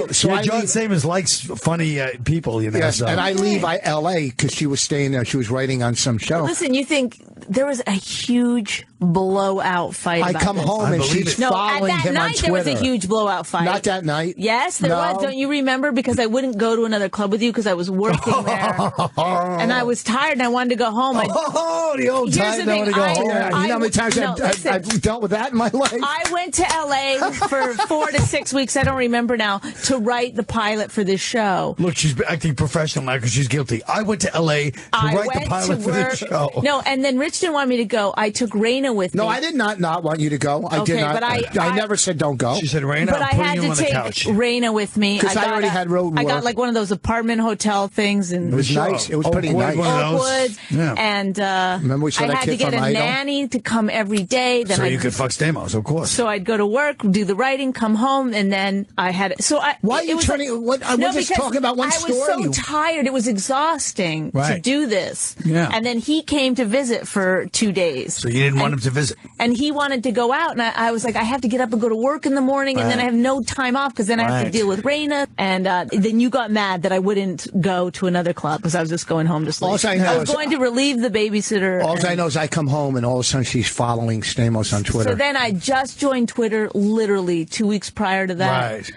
Stamos likes funny people, Yes, so. and I leave L.A. because she was staying there. She was writing on some show. Listen, you think there was a huge blowout fight I about come this. home and she's following at that him on night there was a Twitter. huge blowout fight. Not that night. Yes, there was. Don't you remember? Because I wouldn't go to another club with you because I was working there. And I was tired and I wanted to go home. The old time I want to go home. You know how many times I've dealt with that in my life? I went to L.A. for 4 to 6 weeks, I don't remember now, to write the pilot for this show. Look, she's acting professional now because she's guilty. I went to L.A. to write the pilot for this show. No, and then Rich didn't want me to go. I took Raina with me. No, I did not want you to go. I did not. But I never said don't go. She said, Raina, but I had to take Raina with me. Because I already had road work. I got like one of those apartment hotel things. And it was nice. It was pretty nice. Oakwood. Yeah. And remember we saw I that had kid to get from a Idol? nanny to come every day. Then so you could fuck Stamos, of course. So I'd go to work, do the writing, come home, and then I had. Why are you turning? We're just talking about one story. I was so tired. It was exhausting to do this. Yeah. And then he came to visit for 2 days. So you didn't want him comes to visit. And he wanted to go out, and I was like, I have to get up and go to work in the morning, and then I have no time off because then I have to deal with Raina. And then you got mad that I wouldn't go to another club because I was just going home to sleep. I was going to relieve the babysitter. All I know is I come home, and all of a sudden she's following Stamos on Twitter. So then I just joined Twitter literally 2 weeks prior to that. Right.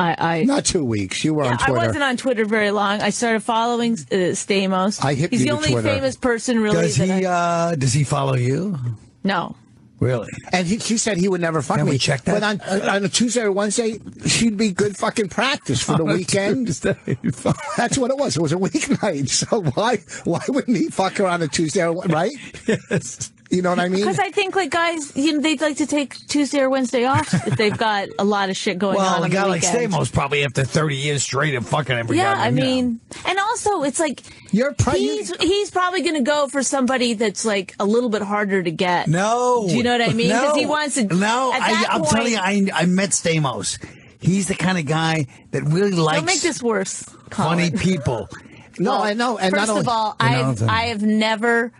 I Not 2 weeks. You were on Twitter. I wasn't on Twitter very long. I started following Stamos. He's the only famous person really. Does he follow you? No. Really? And he said he would never fuck Can me. we check that? But on a Tuesday or Wednesday, she'd be good fucking practice for the weekend. That's what it was. It was a weeknight. So why wouldn't he fuck her on a Tuesday, right? Yes. You know what I mean? Because I think, like, guys, they'd like to take Tuesday or Wednesday off if they've got a lot of shit going on. Well, a guy the like weekend. Stamos probably after 30 years straight of fucking every Yeah, goddamn, I mean, and also it's like he's probably going to go for somebody that's like a little bit harder to get. No. Do you know what I mean? Because he wants to. No, I'm point, telling you, I met Stamos. He's the kind of guy that really likes. Don't make this worse, funny Colin. people. No, I know. And first of all, I have never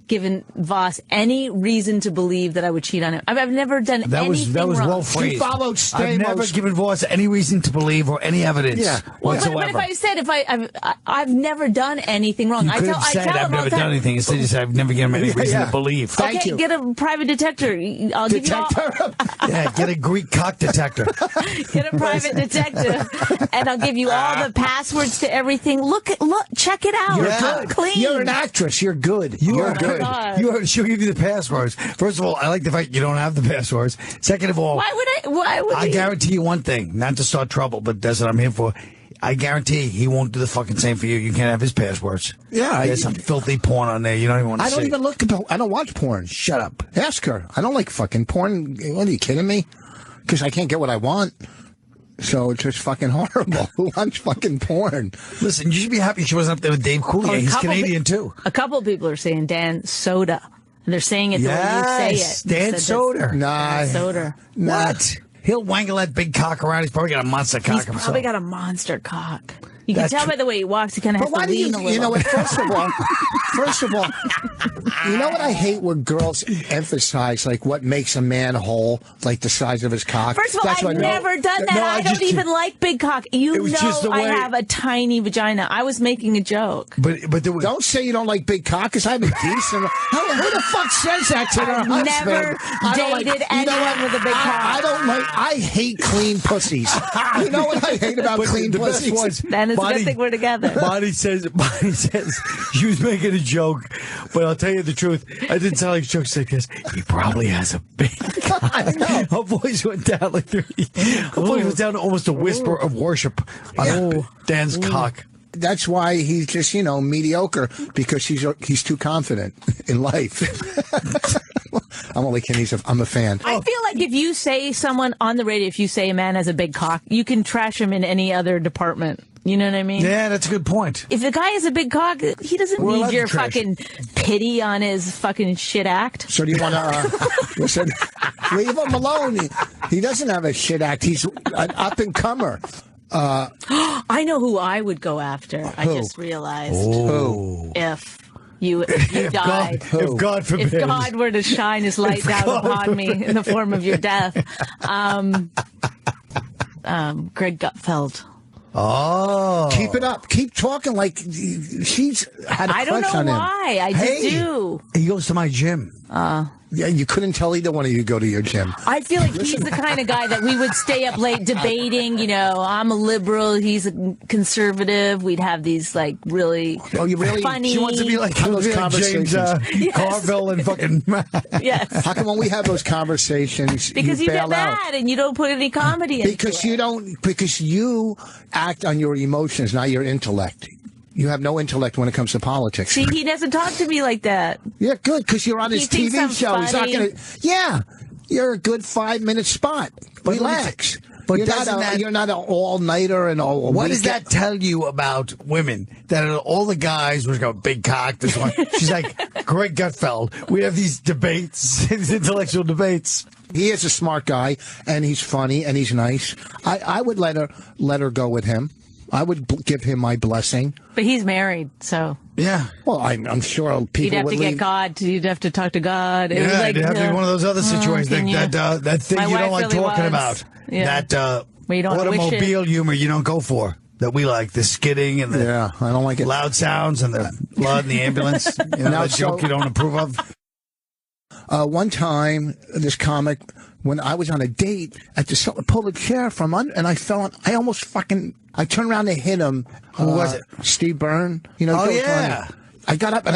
given Voss any reason to believe that I would cheat on him. I've never done anything that was wrong. well phrased. He followed Stamos. I've never given Voss any reason to believe or any evidence whatsoever. But if I said I've never done anything wrong, You could have said I've never done anything. Instead, you said I've never given him any reason to believe. Thank you. Get a private detector. I'll give you all. Yeah, get a Greek cock detector. Get a private detective, and I'll give you all the passwords to everything. Look, check it out. You're I'm good. clean. You're an actress. You're good. You're good. God. She'll give you the passwords. First of all, I like the fact you don't have the passwords. Second of all, Why would I he? guarantee you one thing, not to start trouble, but that's what I'm here for. I guarantee he won't do the fucking same for you. You can't have his passwords. Yeah. There's some filthy porn on there. You don't even want to see. I don't even look at I don't watch porn. Shut up. Ask her. I don't like fucking porn. What are you kidding me? Because I can't get what I want. So it's just fucking horrible. Who wants fucking porn? Listen, you should be happy she wasn't up there with Dave Coulier. He's Canadian, too. A couple of people are saying Dan Soda. And they're saying it the way you say it. Dan Soder. Nah. Soder. What? He'll wangle that big cock around. He's probably got a monster cock He's himself. probably got a monster cock. You can That's tell true. by the way he walks. He kind of has But why to do lean a little. you know what? First of all, you know what I hate when girls emphasize like what makes a man whole, like the size of his cock. First of all, That's I've never done that. I don't even like big cock. You It was know just the I way- have a tiny vagina. I was making a joke. But don't say you don't like big cock, because I have a decent. Who the fuck says that to their I've husband? never I don't like- dated you know anyone what? with a big cock. I don't like. I hate clean pussies. You know what I hate about But clean the best pussies? was Then it's a Bonnie- good thing we're together. Bonnie says she was making a joke, but I'll tell you the truth. I didn't sound like a joke. She said, "Yes, he probably has a big cock." Her voice went down like her voice was down to almost a whisper of worship on Dan's cock. That's why he's just, mediocre, because he's too confident in life. I'm only kidding. I'm a fan. I feel like if you say someone on the radio, if you say a man has a big cock, you can trash him in any other department. You know what I mean? Yeah, that's a good point. If the guy has a big cock, he doesn't We're allowed need to your trash fucking pity on his fucking shit act. So do you want to listen? Leave him alone. He doesn't have a shit act. He's an up and comer. I know who I would go after. I Who? just realized. Who? If you died. If God forbid. If God were to shine his light down upon me in the form of your death. Greg Gutfeld. Oh. Keep it up. Keep talking like she's had a I don't crush know on him. why. I just Hey. do. He goes to my gym. Yeah, you couldn't tell either one of you go to your gym. I feel like he's the kind of guy that we would stay up late debating. I'm a liberal, he's a conservative. We'd have these really, funny. She wants to be like those James conversations. Carville and fucking. Yes. How come when we have those conversations, Because you get bail out? mad and you don't put any comedy in Because you don't. Because you act on your emotions, not your intellect. You have no intellect when it comes to politics. See, he doesn't talk to me like that. Yeah, good, because you're on He his thinks TV I'm show. He's not funny. going to. Yeah, you're a good 5-minute spot. Relax. But you're not an all-nighter and all. What does that tell you about women? That all the guys was got big cock. This one, she's like Greg Gutfeld. We have these debates, these intellectual debates. He is a smart guy, and he's funny, and he's nice. I would let her go with him. I would give him my blessing. But he's married, so. Yeah. Well, I'm sure people You'd have would to get leave. God. You'd have to talk to God. It was Yeah, like, it'd have to be one of those other situations that thing My you don't wife like really talking was. about. Yeah. That Where you don't wish it. automobile humor you don't go for. That we like, the skidding and the I don't like it. Loud sounds and the blood in the ambulance. You know, Now, that joke so- you don't approve of. One time, this comic, when I was on a date, I just pulled a chair from under, and I fell on. I almost I turned around and hit him. Who was it? Steve Byrne. You know. Oh, Joe yeah. Tony. I got up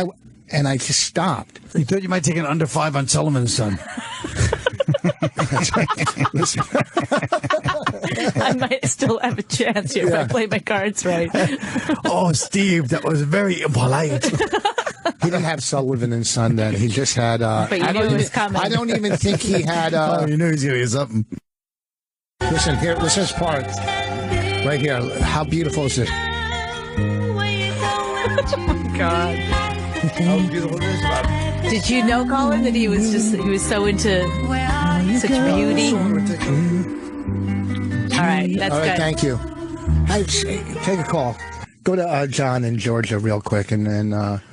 and I just stopped. You thought you might take an under 5 on Sullivan's son. I might still have a chance here if I play my cards right. Oh, Steve, that was very impolite. He didn't have Sullivan and Son then. He just had. But you knew it was coming. I don't even think he had. Oh, you knew he was going to get something. Listen here. This is part right here. How beautiful is this? God. How beautiful is it? Did you know, Colin, that he was so into such beauty? All right, that's All right, good. thank you. Hey, take a call. Go to John in Georgia real quick, and then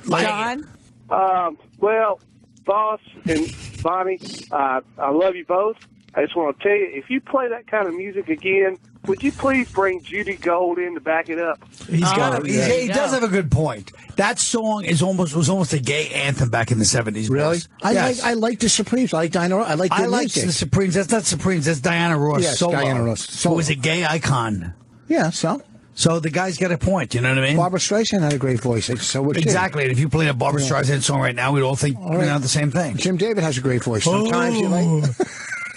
John? Well, Boss and Bonnie, I love you both. I just want to tell you, if you play that kind of music again, would you please bring Judy Gold in to back it up? He does have a good point. That song was almost a gay anthem back in the 70s. Really? Boss. I like the Supremes. I like Diana Ross. I like their music. the Supremes. That's not Supremes. That's Diana Ross. Yes, solo. Diana Ross. Who was a gay icon. Yeah, so the guy's got a point. You know what I mean? Barbara Streisand had a great voice. So would she. Exactly. And if you played a Barbara Streisand song right now, we'd all think the same thing. Jim David has a great voice. Sometimes you like.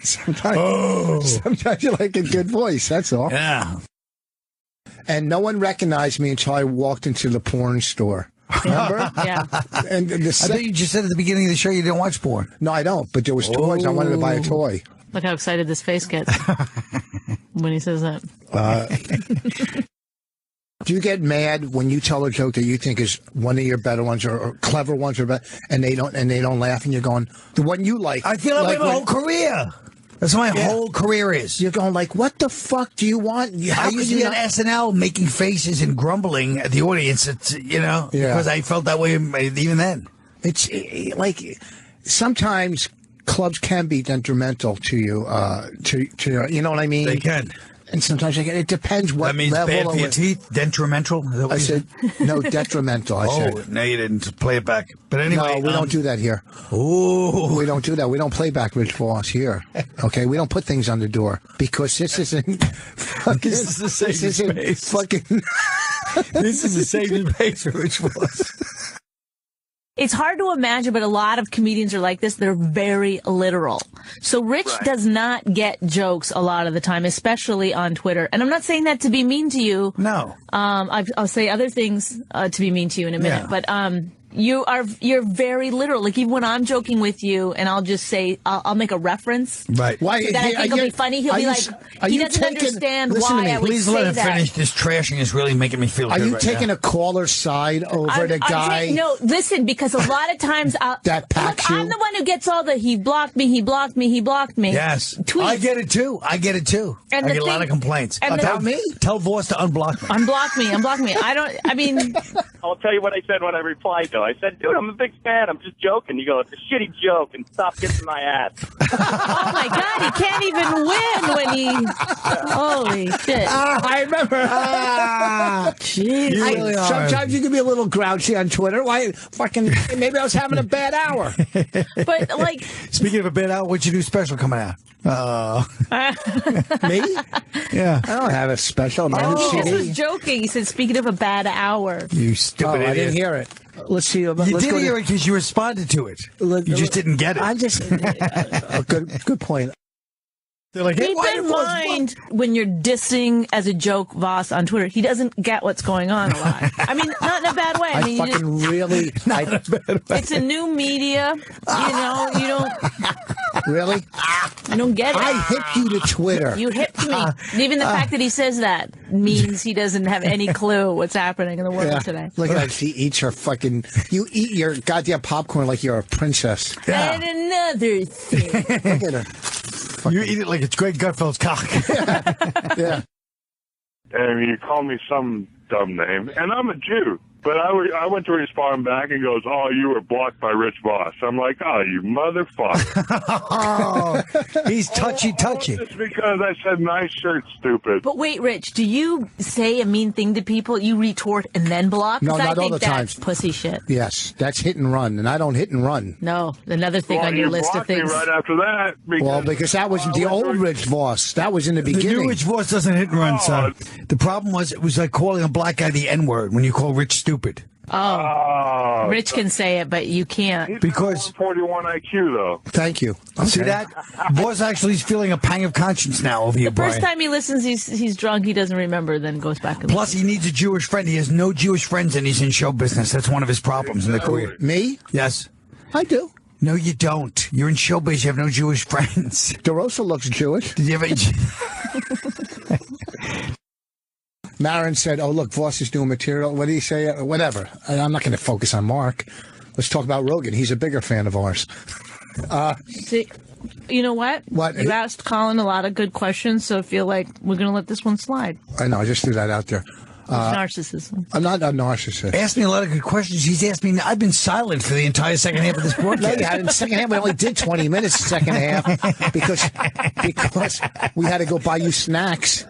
Sometimes you like a good voice. That's all. Yeah. And no one recognized me until I walked into the porn store. Remember? Yeah. And I thought you just said at the beginning of the show you didn't watch porn. No, I don't. But there was toys. I wanted to buy a toy. Look how excited this face gets when he says that. Do you get mad when you tell a joke that you think is one of your better ones or clever ones, and they don't laugh, and you're going the one you like? I feel like my whole career. That's what my whole career is. You're going like, what the fuck do you want? I used to be on SNL making faces and grumbling at the audience. Because I felt that way even then. It's like sometimes clubs can be detrimental to you. To you know what I mean? They can. And sometimes it depends what that means level. Bad for your teeth, detrimental. I said no, detrimental. I said. No, you didn't play it back. But anyway, no, we don't do that here. Oh, we don't do that. We don't play back, Rich Voss here. Okay, we don't put things on the door because this isn't. This is a safe space. Fucking. This is a safe space for Rich Voss. It's hard to imagine, but a lot of comedians are like this. They're very literal. So Rich does not get jokes a lot of the time, especially on Twitter. And I'm not saying that to be mean to you. No. I'll say other things to be mean to you in a minute. Yeah. But you're very literal. Like even when I'm joking with you, and I'll just say I'll make a reference. Right. Why? That I think will be funny. He'll be like, he doesn't understand why I would Please say let him that. finish. This trashing is really making me feel Are good you right taking now. a caller's side over the guy? No, listen, because a lot of times that packs you. I'm the one who gets all the he blocked me, he blocked me, he blocked me. Yes. Tweets. I get it too. And I the get a lot of thing- complaints. and About me? Tell Voss to unblock me. Unblock me. I mean, I'll tell you what I said when I replied, though. I said, dude, I'm a big fan. I'm just joking. You go, it's a shitty joke, and stop kissing my ass. oh my God, he can't even win when he. Holy shit! I remember. Jeez. Sometimes you can be a little grouchy on Twitter. Why? Fucking. Maybe I was having a bad hour. But like, Speaking of a bad out, what's your new special coming out? Me? Yeah. I don't have a special. Man. he just was joking. He said, "Speaking of a bad hour." You stupid idiot. I didn't hear it. Let's see. You did hear it because you responded to it. You just didn't get it. I just. Good point. They're like, hey, Keep why in did Voss mind when you're dissing as a joke Voss on Twitter, he doesn't get what's going on a lot. I mean, not in a bad way. I mean, you fucking just, really. it's a new media. You don't Really? You don't get it. I hipped you to Twitter. You hipped me. And even the fact that he says that means he doesn't have any clue what's happening in the world today. Look at that. She eats her fucking. You eat your goddamn popcorn like you're a princess. And another thing. Look at her. You eat it like it's Greg Gutfeld's cock. Yeah. And you call me some dumb name, and I'm a Jew. But I went to respond back and goes, "Oh, you were blocked by Rich Voss." I'm like, "Oh, you motherfucker!" Oh, he's touchy. Just because I said nice shirt, stupid. But wait, Rich, do you say a mean thing to people, you retort and then block? 'Cause No, I not all think the time. that's pussy shit. Yes, that's hit and run, and I don't hit and run. No, another thing on your list of things. Right after that, Because that was the old Rich Voss. That was in the beginning. The new Rich Voss doesn't hit and run, son. The problem was it was like calling a black guy the N-word when you call Rich stupid. Oh, Rich can say it, but you can't. Because 41 IQ though. Thank you. See that? Voss actually is feeling a pang of conscience now over you, The first Brian. time he listens, he's drunk. He doesn't remember, then goes back and Plus, he needs a Jewish friend. He has no Jewish friends, and he's in show business. That's one of his problems in the career. Me? Yes. I do. No, you don't. You're in showbiz. You have no Jewish friends. DeRosa looks Jewish. Did you ever? Marin said, "Oh, look, Voss is doing material." What did he say? Whatever. I'm not going to focus on Mark. Let's talk about Rogan. He's a bigger fan of ours. See, you know what? What? You asked Colin a lot of good questions, so I feel like we're going to let this one slide. I know. I just threw that out there. Narcissism. I'm not a narcissist. Asked me a lot of good questions. He's asked me. I've been silent for the entire second half of this broadcast. No, you had in the second half. We only did 20 minutes the second half because we had to go buy you snacks.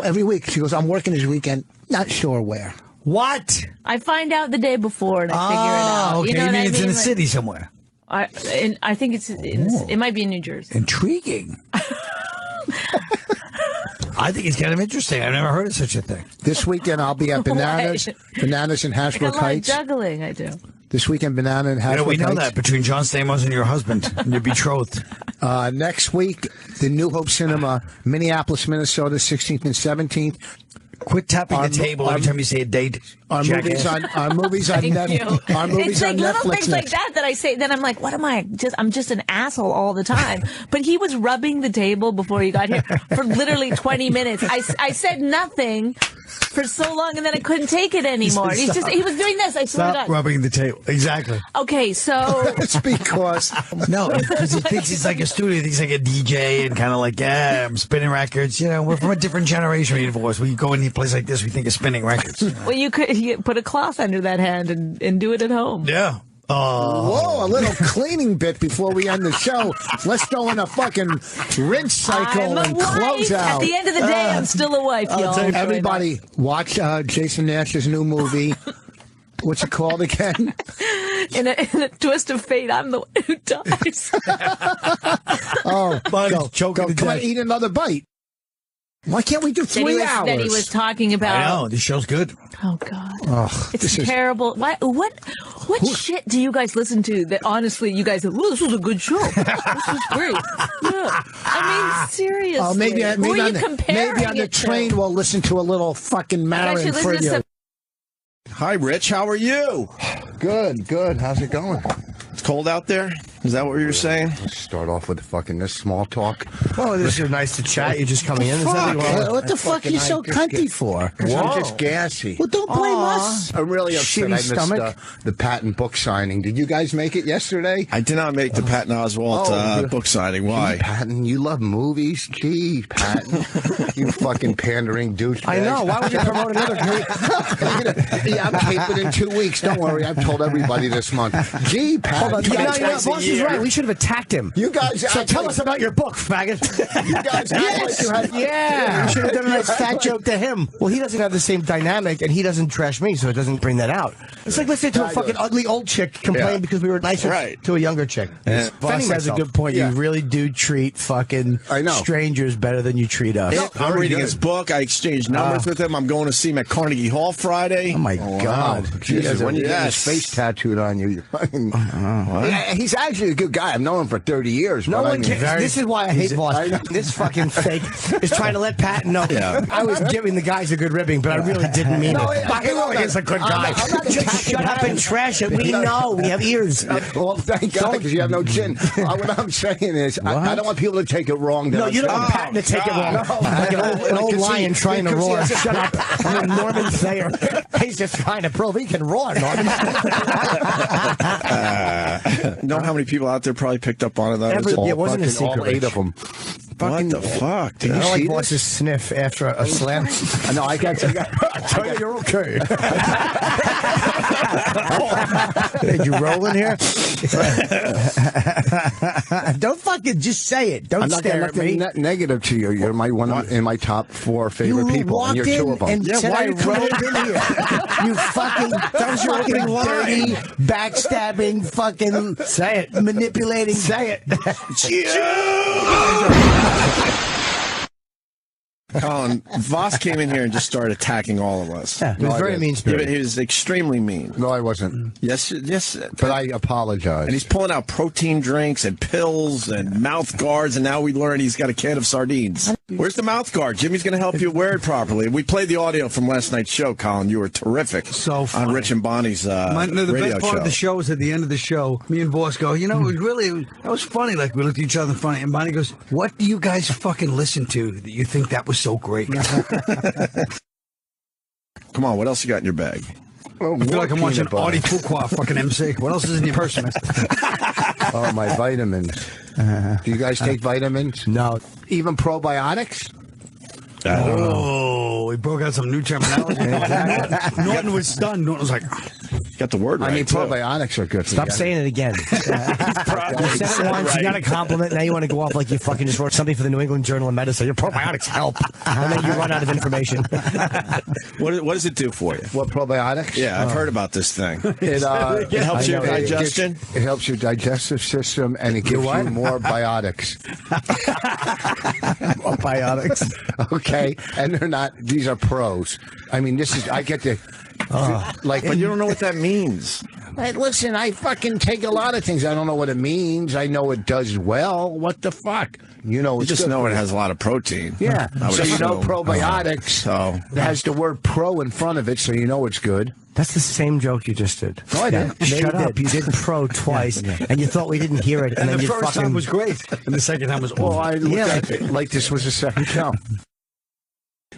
Every week. She goes, "I'm working this weekend. Not sure where." What? I find out the day before and I figure it out. Okay. You know what I it's in mean? a city somewhere. I think it might be in New Jersey. Intriguing. I think it's kind of interesting. I've never heard of such a thing. This weekend I'll be at Bananas in I got Hasbrook a lot of Heights. juggling, I do. This weekend, Banana in Hasbrook we know Heights. that between John Stamos and your husband, and your betrothed. Next week, the New Hope Cinema, Minneapolis, Minnesota, 16th and 17th. Quit tapping the table every time you say a date. Our movies on Thank Netflix. you. Our movies It's like on little Netflix things like that I say. Then I'm like, what am I? I'm just an asshole all the time. But he was rubbing the table before you got here for literally 20 minutes. I said nothing for so long, and then I couldn't take it anymore. He was doing this. I swear to Stop God. rubbing the table. Exactly. Okay, so it's because because he thinks he's like a studio. He thinks like a DJ and kind of like, yeah, I'm spinning records. You know, we're from a different generation. We divorced. We go in a place like this, we think of spinning records. well, you could put a cloth under that hand and do it at home. Yeah. Whoa, a little cleaning bit before we end the show. Let's go in a fucking rinse cycle and close out. At the end of the day, I'm still a wife, y'all. Everybody, watch Jason Nash's new movie. What's it called again? In a twist of fate, I'm the one who dies. Go. Come on, eat another bite. Why can't we do 3 hours? That he was talking about. I know, this show's good. Oh, God. Oh, it's terrible. What shit do you guys listen to that honestly you guys say, well, this was a good show. This was great. Yeah. I mean, seriously. Maybe Who are you comparing maybe on the it train to? we'll listen to a little fucking Marin for you. Hi, Rich. How are you? Good. How's it going? It's cold out there? Is that what you were saying? Let's start off with fucking this small talk. Oh, this is nice to chat. You're just coming in. What the fuck are you so cunty for? Whoa. I'm just gassy. Well, don't blame us. I'm really upset. Shitty I missed stomach. the Patent book signing. Did you guys make it yesterday? I did not make the Patton Oswalt book signing. Why? Gee, Patton, you love movies. Gee, Patton. You fucking pandering douchebag. I know. Why would you promote another Yeah, I'm caping in 2 weeks. Don't worry. I've told everybody this month. Gee, Patton. Hold on. Boss is right. We should have attacked him. You guys. So tell us about your book, faggot. You guys. Yeah. You should have done a nice fat joke to him. Well, he doesn't have the same dynamic, and he doesn't trash me, so it doesn't bring that out. It's like listening to a fucking ugly old chick complain because we were nicer to a younger chick. Yeah. Boss has a good point. You really do treat fucking strangers better than you treat us. I'm reading his book. I exchanged numbers with him. I'm going to see him at Carnegie Hall Friday. Oh, my God. Jesus, when you get his face tattooed on you, you're fucking... He's actually a good guy. I've known him for 30 years. No one cares. This is why I hate Voss. This fucking fake is trying to let Patton know. Yeah. I was giving the guys a good ribbing, but I really didn't mean it. He really is a good guy. Just shut up and trash it. We know. We have ears. Well, thank God, because you have no chin. What I'm saying is, I don't want people to take it wrong. No, you don't want Patton to take it wrong. Like an old lion trying to roar. Shut up. I'm Norman Thayer. He's just trying to prove he can roar, Norman. Know how many people out there probably picked up on it? It wasn't a secret. All 8 of them. fucking. What the fuck? Did you I don't see like bosses this? sniff after a slam. No, I got. Tell you you're okay. Did you roll in here? Don't fucking just say it. Don't I'm not stare at me. Negative to you. You're in my top 4 favorite people, and you're 2 of them. And said I rolled in here. You fucking dirty, backstabbing, fucking say it, manipulating. Say it. Colin, Voss came in here and just started attacking all of us. Yeah, he was very mean-spirited. He was extremely mean. No, I wasn't. Yes. But I apologize. And he's pulling out protein drinks and pills and mouth guards, and now we learn he's got a can of sardines. Where's the mouth guard? Jimmy's going to help you wear it properly. We played the audio from last night's show, Colin. You were terrific. So funny. On Rich and Bonnie's the radio best part show. of the show is at the end of the show, me and Boss go, it was really, that was funny. Like, we looked at each other funny. And Bonnie goes, what do you guys fucking listen to that you think that was so great? Come on, what else you got in your bag? I feel like I'm watching Artie Fuqua fucking MC. What else is in your purse, man? Oh, my vitamins. Do you guys take vitamins? No. Even probiotics? Oh, he broke out some new terminology. Norton was stunned. Norton was like, got the word right. I mean, probiotics are good for Stop you. saying it again. You said it once, you got a compliment, now you want to go off like you fucking just wrote something for the New England Journal of Medicine. Your probiotics help. And then you run out of information. What does it do for you? What, probiotics? Yeah, I've heard about this thing. It helps your digestion? It helps your digestive system, and it gives you more biotics. More biotics. Okay, and they're not. These are pros. I mean, this is. I get to. But you don't know what that means. Hey, listen, I fucking take a lot of things. I don't know what it means. I know it does well. What the fuck? You know, You just know it has a lot of protein. Yeah. I would So you know assume. probiotics. So it has the word pro in front of it, so you know it's good. That's the same joke you just did. No, I didn't. Shut up. You did pro twice, and you thought we didn't hear it. And then the you first time was great, and the second time was awful. Well, I looked at it like this was a second show.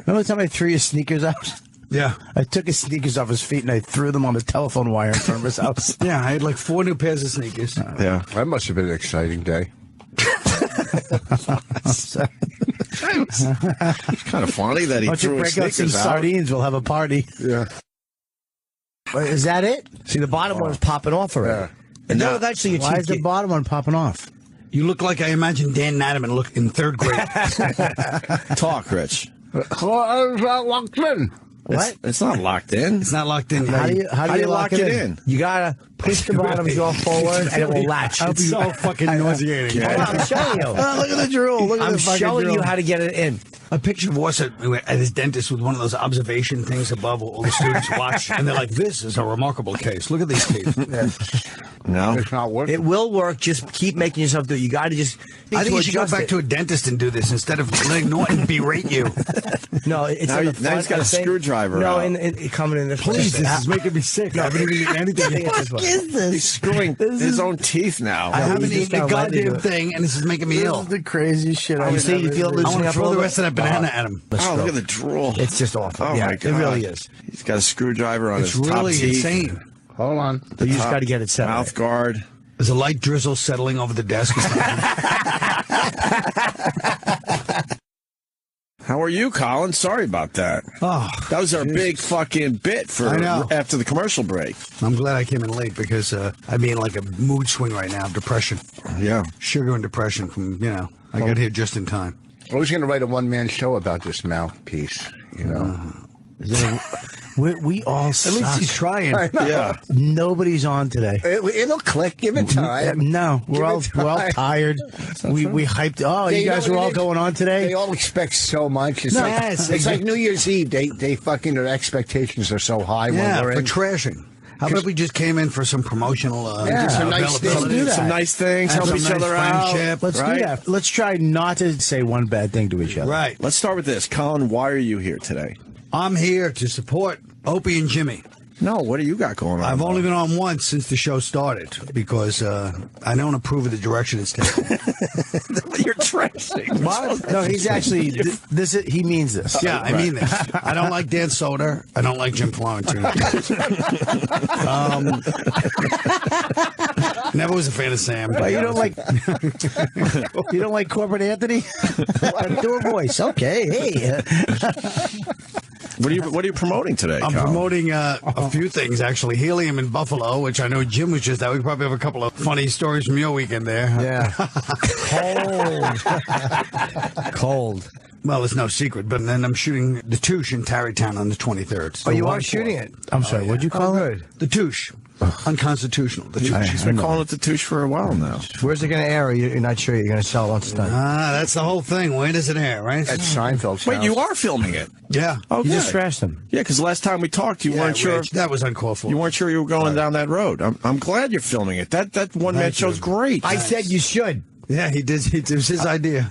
Remember the time I threw your sneakers out? Yeah. I took his sneakers off his feet and I threw them on the telephone wire in front of his house. Yeah, I had like 4 new pairs of sneakers. Yeah. That must have been an exciting day. It's kind of funny that he Why don't you threw his break out some sneakers out. sardines? We'll have a party. Yeah. Is that it? See, the bottom one is popping off already. And now- no, actually, why is the bottom one popping off? You look like I imagine Dan Natterman look in 3rd grade. Talk, Rich. Locked in. What? It's not locked in. It's not locked in. How do you lock it in? You gotta push the bottom jaw forward and it will latch. It's so fucking nauseating. Hold on, I'm showing you. Look at the drool. Look at I'm the fucking showing drool. you how to get it in. A picture of Voss at his dentist with one of those observation things above all the students watch, and they're like, "This is a remarkable case. Look at these teeth." No, it's not working. It will work. Just keep making yourself do it. You got to just. I think you should go back to a dentist and do this instead of letting Norton berate you. No, it's Now in he- the now front he's got of a the thing. screwdriver No, out. coming in this. Please, way. this is making me sick. I haven't even eaten anything yet. What is this? He's screwing his own teeth now. I haven't you just eaten a gotta let me do goddamn it. thing, and this is making me ill. This is the craziest shit I've You see, you feel it I loosening want to up a throw little the bit? rest of that banana at him. Oh, look at the drool. It's just awful. Oh, Yeah, my it God. really is. He's got a screwdriver on It's his top really teeth. insane. Hold on. But you just got to get it set. Mouth guard. There's a light drizzle settling over the desk. How are you, Colin? Sorry about that. Oh, that was our big fucking bit for I know. after the commercial break. I'm glad I came in late because I'm in like a mood swing right now of depression. Yeah. Sugar and depression from, I got here just in time. I was going to write a one-man show about this mouthpiece, you know. We all suck. At least he's trying. Yeah. Nobody's on today. It'll click. Give it time. No, we're all time. tired. We hyped. Oh, They you guys are all going on today. They all expect so much. It's, No, like, yes, it's like New Year's Eve. They fucking, their expectations are so high Yeah, when we're for in. trashing. How about we just came in for some promotional some nice things. availability? Do that. Some nice things. Have Help some each nice other out. friendship. Let's right? do that. Let's try not to say one bad thing to each other. Right. Let's start with this. Colin, why are you here today? I'm here to support Opie and Jimmy. No, what do you got going on? I've only been on once since the show started because I don't approve of the direction it's taking. You're trashing. What? No, he's actually he means this. Yeah, I mean this. I don't like Dan Soder. I don't like Jim Florentine. Never was a fan of Sam. Well, you don't like Corporate Anthony? Do a voice. Okay, hey. What are you promoting today? I'm promoting a few things, actually. Helium in Buffalo, which I know Jim was just at. We probably have a couple of funny stories from your weekend there. Yeah. Cold. Well, it's no secret, but then I'm shooting The Touche in Tarrytown on the 23rd. So you are shooting it? I'm sorry, what'd you call it? The Touche. Unconstitutional. The Touche. She's been calling it The Touche for a while now. Where's it going to air? You're not sure you're going to sell it once it's done? That's the whole thing. When does it air, right? At Seinfeld's Wait, house. you are filming it? Yeah. Okay. You just trashed him. Yeah, because last time we talked, you weren't sure. Rich, that was uncalled for. You weren't sure you were going down that road. I'm glad you're filming it. That one-man show's great. I said you should. Yeah, he did. It was his idea.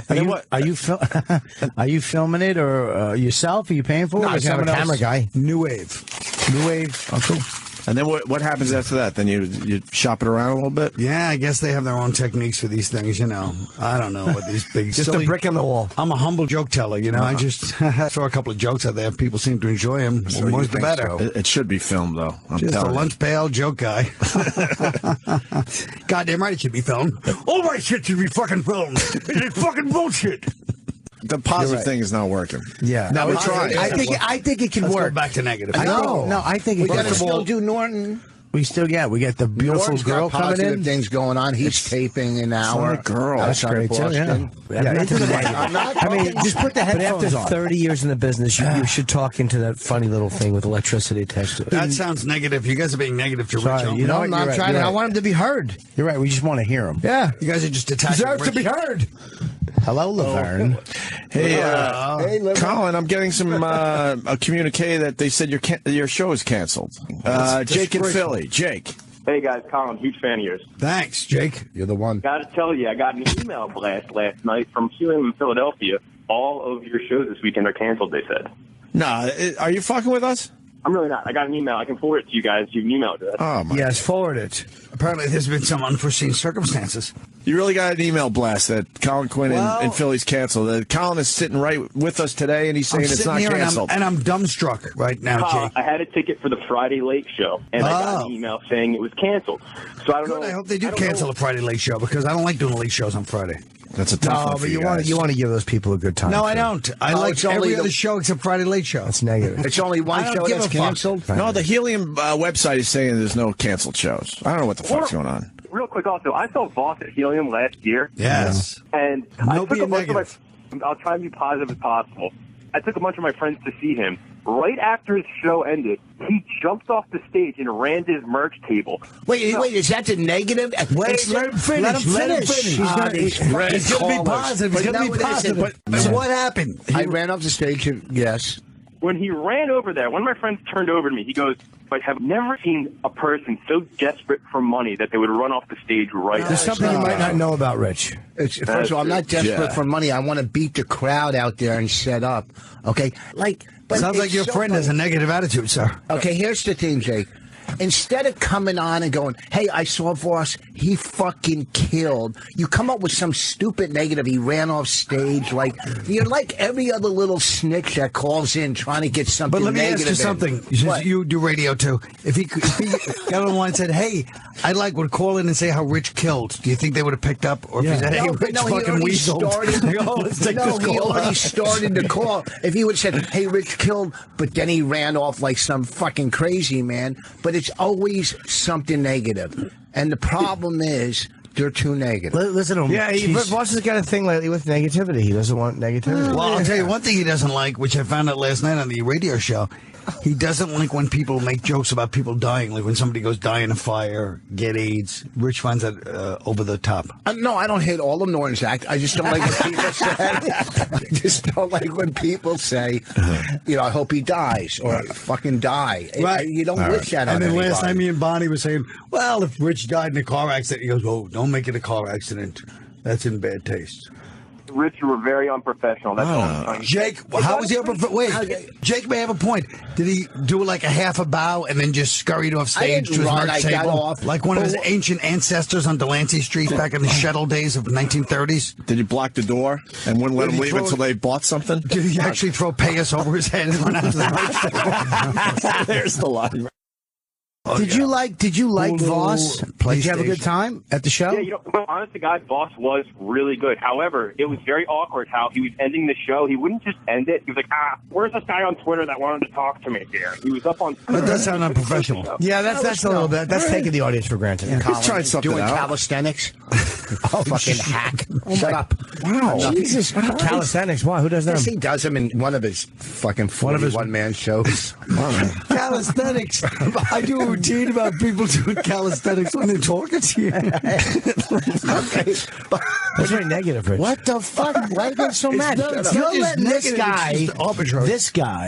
Are you filming it or yourself? Are you paying for it? No, Or someone a camera else. guy. New Wave. New Wave. Oh, cool. And then what happens after that? Then you shop it around a little bit? Yeah, I guess they have their own techniques for these things, you know. I don't know what these big... Just a brick in the wall. I'm a humble joke teller, you know. I just throw a couple of jokes out there. If people seem to enjoy them, the more the better. So? It should be filmed, though. I'm just telling a lunch pail joke guy. Goddamn right it should be filmed. All my shit should be fucking filmed. It's fucking bullshit. The positive thing is not working. Yeah. Now we're trying. I think it can Let's work. go back to negative. No, I think it We can got to work. still do Norton. We get the beautiful Norton's girl got coming positive in. things going on. He's taping an hour. girl. That's great too. Yeah. I mean, just put the headphones on. After 30 years in the business, you should talk into that funny little thing with electricity attached to it. That sounds negative. You guys are being negative to Rich. You know, I'm trying to. I want him to be heard. You're right. We just want to hear him. Yeah. You guys are just attacking Deserves to be heard. Hello, Laverne. Hey, Laverne. Colin, I'm getting some a communique that they said your show is canceled. Jake in Philly. Jake. Hey guys, Colin, huge fan of yours. Thanks, Jake. You're the one. Got to tell you, I got an email blast last night from Helium in Philadelphia. All of your shows this weekend are canceled, they said. Nah, are you fucking with us? I'm really not. I got an email. I can forward it to you guys. You can email it to us. Oh, my. Yes, forward it. Apparently, there's been some unforeseen circumstances. You really got an email blast that Colin Quinn in Philly's canceled. Colin is sitting right with us today, and he's saying it's not canceled. And I'm dumbstruck right now, Colin, Jake. I had a ticket for the Friday Late Show, and I got an email saying it was canceled. So I don't know. I hope they do cancel the Friday Late Show because I don't like doing late shows on Friday. That's a tough one for you want to give those people a good time. No, I don't. I like every other show except Friday Late Show. That's negative. It's only one show that's canceled. No, the Helium website is saying there's no canceled shows. I don't know what the fuck's going on. Real quick, also, I saw Voss at Helium last year. Yes. And I took a bunch of my. I'll try and be positive as possible. I took a bunch of my friends to see him. Right after his show ended, he jumped off the stage and ran to his merch table. Wait, is that the negative? Wait, let him finish. Let him finish. He's going to be positive. He's going to be positive. But what happened? I ran off the stage. Yes. When he ran over there, one of my friends turned over to me. He goes, I have never seen a person so desperate for money that they would run off the stage right now. There's something you might not know about Rich. First of all, I'm not desperate for money. I want to beat the crowd out there and set up. Okay? But sounds like your friend has a negative attitude, sir. Okay, here's the thing, Jake. Instead of coming on and going, hey, I saw Voss, he fucking killed, you come up with some stupid negative, he ran off stage. You're like every other little snitch that calls in trying to get something negative. But let me ask you something. What? You do radio too. If he got on the line and said, hey, would call in and say how Rich killed, do you think they would have picked up? Or if he said, hey, Rich fucking weaseled. He already started the call. If he would have said, hey, Rich killed, but then he ran off like some fucking crazy man. But it's always something negative. And the problem is they're too negative. Listen to him. Yeah, Voss has got a thing lately with negativity. He doesn't want negativity. Well, I'll tell you one thing he doesn't like, which I found out last night on the radio show. He doesn't like when people make jokes about people dying, like when somebody goes die in a fire, get AIDS. Rich finds that over the top. No, I don't hate all of Norton's act. I just don't like when people say. I just don't like when people say, I hope he dies or fucking die. Right. You don't wish that on And then anybody. last night, me and Bonnie were saying, well, if Rich died in a car accident, he goes, oh, don't make it a car accident. That's in bad taste. Rich, you were very unprofessional. That's all I'm trying to say. Jake, how was he Wait, Jake may have a point. Did he do like a half a bow and then just scurried off stage to his merch table? Like one of his ancient ancestors on Delancey Street back in the shuttle days of 1930s? Did he block the door and wouldn't let him leave until they bought something? Did he actually throw payas over his head and run out to the merch table? There's the line. Did you like Voss? Did you have a good time at the show? Yeah, honest to God, Voss was really good. However, it was very awkward how he was ending the show. He wouldn't just end it. He was like, where's this guy on Twitter that wanted to talk to me here? He was up on Twitter. That does sound unprofessional. Yeah, that's a little bit. That's taking the audience for granted. Yeah. Colin, He's trying something doing out. calisthenics. Fucking hack. Shut up. Wow. Jesus. Calisthenics. Why? Who does that? Yes, he does them in one of his fucking 41-man shows. Calisthenics. I do a routine about people doing calisthenics when they're talking to you. That's very negative, Rich. What the fuck? Why are you getting so mad? You're letting this guy,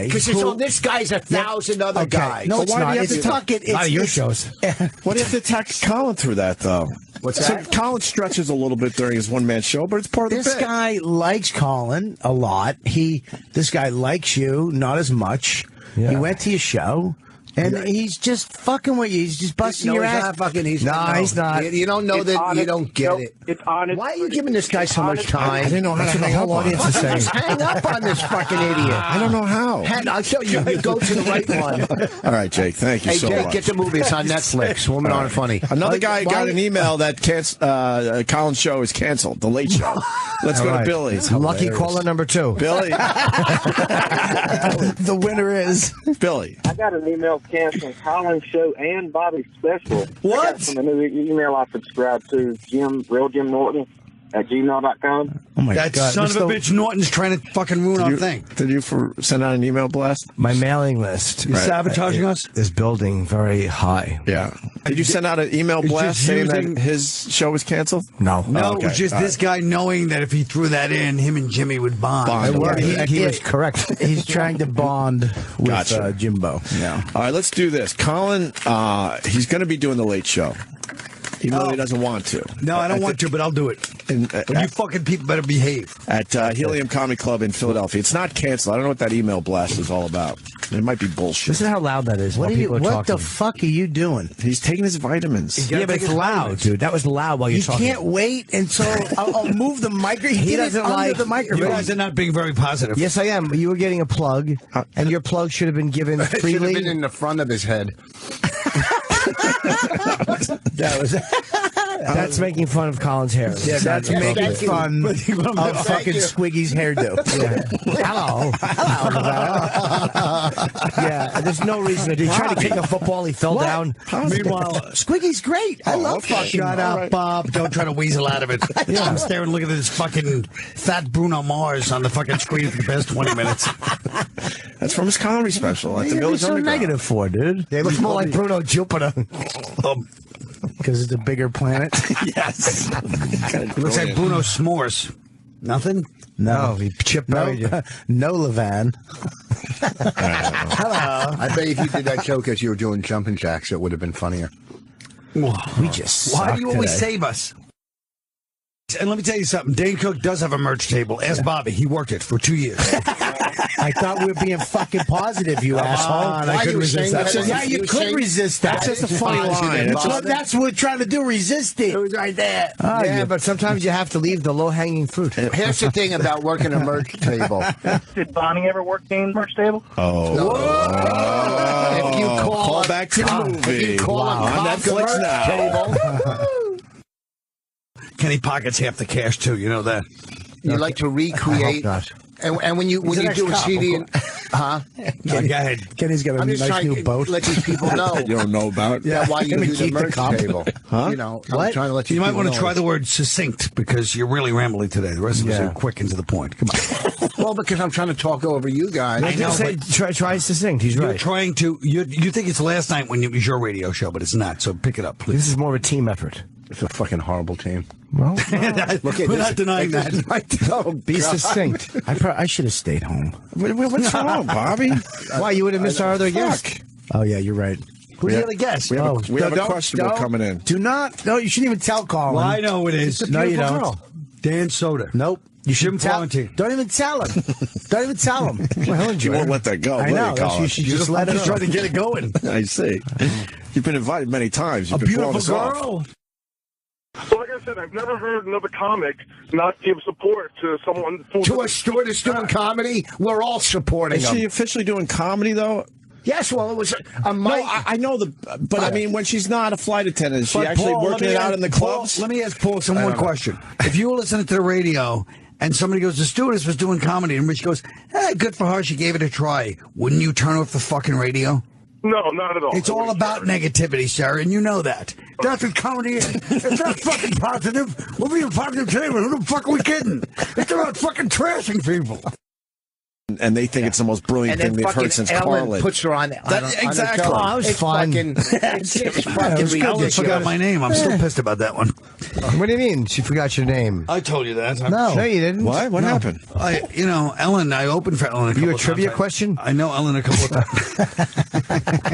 because this guy's 1,000 other guys. No, why do you have to fuck it? Not your shows. Why do you have to attack Colin through that, though? What's that? Colin stretches a little bit during his one-man show, but it's part of the This bit. guy likes Colin a lot. This guy likes you, not as much. Yeah. He went to your show. And he's just fucking with you. He's just busting your ass. He's not fucking. He's he's not. You don't know that. You don't get it. It's honest. Why are you giving this guy so much time? I didn't know how to hang up on him. Just hang up on this fucking idiot. I don't know how. I'll show you. You go to the right one. All right, Jake. Thank you so Jake, much. get the movie. It's on Netflix. Women aren't funny. Another guy got an email that Colin's show is canceled. The Late Show. Let's go to Billy. Lucky caller number 2. Billy. The winner is Billy. I got an email canceling Colin's show and Bobby's special. What? I got from a new email I subscribed to, Jim Norton at gmail.com. Oh my that God. son of a bitch Norton's trying to fucking ruin our thing. Did you send out an email blast? My mailing list. You're sabotaging us? Is building very high. Yeah. Did you send out an email blast saying that his show was canceled? No. No, it was just this guy knowing that if he threw that in, him and Jimmy would bond. He was correct. He's trying to bond with Jimbo. Yeah. All right, let's do this. Colin, he's going to be doing the Late Show. Even though he doesn't want to. No, I don't want to, but I'll do it. But you fucking people better behave. At Helium Comedy Club in Philadelphia. It's not canceled. I don't know what that email blast is all about. It might be bullshit. Listen how loud that is. What the fuck are you doing? He's taking his vitamins. Yeah, but it's loud, dude. That was loud while you're talking. You can't wait until I'll move the microphone. He doesn't like the microphone. You guys are not being very positive. Yes, I am. You were getting a plug, and your plug should have been given freely. Should have been in the front of his head. That's making fun of Colin's hair. Yeah, that's making fun of fucking Squiggy's hairdo. Yeah. Hello. Yeah, there's no reason to do. He tried to kick a football, he fell down. Meanwhile, Squiggy's great. I love fucking. Shut up, Bob. Don't try to weasel out of it. I'm staring looking at this fucking fat Bruno Mars on the fucking screen for the past 20 minutes. That's from his comedy special at the Village so Underground. negative for, dude. They look more like Bruno Jupiter. Because it's a bigger planet. Yes. It looks like Bruno S'mores. Nothing? No, he chip buried you. No, Levan. Hello. I bet if you did that joke as you were doing jumping jacks, it would have been funnier. We just Why do you always today. save us? And let me tell you something. Dane Cook does have a merch table. Ask Bobby. He worked it for 2 years. I thought we were being fucking positive, you asshole. I couldn't resist that. Yeah, you could resist that. That's just a funny line. That's what we're trying to do. Resist it. It was right there. Yeah, but sometimes you have to leave the low-hanging fruit. Here's the thing about working a merch table. Did Bonnie ever work Dane's merch table? Oh. If you call back to the movie. If you call on Netflix now. table, Kenny pockets half the cash, too. You know that. you like to recreate. And when you do a CD, huh? Go ahead. Kenny's got a I'm just nice trying new to boat. let these people know. You don't know about Why you do the merch table. Huh? You know, I'm trying to let You might want to know. try the word succinct because you're really rambling today. The rest of us are quick and to the point. Come on. Well, because I'm trying to talk over you guys. I know, Say, try succinct. He's You're right. trying to. You think it's last night when it was your radio show, but it's not. So pick it up, please. This is more of a team effort. It's a fucking horrible team. Well, Look at we're not denying that. Be succinct. I should have stayed home. What's wrong, Bobby? Why, you would have missed our other guest? Oh, yeah, you're right. Who's the other guest? We have a questionable coming in. Do not. No, you shouldn't even tell Colin. Well, I know it is. No, you don't. Dan Soder. Nope. You shouldn't tell him. Don't even tell him. Don't even tell him. Well, he'll enjoy You won't it. let that go. I know. Colin? You should just let it try to get it going. I see. You've been invited many times. You've A been blowing beautiful us off. girl. So like I said, I've never heard another comic not give support to someone. To a stewardess doing comedy, we're all supporting Is them. she officially doing comedy, though? Yes, well, it was a No, mic. I know but I mean, when she's not a flight attendant, is she But actually Paul, let working me it out ask- in the Paul, clubs? let me ask Paul some I more don't know. question. If you were listening to the radio and somebody goes, the stewardess was doing comedy, and Rich goes, good for her, she gave it a try, wouldn't you turn off the fucking radio? No, not at all. It's all about negativity, sir, and you know that. That's what comedy is. It's not fucking positive. We're being positive today, but who the fuck are we kidding? It's about fucking trashing people. And they think it's the most brilliant And thing then they've heard fucking since Ellen Carlin. puts her on Exactly. On Oh, that was it's fun. Fucking, it's fucking It was good. I ridiculous. forgot my name. I'm still pissed about that one. What do you mean? She forgot your name. I told you that. No, you didn't. What? What happened? Ellen, I opened for Ellen a couple You a of trivia times. question? I know Ellen a couple of times.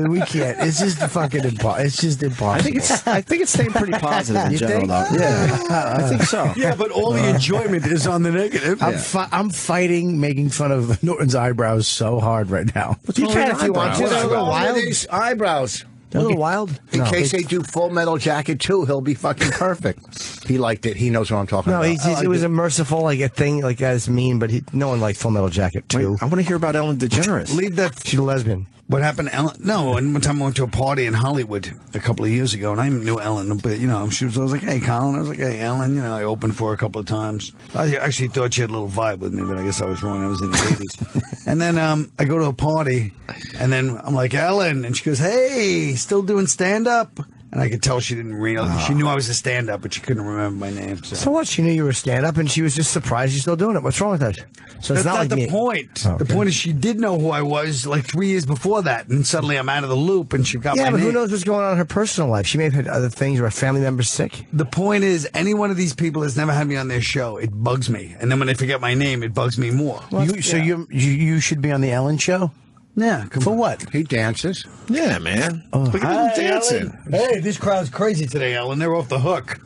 We can't. It's just fucking impossible. It's just impossible. I think it's staying pretty positive in You general, think? though. Yeah, I think so. Yeah, but all the enjoyment is on the negative. I'm fighting making fun of Norton's eyebrows so hard right now. You can if you want to. They're a little With wild. his eyebrows. They're a little wild. In No, case they- they do Full Metal Jacket 2, he'll be fucking perfect. He liked it. He knows what I'm talking No, about. it was a merciful like a thing like that's mean, but no one liked Full Metal Jacket too. I want to hear about Ellen DeGeneres. Leave that. She's a lesbian. What happened, Ellen? No, and one time I went to a party in Hollywood a couple of years ago, and I knew Ellen, but I was like, "Hey, Colin," I was like, "Hey, Ellen," I opened for her a couple of times. I actually thought she had a little vibe with me, but I guess I was wrong. I was in the 80s. And then I go to a party, and then I'm like, "Ellen," and she goes, "Hey, still doing stand up?" And I could tell she didn't realize. She knew I was a stand up, but she couldn't remember my name. So what? She knew you were a stand-up, and she was just surprised you're still doing it. What's wrong with that? So it's That's not like the me. point. Oh, okay. The point is she did know who I was like 3 years before that, and suddenly I'm out of the loop, and she got Yeah, my but name. who knows what's going on in her personal life? She may have had other things, or a family member sick. The point is, any one of these people has never had me on their show. It bugs me, and then when they forget my name, it bugs me more. So you should be on the Ellen show. Yeah, for what? He dances. Yeah, man. Oh. Look at him dancing. Ellen. Hey, this crowd's crazy today, Ellen. They're off the hook.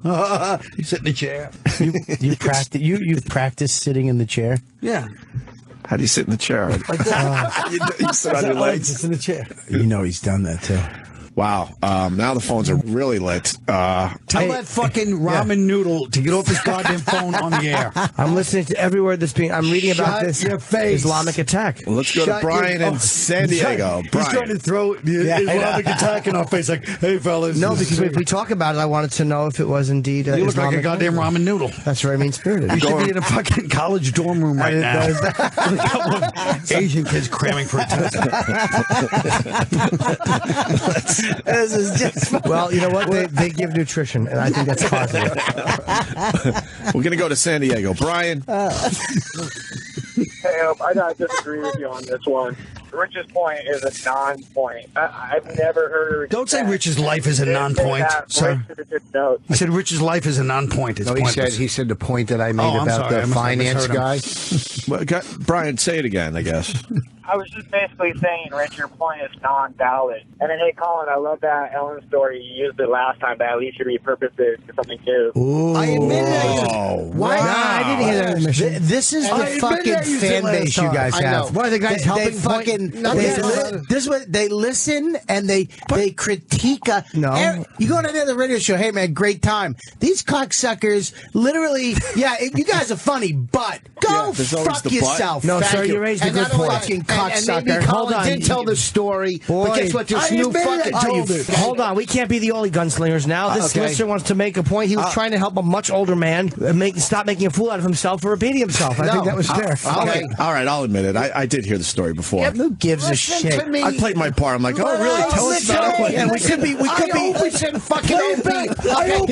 You sit in the chair. You practice. You've practiced sitting in the chair. Yeah. How do you sit in the chair? Like that. You sit on your legs. It's in the chair. You know he's done that too. Wow. Now the phones are really lit. Tell that fucking ramen noodle to get off his goddamn phone on the air. I'm listening to every word that's being. I'm reading about Shut this your face. Islamic attack. Well, let's go to Brian in San Diego. He's Brian. trying to throw the Islamic attack in our face like, hey, fellas. No, because if we talk about it, I wanted to know if it was indeed. You look like a Islamic goddamn attack. ramen noodle. That's very mean spirited. You should be in a fucking college dorm room right now. With a couple of Asian kids cramming for a test. This is just. Well, you know what? They give nutrition, and I think that's positive. We're going to go to San Diego. Brian. Hey, I gotta disagree with you on this one. Rich's point is a non-point. I've never heard. Don't say Rich's life is a non-point, sir. He said Rich's life is a non-point. It's No, he pointless. said the point that I made Oh, I'm about sorry. I the must have finance misheard guy. Well, Brian, say it again, I guess. I was just basically saying, Rich, your point is non-valid. And then, hey, Colin, I love that Ellen story. You used it last time, but at least you repurposed it to something new. Ooh. I admit Why? Nah, I didn't hear that admission. This is the fucking fan base you guys have. What are the guys helping? They listen and they critique. No. You go on another radio show. Hey man, great time. These cocksuckers, literally. Yeah, you guys are funny, but go there's always fuck the but. yourself. No, Thank sir, you. you raised a And good not point. fucking And cocksucker. maybe Hold Colin on. did tell the story, but guess what? This I new admit fucking. I told it. Hold on, we can't be the only gunslingers now. This Okay. listener wants to make a point. He was trying to help a much older man stop making a fool out of himself for repeating himself. I think that was fair. Okay. All right, I'll admit it. I did hear the story before. Yeah, who gives a Listen shit? to me. I played my part. I'm like, oh, really? Tell us about it. Yeah, we could be. I said fucking Opie.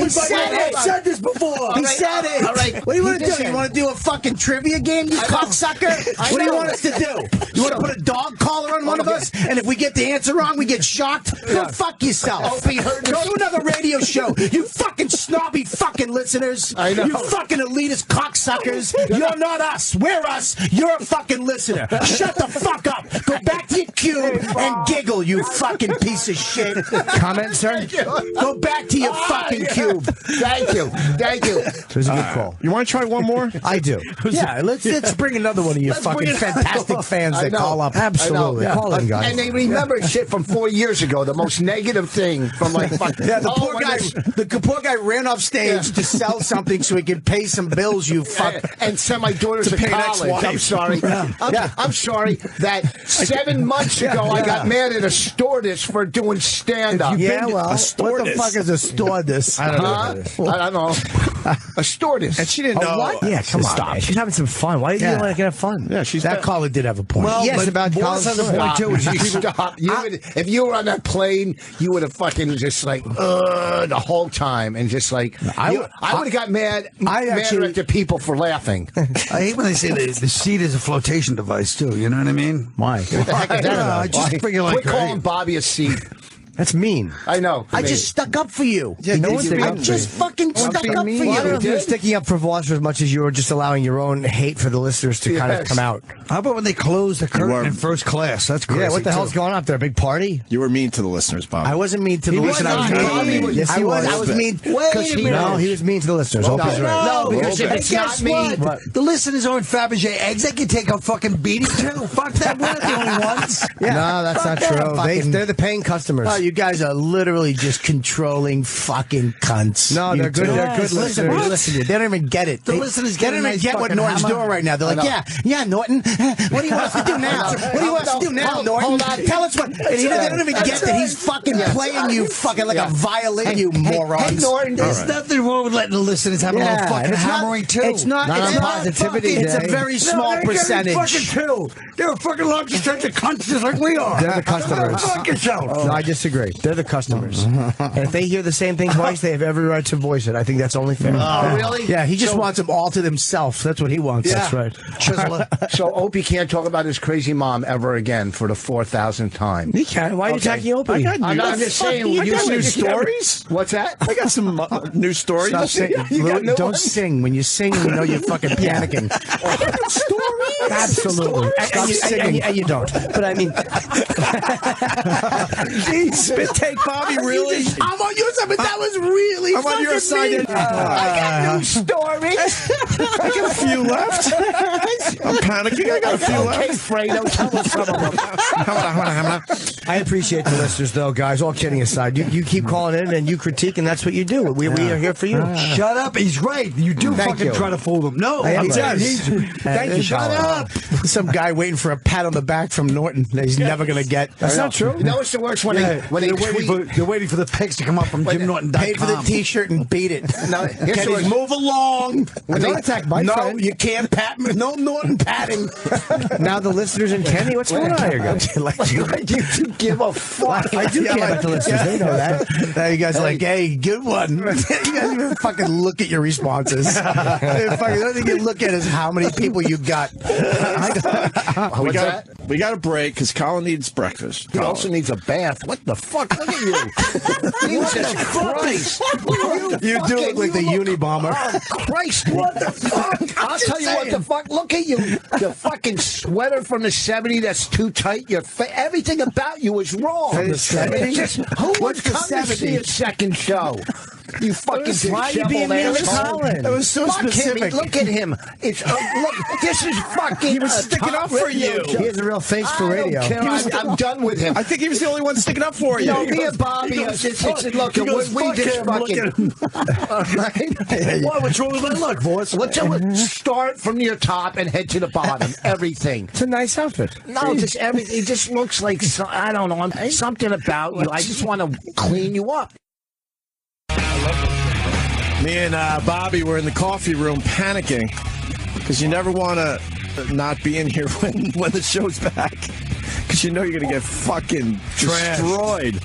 He said it. I've said this before. He said it. All right. What do you want He to did do? say You want to do a fucking trivia game, you cocksucker? What do you want us to do? You going to put a dog collar on one of us, and if we get the answer wrong, we get shocked? Go fuck yourself. Opie heard this. Go to another radio show. You fucking snobby fucking listeners. I know. You fucking elitist cocksuckers. You're not us. We're us. You're a fucking listener. Shut the fuck up. Go back to your cube and giggle, you fucking piece of shit. Comment, sir? Go back to your fucking cube. Thank you. Thank you. It was a good call. You want to try one more? I do. Yeah, let's bring another one of you fucking fantastic fans that call up. Absolutely. Call in, guys. And they remember shit from 4 years ago, the most negative thing from like fucking. Yeah, the poor guy ran off stage to sell something so he could pay some bills, you fuck. And send my daughter to college. I'm sorry. I'm sorry that 7 months ago I got mad at a stewardess for doing stand-up. Yeah, well, what the fuck is a stewardess? I don't know. A stewardess. And she didn't know. What? Yeah, come on. Man. She's having some fun. Why do you want to have fun? Yeah, that caller did have a point. Well, yes, about college. Has a point too. Stop. If you were on that plane, you would have fucking just like the whole time and just like I would have got mad. Mad at the people for laughing. I hate when they say the seat is a flotation device too. You know what I mean? Why? What the heck is that about? I just figure like quit calling Bobby a seat. That's mean. I know. I just stuck up for you. Yeah, no one's I just fucking stuck up for you. I don't know if you're sticking up for Voss as much as you were just allowing your own hate for the listeners to kind of come out. How about when they close the curtain in first class? That's crazy. Yeah, what the hell's going on up there? A big party? You were mean to the listeners, Bob. I wasn't mean to the listeners. Yes, he was. I was mean. No, he was mean to the listeners. Opie's right. No, because if it's not me, the listeners aren't Fabergé eggs. They can take a fucking beating too. Fuck that. We're not the only ones. Yeah. No, that's not true. They're the paying customers. Oh, you guys are literally just controlling fucking cunts. No, they're good. They're good listeners. Listen, they don't even get it. The listeners they don't even get what Norton's doing right now. They're like, yeah, Norton. What do you want us to do now? What do you want us to do now, Norton? Tell us what. And they don't even get that he's fucking playing you fucking like a violin, you morons. Hey, Norton, there's nothing wrong with letting the listeners have a little fucking hammering too. It's not positivity. It's a very small percentage. They're fucking large church of cunts just like we are. They're the customers. Fuck yourself. No, I disagree. They're the customers. And if they hear the same thing twice, they have every right to voice it. I think that's only fair. Oh, really? Yeah, he just wants them all to themselves. That's what he wants. Yeah. That's right. So Opie can't talk about his crazy mom ever again for the 4,000th time. He can. Why are you attacking Opie? I'm just saying. I got new stories. What's that? I got some new stories. Stop singing. Don't sing. When you sing, you know you're fucking panicking. Stories? Absolutely. Stop singing. And you don't. But I mean... Spit take, Bobby, really? I'm on your side, but that was really I'm on your side. I got new stories. I got a few left. I'm panicking. I got a few left. Okay, Fredo, tell us some of them. I appreciate the listeners, though, guys. All kidding aside, you keep calling in and you critique, and that's what you do. We are here for you. Shut up. He's right. You do fucking try to fool them. No, he does. Thank you. Shut up. Some guy waiting for a pat on the back from Norton that he's never going to get. That's not true. You know what's the worst when they're waiting for the pics to come up from JimNorton.com. Pay for the T-shirt and beat it. Now, Kenny, move along. Don't attack my friend. No, you can't pat me. No Norton patting. Now the listeners and Kenny, what's going on here, guys? You give a fuck. I do care about the listeners. They know that. Now you guys are like, hey, good one. You guys even fucking look at your responses. The only thing you look at is how many people you got. We got a break because Colin needs breakfast. He also needs a bath. What the fuck? Look at you. Jesus Christ. You do look like the Unibomber. Oh, Christ. What the fuck? I'll tell you what the fuck. Look at you. The fucking sweater from the 70s that's too tight. Everything about you is wrong. From the 70s? Who would come to see a second show? You fucking why are you being mean to Colin? It was so specific. Look at him. It's look. This is fucking. He was sticking up for you. He has a real face for radio. I'm done with him. I think he was the only one sticking up for you. No, me and Bobby. Look, we just fucking. What's wrong with my look, boys? Let's start from your top and head to the bottom. Everything. It's a nice outfit. No, just everything. It just looks like I don't know. Something about you. I just want to clean you up. Me and Bobby were in the coffee room panicking because you never want to not be in here when the show's back because you know you're going to get fucking destroyed.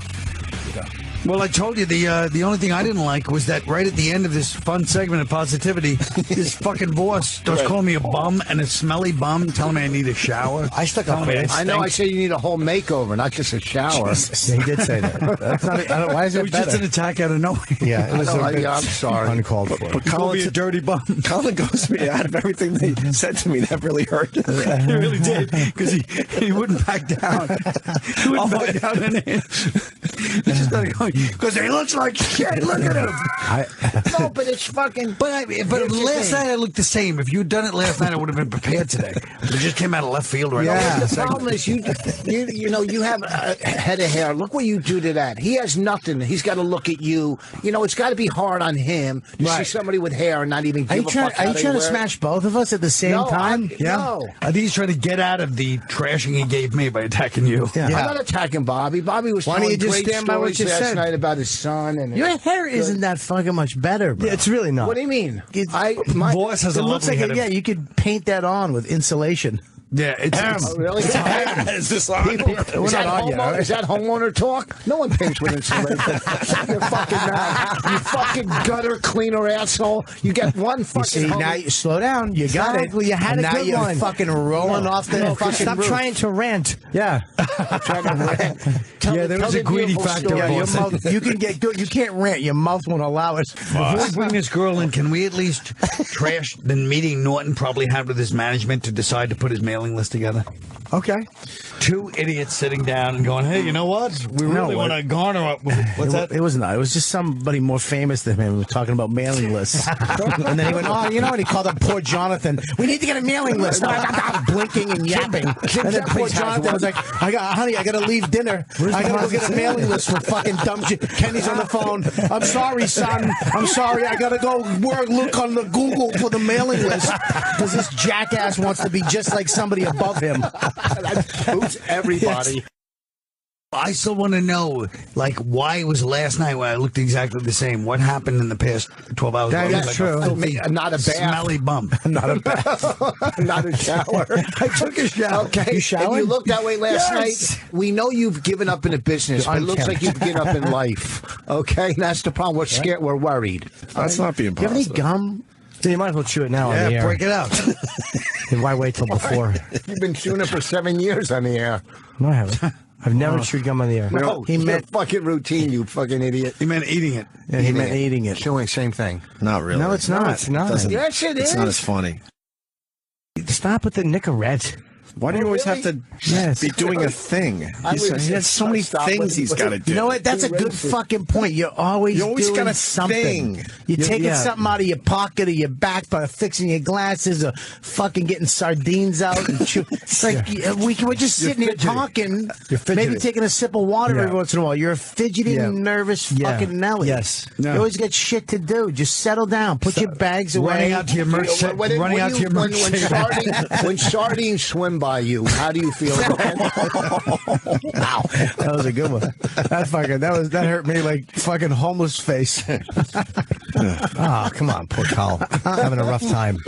Well, I told you the only thing I didn't like was that right at the end of this fun segment of positivity, this fucking boss starts calling me a bum and a smelly bum, telling me I need a shower. I stuck up for it. I know. I said you need a whole makeover, not just a shower. He did say that. That's not. Why is it was just an attack out of nowhere. Yeah, it was. I'm sorry. Uncalled for. But Colin's a dirty bum. Colin goes to me out of everything they said to me. That really hurt. He really did, because he wouldn't back down. He wouldn't back down an inch. He just started going, because he looks like shit. Look at him. No, but it's fucking. But last night I looked the same. If you had done it last night, I would have been prepared today. But it just came out of left field right Yeah. now. The problem is you have a head of hair. Look what you do to that. He has nothing. He's got to look at you. It's got to be hard on him to see somebody with hair and not even give a fuck. Are you trying to smash both of us at the same time? No. I think he's trying to get out of the trashing he gave me by attacking you. Yeah. I'm not attacking Bobby. Bobby was Why don't you telling just great stand by what stories you last said? night about his son. And Your hair isn't that fucking much better, bro. It's really not. What do you mean? My voice has it a looks lovely like head of- you could paint that on with insulation. Yeah, it's really? Is this on? Is that homeowner talk? No one paints with insulation. Shut your fucking mouth. You fucking gutter cleaner asshole. You get one fucking. See, now you slow down. You got it. Exactly, you had and a now good you're one. fucking rolling off the fucking stop roof. trying to rant. Yeah. There was a greedy factor. Yeah, your mouth, you can get good. You can't rant. Your mouth won't allow it. Before we bring this girl in, can we at least trash the meeting Norton probably had with his management to decide to put his mailing list together? Okay. Two idiots sitting down and going, hey, you know what? We really want to garner up. What's that? It was not. It was just somebody more famous than him. We were talking about mailing lists. And then he went, oh, you know what? He called up poor Jonathan. We need to get a mailing list. Blinking and yapping. And then poor Jonathan was like, honey, I got to leave dinner. I got to go get a mailing list for fucking dumb shit. Kenny's on the phone. I'm sorry, son. I'm sorry. I got to go look on the Google for the mailing list because this jackass wants to be just like somebody above him. That boots everybody. I still want to know, why it was last night when I looked exactly the same. What happened in the past 12 hours? That's true. Not a bath. Smelly bum. Not a bath. Not a shower. I took a shower. Okay. You showered? If you looked that way last Yes. night, we know you've given up in a business, but it looks like you've given up in life. Okay? And that's the problem. We're scared. We're worried. That's not being Do you have any positive. gum? So you might as well chew it now on the air. Break it out. And why wait till before? You've been chewing it for 7 years on the air. No, I haven't. I've never chewed gum on the air. No, he meant fucking routine, you fucking idiot. He meant eating it. Yeah, he meant eating it. Chewing, same thing. Not really. No, it's not. It's not. Yes, it It's is. not as funny. Stop with the Nicorette. Why do you always have to be doing a thing? He has so many things he's got to do. You know what? That's a good fucking point. You're always doing got a something. thing. You're taking something out of your pocket or your back by fixing your glasses or fucking getting sardines out. And it's like we're just sitting here talking, maybe taking a sip of water every once in a while. You're a fidgeting, nervous fucking Nelly. Yes. You always got shit to do. Just settle down. Put your bags away. Running out to your merch. Running out to your merch. When sardines swim by you, how do you feel? Wow, that was a good one. That hurt me like fucking homeless face. Oh, come on, poor Colin. Having a rough time.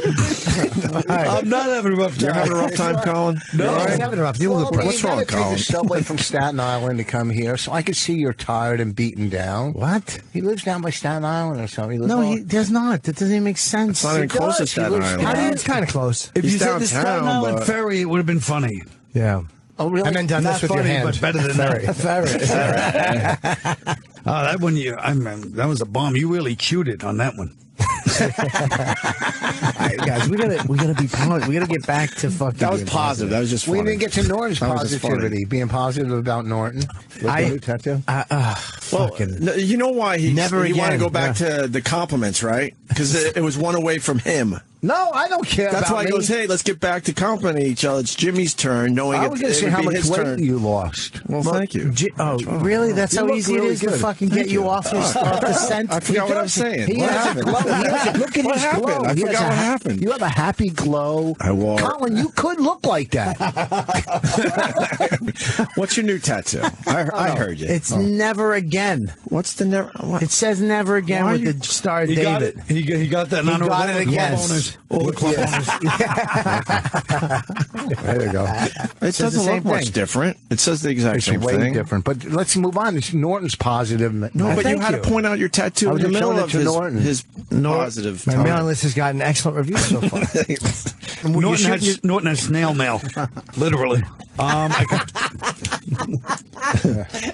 I'm not having a rough time. You're having a rough time, Colin? No, he's having a rough time. What's wrong, Take Colin? the subway from Staten Island to come here, so I could see you're tired and beaten down. What? He lives down by Staten Island or something. No, he does not. That doesn't even make sense. It's not even close to Staten Island. How do you? It's kind of close. If you He's said the Staten downtown, Island but- Ferry, it would have been funny. Yeah. Oh, really? And then done Not this with your funny, hand. but better than that. Ferry. Oh, that one, that was a bomb. You really chewed it on that one. All right, guys, we gotta be positive. We gotta get back to fucking. That was positive. That was just funny. We didn't get to Norton's That was just funny. positivity, being positive about Norton. Tattoo. Well, you know why he Never wanted to again. go back to the compliments, right? Because it was one away from him. No, I don't care That's about why he me. goes, hey, let's get back to complimenting each other. It's Jimmy's turn, knowing I was going to it say would how be much his weight turn. you lost. Well, thank you. Really? That's You how look easy it really is to good. fucking get you off the scent? I forgot what I'm saying. He What has a happened? glow. Look at What his happened? glow. I He has forgot a what happened. You have a happy glow. I wore. Colin, you could look like that. What's your new tattoo? I heard you. It's never again. What's the never? What? It says never again with the star He got David. it. He got that. He got it again. On his owners. All the club owners. There you go. It doesn't look much different. It says the exact same way thing. different. But let's move on. Norton's positive. No, but you had to point out your tattoo in the middle of his positive. My mailing list has gotten excellent reviews so far. Norton has snail mail. Literally.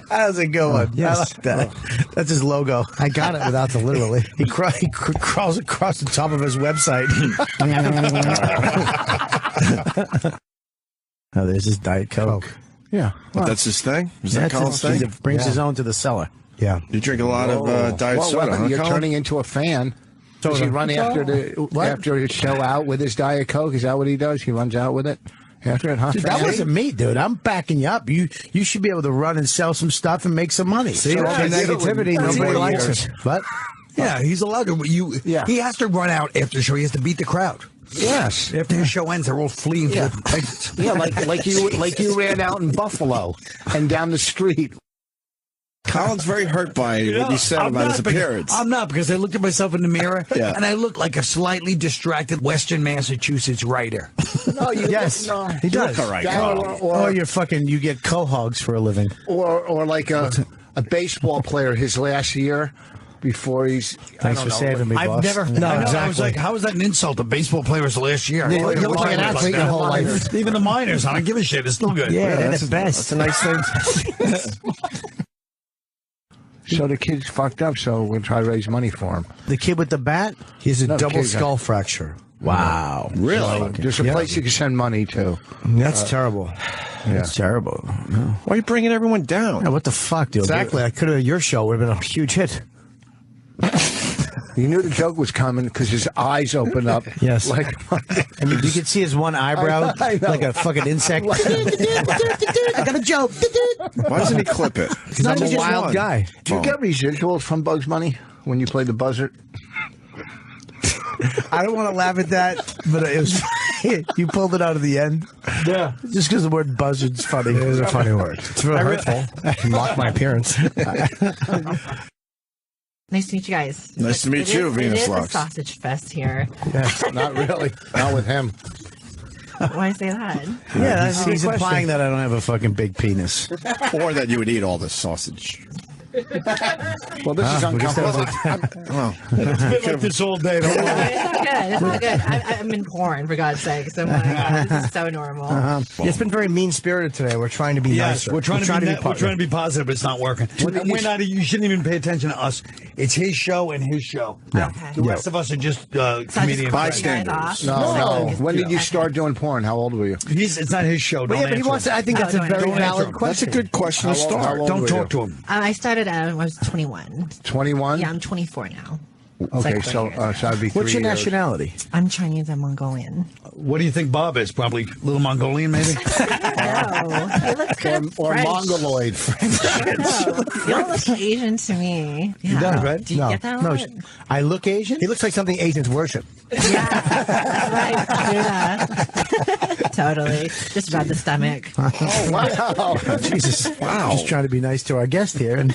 That was a good one. Yes. I like that. That's his logo. I got it without the literally. He crawls across the top of his website. Oh, there's his Diet Coke. Yeah. Well, that's his thing? Is that Colin's thing? He brings his own to the cellar. Yeah. You drink a lot of diet soda, huh, You're Colin? turning into a fan. Does he run after his show out with his Diet Coke? Is that what he does? He runs out with it after it, huh? Dude, that wasn't me, dude. I'm backing you up. You should be able to run and sell some stuff and make some money. See, all the negativity, nobody likes it. But yeah, he's allowed to. He has to run out after the show. He has to beat the crowd. Yes. After the show ends, they're all fleeing for the exits. Yeah, like you ran out in Buffalo and down the street. Colin's very hurt by what you said about his appearance. I'm not, because I looked at myself in the mirror and I look like a slightly distracted Western Massachusetts writer. No, yes, he does. All right. Or you're fucking. You get cohogs for a living. Or like a baseball player his last year. Before he's... Thanks for saving me, boss. I've never... No, exactly. I was like, how is that an insult to baseball players last year? Yeah, you look like an athlete your whole life. Even the minors, I don't give a shit. It's still good. Yeah, they're the best. That's a nice thing. So the kid's fucked up, so we'll try to raise money for him. The kid with the bat, he has a double skull fracture. Wow. Really? There's a place you can send money to. That's terrible. That's terrible. No. Why are you bringing everyone down? Yeah, what the fuck, dude? Exactly. I could have. Your show would have been a huge hit. You knew the joke was coming because his eyes opened up. Yes. Like, I mean, you could see his one eyebrow I know. like a fucking insect. I got a joke. Why doesn't he clip it? Because I'm a wild guy. Do you get residuals from Bugs Bunny when you play the buzzard? I don't want to laugh at that, but it was you pulled it out of the end. Yeah. Just because the word buzzard's funny. It is a funny word. It's real hurtful. Mock my appearance. Nice to meet you guys. Nice to meet you, Venus It is a Lux. sausage fest here. Yes, not really. Not with him. Why say that? Yeah, he's implying that I don't have a fucking big penis. Or that you would eat all this sausage. Well, this is uncomfortable. It's been like this all day. Don't worry. It's not good. It's not good. I'm in porn, for God's sake. So I'm like, this is so normal. Yeah, it's been very mean-spirited today. We're trying to be nicer. We're trying to be positive, but it's not working. We're not. You shouldn't even pay attention to us. It's his show and his show. Yeah. Okay. The rest of us are just comedians. Bystanders. No. When did you start doing porn? How old were you? It's not his show. But Don't he wants. I think that's a very valid question. That's a good question to start. Don't talk to him. I started when I was 21. 21? Yeah, I'm 24 now. Okay, so I'd be 3 What's your years. nationality? I'm Chinese and Mongolian. What do you think Bob is? Probably little Mongolian, maybe? No, he looks kind of Or French. Mongoloid. You don't look Asian to me. Yeah. He does, right? Do you get that a No, lot? I look Asian? He looks like something Asians worship. Right, do that. Totally. Just about the stomach. Oh, wow. Jesus. Wow. Just trying to be nice to our guest here. And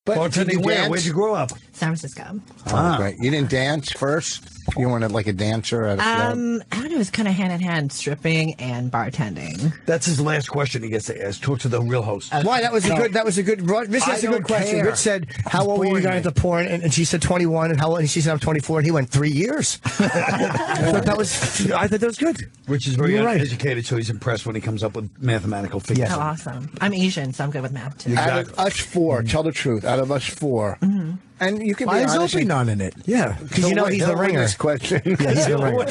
But Bartending did you where? dance? Where'd you grow up? San Francisco. Oh, great. You didn't dance first? You weren't like a dancer at a club? I don't know. It was kind of hand in hand, stripping and bartending. That's his last question he gets to ask. Talk to the real host. why? That was a good. That was a good. Rich asked a good question. care. Rich said, "How old were you going into porn?" And she said 21. And how old? And she said, "I'm 24." And he went 3 years. I thought that was good. Rich is very You're right. educated, so he's impressed when he comes up with mathematical figures. Oh, awesome. I'm Asian, so I'm good with math, too. Out of us four, tell the truth, out of us four, and you can be Why is honest. Opie not in it? Yeah, because you know he's the He'll win ringer. this question. Yeah, he's the ringer.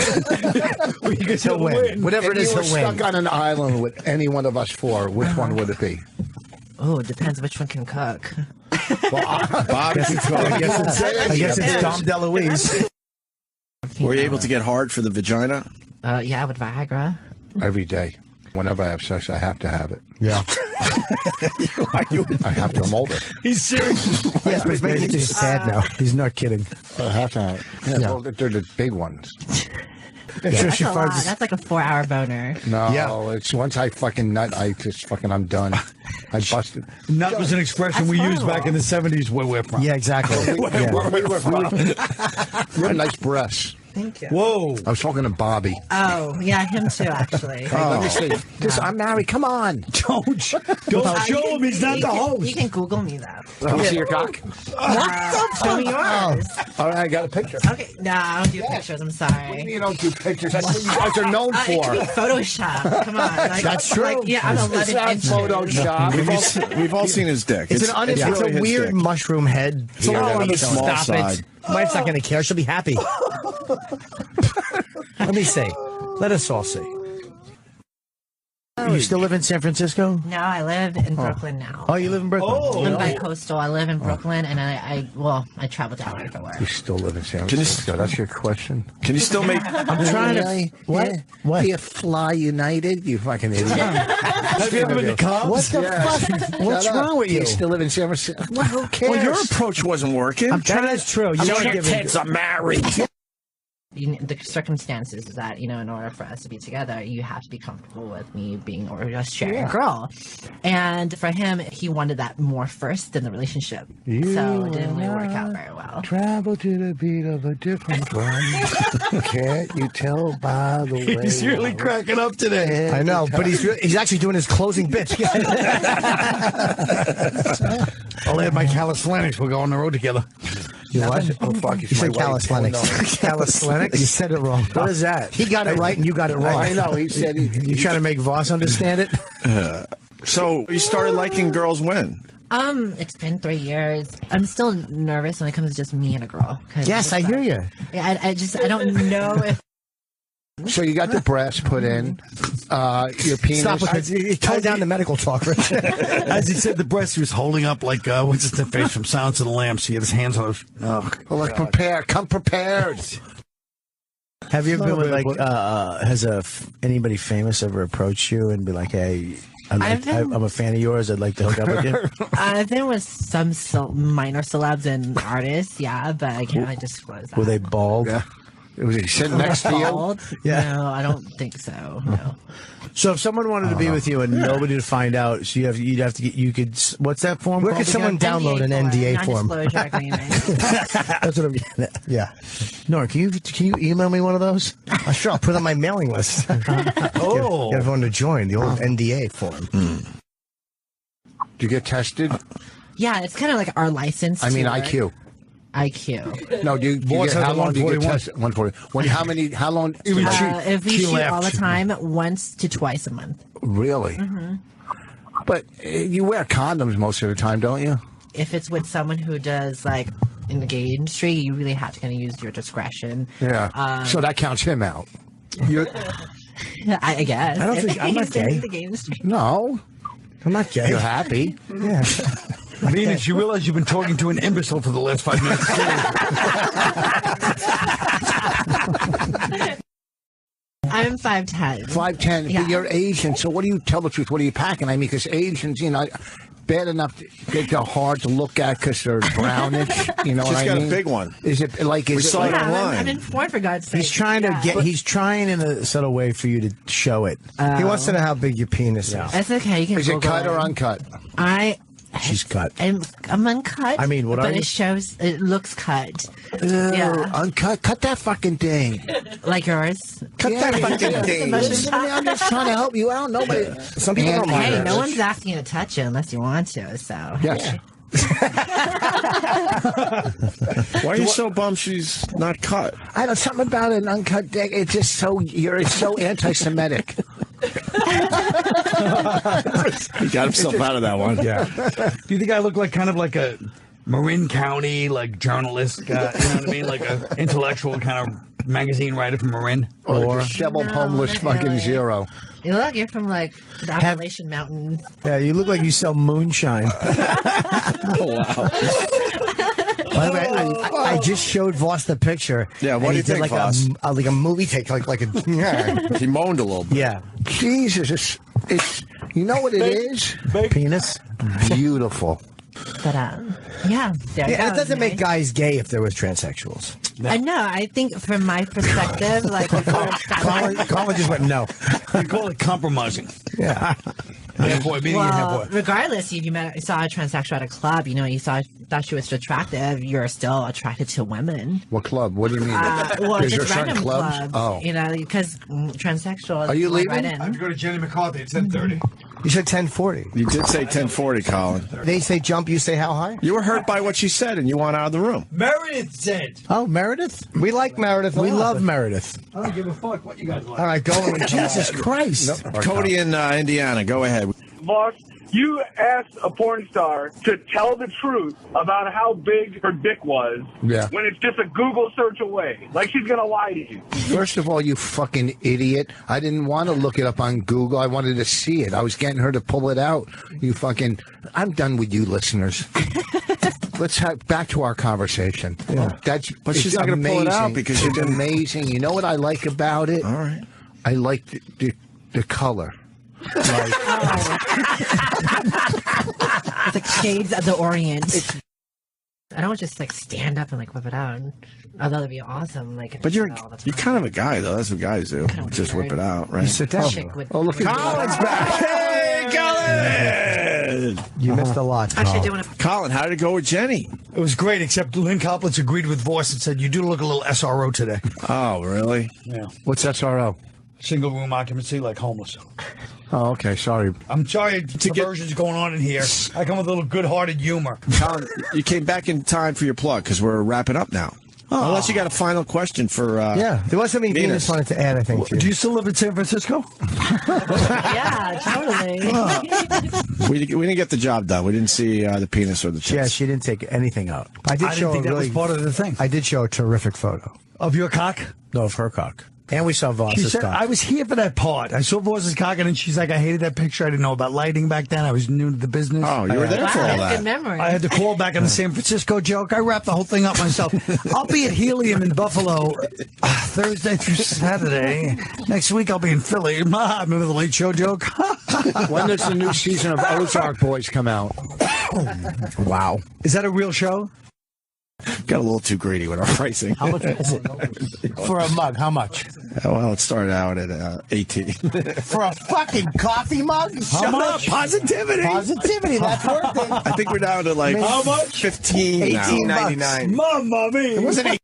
He'll win. Whatever it is, If you he'll were win. stuck on an island with any one of us four, which one would it be? Oh, it depends which one can cook. Bob, I guess it's Dom DeLuise. were you able to get hard for the vagina? Yeah, with Viagra. Every day. Whenever I have sex, I have to have it. Yeah. I have to. I'm older. He's serious. Yes, but he's making it just sad now. He's not kidding. I have to have it. Yeah, Yeah. well, they're the big ones. That's a lot. That's like a 4-hour boner. No, it's once I fucking nut, I'm done. I busted. Nut was an expression we used back in the 70s where we're from. Yeah, exactly. You have nice breasts. Thank you. Whoa. I was talking to Bobby. Oh, yeah, him too, actually. Let me see. I'm married. Come on. Don't show him. He's not the host. You can Google me, though. Let me see your cock. Show me yours. All right, I got a picture. Okay, no, I don't do pictures. I'm sorry. You don't do pictures. That's what you guys are known It for. could be Photoshop. Come on. Like, That's true. Like, yeah, I'm 11 It's not inches. Photoshop. We've all seen his dick. It's really a his weird dick. mushroom head. It's a little on the small Stop side. it. Wife's not going to care. She'll be happy. Let me see. Let us all see. You still live in San Francisco? No, I live in Brooklyn now. Oh, you live in Brooklyn? I live by Coastal. I live in Brooklyn, and I travel down there for work. You still live in San Francisco? That's your question? Can you still make... I'm trying to... What? Yeah. What? Do you fly United? You fucking idiot. Have you ever been to Cubs? What the fuck? What's Shut up. wrong with Do you? you still live in San Francisco? Well, who cares? Well, your approach wasn't working. That's true. You don't give kids are married. The circumstances is that, in order for us to be together, you have to be comfortable with me being or just sharing a girl. And for him, he wanted that more first than the relationship. So it didn't really work out very well. Travel to the beat of a different drum. Can't you tell by the way? He's really cracking up today. I know, but he's actually doing his closing bit. I'll add my calisthenics. We'll go on the road together. You what? Oh, fuck. You said calisthenics. Calisthenics? You said it wrong. What is that? He got it right and you got it wrong. I know. He said You trying to make Voss understand it? So you started liking girls when? It's been 3 years. I'm still nervous when it comes to just me and a girl. Yes, I hear you. Yeah, I don't know if. So you got the breast put in, your penis. Stop with it. Tone down the medical talk, Rich. As he said, the breast he was holding up like, what's his face from Silence of the Lambs? He had his hands on his... Oh, well, like, prepare. Come prepared. Have you ever been with, like, has anybody famous ever approached you and be like, hey, I'm a fan of yours, I'd like to hook up with you? I've been with some minor celebs and artists, yeah, but I can't disclose that. Were they bald? Yeah. Was he sitting next to you? Yeah. No, I don't think so. No. So if someone wanted to be with you and nobody to find out, so you'd have to get. You could. What's that form? Where could someone download an NDA form? Non-disclosure agreement. That's what I'm getting at. Yeah. Nora, can you email me one of those? Sure, I'll put it on my mailing list. Get everyone to join the old NDA form. Do you get tested? Yeah, it's kind of like our license. I mean, IQ. IQ. No, do you get, how long do you get tested? 140. How long? If we shoot all the time, once to twice a month. Really? Mm-hmm. But you wear condoms most of the time, don't you? If it's with someone who does, like, in the gay industry, you really have to kind of use your discretion. Yeah. So that counts him out. I guess. I don't think I'm not gay. In the gay industry. No. I'm not gay. You're happy. Yeah. Venus, you realize you've been talking to an imbecile for the last 5 minutes. I'm 5'10". 5'10", Yeah. but you're Asian, so what do you tell the truth? What are you packing? I mean, because Asians, bad enough they're hard to look at because they're brownish. You know what I mean? She's got a big one. Is it like? We saw it online. I'm informed, for God's sake. He's trying to get. He's trying in a subtle way for you to show it. He wants to know how big your penis is. That's okay. You can. Is it Google cut or uncut? She's cut. I'm uncut. I mean, what but are you? it shows. It looks cut. Yeah. Uncut. Cut that fucking thing. Like yours. Cut that fucking thing. I'm just trying to help you out. Nobody. Some people don't mind. Hey, no one's asking you to touch it unless you want to. So. Yes. Why are you so bummed she's not cut? I don't know, something about an uncut dick. It's just so it's so anti-Semitic. He got himself out of that one. Yeah. Do you think I look like kind of like a Marin County journalist guy? You know what I mean? Like an intellectual kind of magazine writer from Marin? Or disheveled homeless fucking zero. You look, you're from the Appalachian Mountains. Yeah, you look like you sell moonshine. Oh, wow. By the way, I just showed Voss the picture. Yeah, what do you think, Voss? Like a movie take, like a. Yeah. He moaned a little bit. Yeah. Jesus, it's you know what it is? Penis. Beautiful. But yeah, It doesn't make guys gay if there was transsexuals. I know. I think from my perspective, like Colin just went no. You call it compromising. Yeah. Yeah, boy, being a well, boy. regardless, if you saw a transsexual at a club, thought she was attractive, you're still attracted to women. What club? What do you mean? Well, Is there just certain random clubs? clubs. Oh. Because transsexuals. Are you went leaving? Right in. I have to go to Jenny McCarthy at 10:30. You said 10:40. You did say 10:40, Colin. They say jump, you say how high? You were hurt by what she said, and you want out of the room. Meredith said. Oh, Meredith? We like Meredith. We a lot, love but- Meredith. I don't give a fuck what you guys like. All right, go on. Jesus Christ. Cody in Indiana, go ahead. Boss, you asked a porn star to tell the truth about how big her dick was when it's just a Google search away. Like she's going to lie to you. First of all, you fucking idiot. I didn't want to look it up on Google. I wanted to see it. I was getting her to pull it out. You fucking... I'm done with you listeners. Let's back to our conversation. Yeah. But she's not going to pull it out because it's amazing. You know what I like about it? All right. I like the color. It's like shades of the Orient. I don't just like stand up and like whip it out. Although that'd be awesome. Like, But you're kind of a guy though. That's what guys do. Just whip it out, right? You sit down. Look at Colin's back. Hey, Colin! You missed a lot. Actually, Colin, how did it go with Jenny? It was great, except Lynn Coplitz agreed with Voice and said, you do look a little SRO today. Oh, really? Yeah. What's SRO? Single room occupancy, like homeless. Oh, okay. Sorry. I'm sorry, perversion's going on in here. I come with a little good-hearted humor. Colin, you came back in time for your plug because we're wrapping up now. Oh. Unless you got a final question for there was something Venus wanted to add, I think. Do you still live in San Francisco? Yeah, totally. We didn't get the job done. We didn't see the penis or the chest. Yeah, she didn't take anything out. I didn't think that was part of the thing. I did show a terrific photo. Of your cock? No, of her cock. And we saw She Voss's said, cock. I was here for that part. I saw Voss's cock, and then she's like, I hated that picture. I didn't know about lighting back then. I was new to the business. Oh, you were there for all that. Good memory. I had to call back on the San Francisco joke. I wrapped the whole thing up myself. I'll be at Helium in Buffalo Thursday through Saturday. Next week, I'll be in Philly. Remember the Late Show joke? When does the new season of Ozark Boys come out? Wow. Is that a real show? Got a little too greedy with our pricing. How much is it? For a mug, how much? Well, it started out at 18. For a fucking coffee mug? Shut up! Positivity! Positivity, that's worth it. I think we're down to like how much? 15 now. $18.99. Mamma mia! It wasn't eight.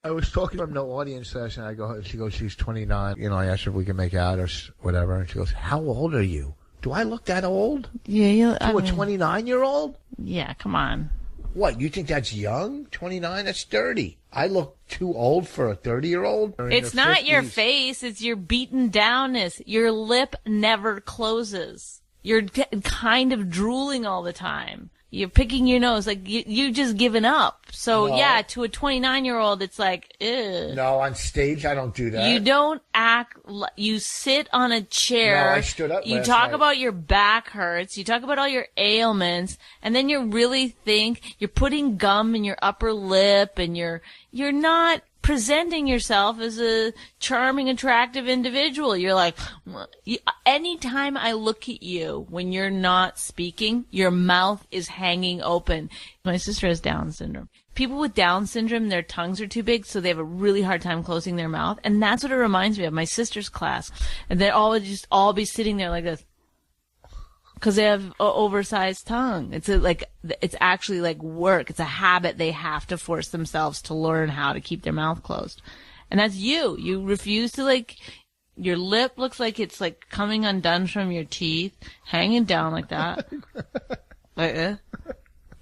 I was talking from no audience session. She goes, she's 29. You know, I asked her if we can make out or whatever. And she goes, how old are you? Do I look that old? Yeah, To a 29-year-old? Yeah, come on. What, you think that's young? 29? That's 30. I look too old for a 30-year-old? It's not your face. It's your beaten downness. Your lip never closes. You're kind of drooling all the time. You're picking your nose. Like, you just given up. So, yeah, to a 29-year-old, it's like, ew. No, on stage, I don't do that. You don't act. You sit on a chair. No, I stood up You last talk night. about your back hurts. You talk about all your ailments, and then you really think you're putting gum in your upper lip, and you're not presenting yourself as a charming, attractive individual. You're like, anytime I look at you when you're not speaking, your mouth is hanging open. My sister has Down syndrome. People with Down syndrome, their tongues are too big, so they have a really hard time closing their mouth. And that's what it reminds me of, my sister's class. And they'd all be sitting there like this. Because they have an oversized tongue. It's actually like work. It's a habit they have to force themselves to learn how to keep their mouth closed. And that's you. You refuse to your lip looks like it's like coming undone from your teeth, hanging down like that.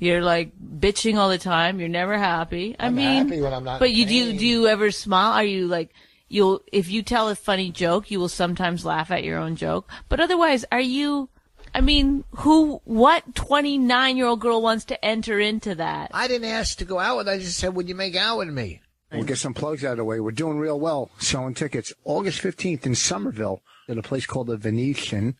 You're like bitching all the time. You're never happy. I'm happy when I'm not But in pain. do you ever smile? Are you like, if you tell a funny joke, you will sometimes laugh at your own joke. But otherwise, what 29-year-old girl wants to enter into that? I didn't ask to go out with. I just said, would you make out with me? We'll get some plugs out of the way. We're doing real well selling tickets. August 15th in Somerville at a place called the Venetian.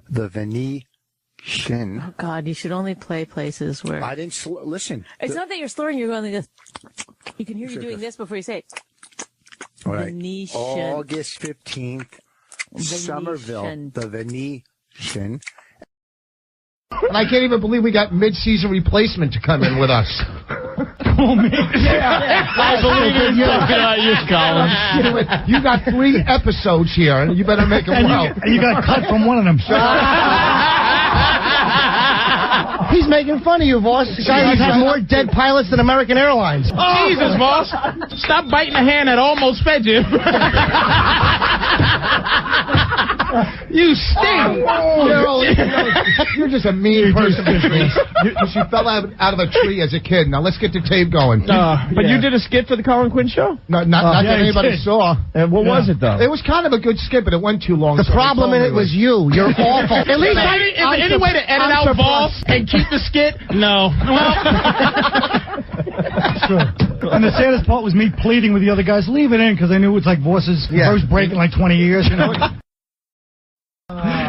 The Venetian. Oh, God, you should only play places where... I didn't... Listen. It's not that you're slurring. You're going like this. You can hear you doing this before you say it. All right. Venetian. August 15th, Somerville. The Venetian. And I can't even believe we got mid-season replacement to come in with us. Oh, man. I believe in you, Colin. You got 3 episodes here, and you better make them well. And you got cut from one of them. He's making fun of you, boss. The guy who's had more dead pilots than American Airlines. Oh, Jesus, boss. Stop biting the hand that almost fed you. You stink. You're just a mean person. She fell out of a tree as a kid. Now let's get the tape going. But you did a skit for the Colin Quinn show? Not that anybody saw. What was it, though? It was kind of a good skit, but it went too long. The problem in it was you. You're awful. At least is there any way to edit out Voss and keep the skit? No. Sure. And the saddest part was me pleading with the other guys, leave it in, because I knew it was like Voss's first break in like 20 years. You know?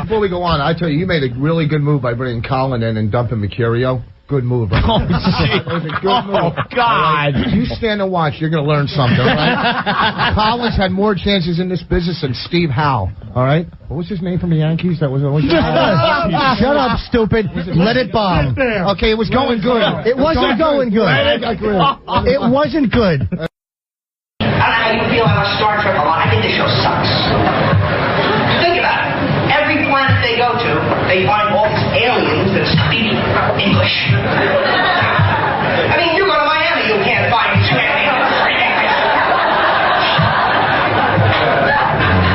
Before we go on, I tell you, you made a really good move by bringing Colin in and dumping Mercurio. Good move. Right? Oh, shit. Oh, God. You stand and watch. You're going to learn something, right? Colin's had more chances in this business than Steve Howe, all right? What was his name from the Yankees? That was Shut up, stupid. Let it bomb. Okay, it was going good. It wasn't going good. It wasn't good. I don't know how you feel about Star Trek a lot. I think the show sucks. Think about it. Every planet they go to, they find all these aliens that speak English. I mean, you go to Miami, you can't find these aliens.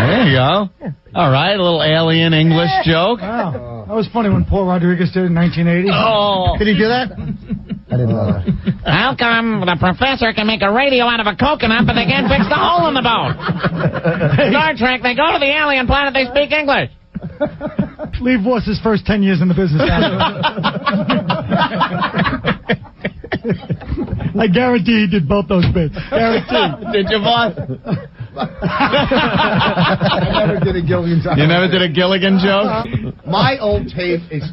There you go. All right, a little alien English joke. Wow. That was funny when Paul Rodriguez did it in 1980. Oh. Did he do that? I didn't know that. How come the professor can make a radio out of a coconut, but they can't fix the hole in the bone? Star Trek, they go to the alien planet, they speak English. Leave Voss's first 10 years in the business. I guarantee he did both those bits. Guarantee. Did you, boss? I never did a Gilligan joke. You never did a Gilligan joke? My old tape is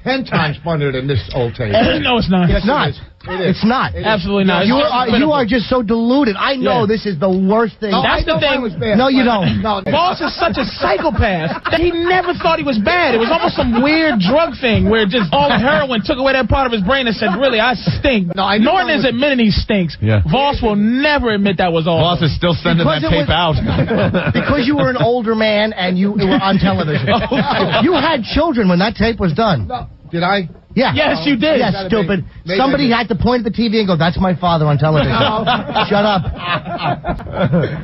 10 times funnier than this old tape. No, it's not. Yes, It's not. It's not. Absolutely not. You are just so deluded. I know this is the worst thing. No, That's the thing. No, you don't. No, Voss is such a psychopath that he never thought he was bad. It was almost some weird drug thing where just all the heroin took away that part of his brain and said, really, I stink. No, I Norton is admitting he stinks. Yeah. Voss will never admit that was all. Voss is still sending that tape out. Because you were an older man and you were on television. You had children when that tape was done. No. Did I? Yeah. Yes, you did. Yes, stupid. Somebody had to point at the TV and go, that's my father on television. Shut up.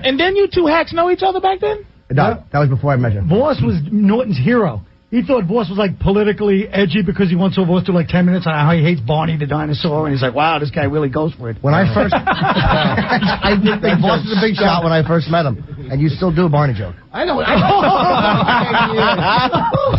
And then you two hacks know each other back then? No, that was before I met him. Voss was Norton's hero. He thought Voss was like politically edgy because he once saw Voss do like 10 minutes on how he hates Barney the dinosaur, and he's like, wow, this guy really goes for it. When I first... I did think Voss was a big shot when I first met him. And you still do a Barney joke. I know.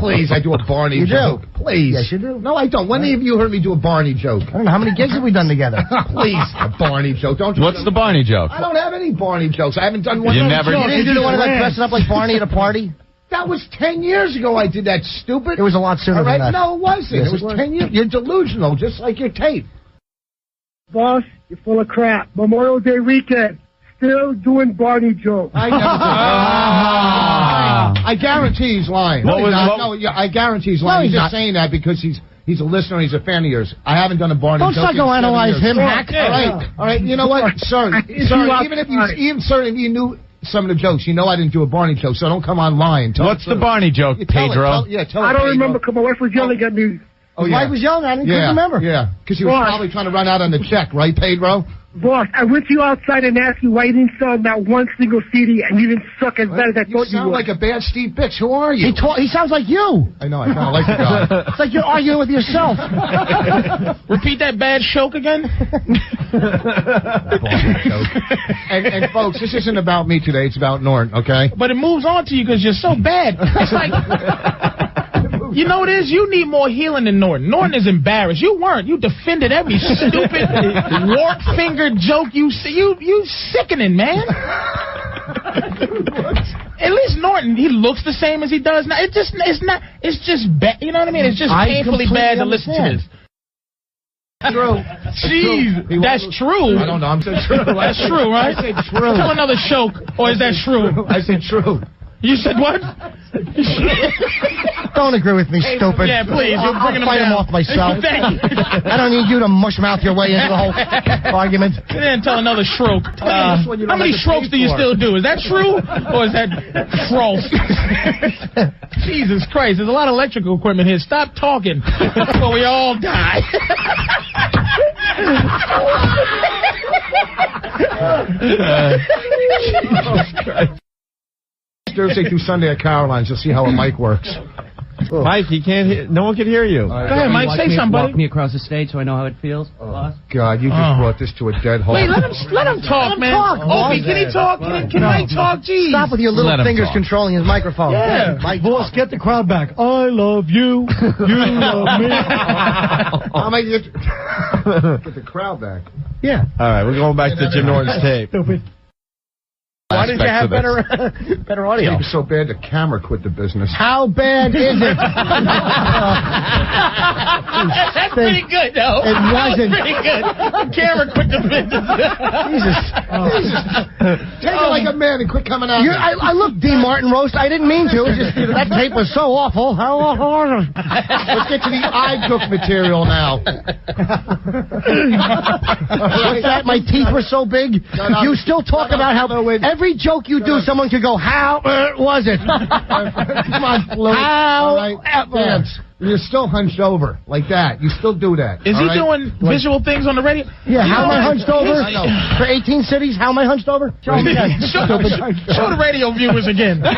Please, I do a Barney joke. Do. Please. Yes, you do. No, I don't. When have you heard me do a Barney joke? I don't know. How many gigs have we done together? Please, a Barney joke. Don't you? What's the Barney joke? I don't have any Barney jokes. I haven't done one. You of never- those You jokes. didn't do the one like dressing up like Barney at a party? That was 10 years ago I did that, stupid. It was a lot sooner All right? than that. No, it wasn't. Yes, it was it was. 10 years. You're delusional, just like your tape. Boss, you're full of crap. Memorial Day weekend, still doing Barney jokes. I never did. I guarantee he's lying. What was- what- No, yeah, I guarantee he's lying. No, he's he's just not. saying that because he's a listener, he's a fan of yours. I haven't done a Barney Don't joke in 7 psychoanalyze years. him, hack. All right, you know what? Sir, even if you knew some of the jokes, you know I didn't do a Barney joke, so don't come on lying. What's the Barney joke, Pedro? Tell it, I don't Pedro. remember because my wife was yelling at me. Oh, His wife was young. I couldn't remember. Yeah, because he was Boss. probably trying to run out on the check, right, Pedro? Boss, I went to you outside and asked you why you didn't sell not one single CD and you didn't suck as bad as I You thought you sound would. like a bad Steve Bitch. Who are you? He sounds like you. I know, I kind of like the guy. It's like you're arguing with yourself. Repeat that bad joke again. And folks, this isn't about me today. It's about Norton, okay? But it moves on to you because you're so bad. It's like, you know what it is? You need more healing than Norton. Norton is embarrassed. You weren't. You defended every stupid warp finger joke you see. You sickening, man. At least Norton, he looks the same as he does now. It's just bad. You know what I mean? It's just painfully bad to listen to this. True. Jeez, that's true. I don't know. I'm saying true. That's true, right? I said true. Tell another joke, or is that true? I said true. You said what? Don't agree with me, stupid. Yeah, please. You're I'll bringing fight him him down. off myself. Thank you. I don't need you to mush mouth your way into the whole argument. You didn't tell another stroke. How many strokes do you still do? Is that true? Or is that false? Jesus Christ, there's a lot of electrical equipment here. Stop talking before we all die. Jesus Christ. Thursday through Sunday at Caroline's. You'll see how a mic works. Mike, you can't hear. No one can hear you. Go ahead, Mike. Say something, buddy. Walk me across the stage so I know how it feels. God, you just brought this to a dead halt. Wait, let him talk, man. Opie, can he talk? Can Mike talk? Jeez. Stop with your little fingers controlling his microphone. Yeah. Mike, Boss, get the crowd back. I love you. You love me. How am I get the crowd back? Yeah. All right, we're going back to Jim Norton's tape. Stupid. Why didn't you have better audio? It was so bad the camera quit the business. How bad is it? That's pretty good, though. It wasn't. That was pretty good. The camera quit the business. Jesus. Take it like a man and quit coming out. I looked D. Martin roast. I didn't mean to. It's just, that tape was so awful. Let's get to the eye cook material now. What's that? My teeth were so big. You still talk about how every joke you do, someone could go, how was it? Come on, Flo. How? Right. Dance. You're still hunched over like that. You still do that. Is he doing visual things on the radio? Yeah, how am I hunched over? For 18 cities, how am I hunched over? Show the radio viewers again. I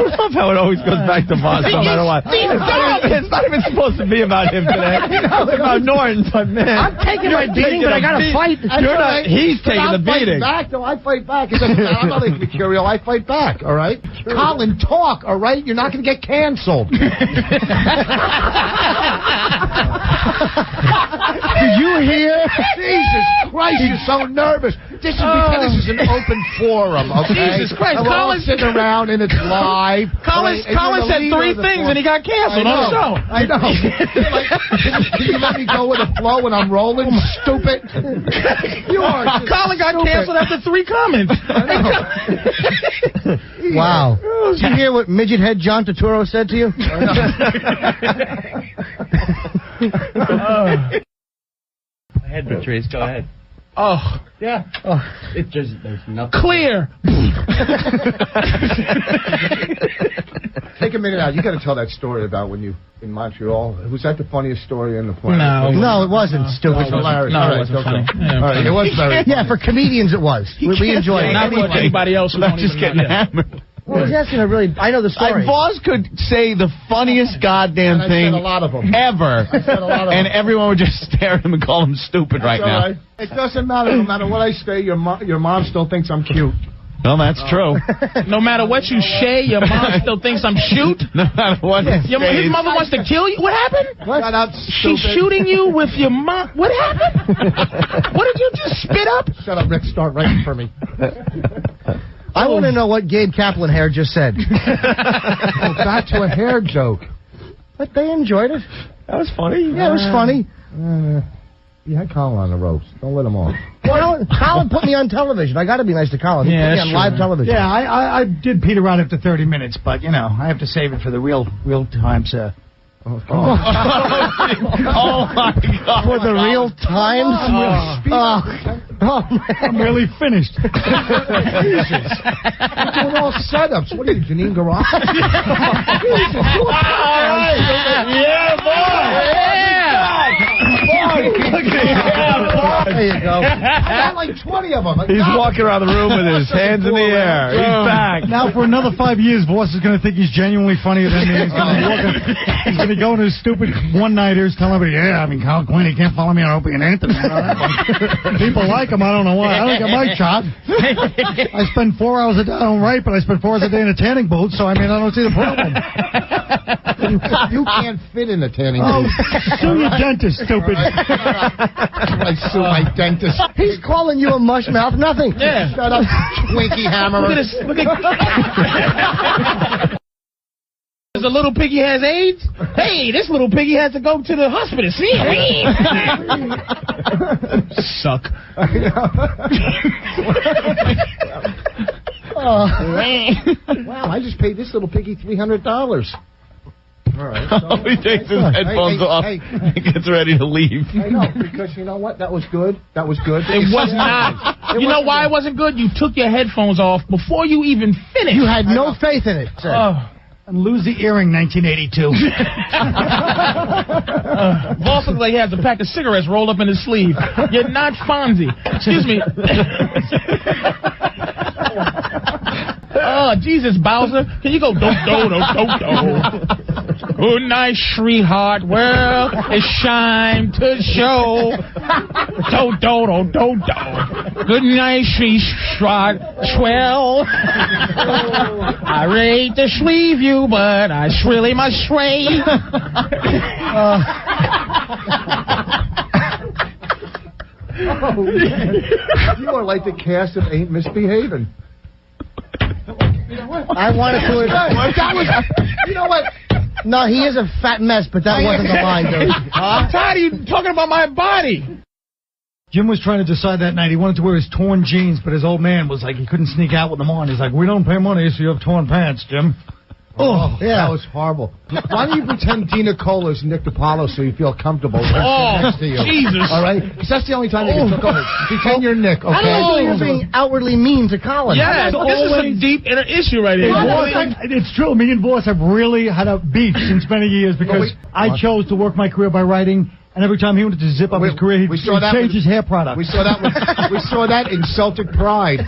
love how it always goes back to Voss no matter what. It's not even supposed to be about him today. It's about Norton, but man. I'm taking my beating, but I got to fight. He's taking the beating. I fight back. It doesn't matter. I'm not like material. I fight back, all right? Colin, talk, all right? You're not going to get canceled. Did you hear? Jesus Christ, you're so nervous. This is because this is an open forum, okay? Jesus Christ, and Colin's sitting around and it's live. Colin said 3 things and he got canceled on the show. I know. Can you let me go with a flow when I'm rolling, stupid? You are. Colin got canceled after 3 comments. Wow. Did you hear what midget head John Turturro said to you? Ahead, Patrice. Go ahead. Oh. Yeah. Oh. It's just, there's nothing. Clear. Take a minute out. You got to tell that story about when you in Montreal. Was that the funniest story in the planet? No, it wasn't. Stupid. It was hilarious. No, it wasn't funny. All right, it was very. Yeah, for comedians it was. We enjoyed it. Not for anybody else. Not just getting hammered. Well, he's asking a really. I know the story. Voss could say the funniest goddamn thing a lot of them. ever, I said a lot of them. and everyone would just stare at him and call him stupid right now. Right. It doesn't matter. No matter what I say, your mom still thinks I'm cute. Well, that's true. No matter what you say, your mom still thinks I'm shoot. No matter what. His mother wants to kill you. What happened? What? Shut up, She's shooting you with your mom. What happened? What did you just spit up? Shut up, Rick. Start writing for me. I want to know what Gabe Kaplan hair just said. Back to a hair joke. But they enjoyed it. That was funny. Yeah, it was funny. You had Colin on the ropes. Don't let him off. Well, Colin put me on television. I got to be nice to Colin. He put me on live television. Yeah, I did peter out after 30 minutes, but, you know, I have to save it for the real times. Oh, my God. For the real times? I'm really finished. Jesus. You're doing all setups. What are you, Janine Garage? Yeah, boy. There you go. I got like 20 of them. He's walking around the room with his hands in the air. He's back. Now, for another 5 years, Voss is going to think he's genuinely funnier than me. He's going to go into his stupid one-nighters, tell everybody, yeah, I mean, Colin Quinn, he can't follow me on Opie and Anthony. People like him. I don't know why. I don't get my job. I spend 4 hours a day. I don't write, but I spend 4 hours a day in a tanning booth, so, I mean, I don't see the problem. You can't fit in a tanning booth. Sue your dentist, stupid. I sue my dentist. He's calling you a mush mouth. Nothing. Yeah. Shut up, Twinkie hammerer. Look at this. Look at. The little piggy has AIDS. Hey, this little piggy has to go to the hospital. See? Suck. Wow, I just paid this little piggy $300. All right. So, He takes his headphones off and gets ready to leave. I know, because you know what? That was good. That was good. It was not. You know why it wasn't good? You took your headphones off before you even finished. You had no faith in it. And lose the earring, 1982. Boss looks like he has a pack of cigarettes rolled up in his sleeve. You're not Fonzie. Excuse me. Oh, Jesus, Bowser. Can you go do-do-do-do-do? Good night, sweetheart. Well, it's time to show. Do-do-do-do-do. Good night, sweetheart. Swell. I rate to leave you, but I really must stray. Oh, man. You are like the cast of Ain't Misbehaving. I wanted to. That was. You know what? No, he is a fat mess, but that wasn't the line, dude. I'm tired of you talking about my body. Jim was trying to decide that night. He wanted to wear his torn jeans, but his old man was like, he couldn't sneak out with them on. He's like, we don't pay money, so you have torn pants, Jim. Oh, yeah. That was horrible. Why don't you pretend Dina Cola's Nick DiPaolo so you feel comfortable next to you? Jesus. All right? Because that's the only time you can took over. Pretend you're Nick, okay? I don't think you're being outwardly mean to Colin. Yeah, this is a deep inner issue right here. It's true. Me and Voss have really had a beef since many years because I chose to work my career by writing. And every time he wanted to zip up his career, he'd change his hair product. We saw that in Celtic Pride.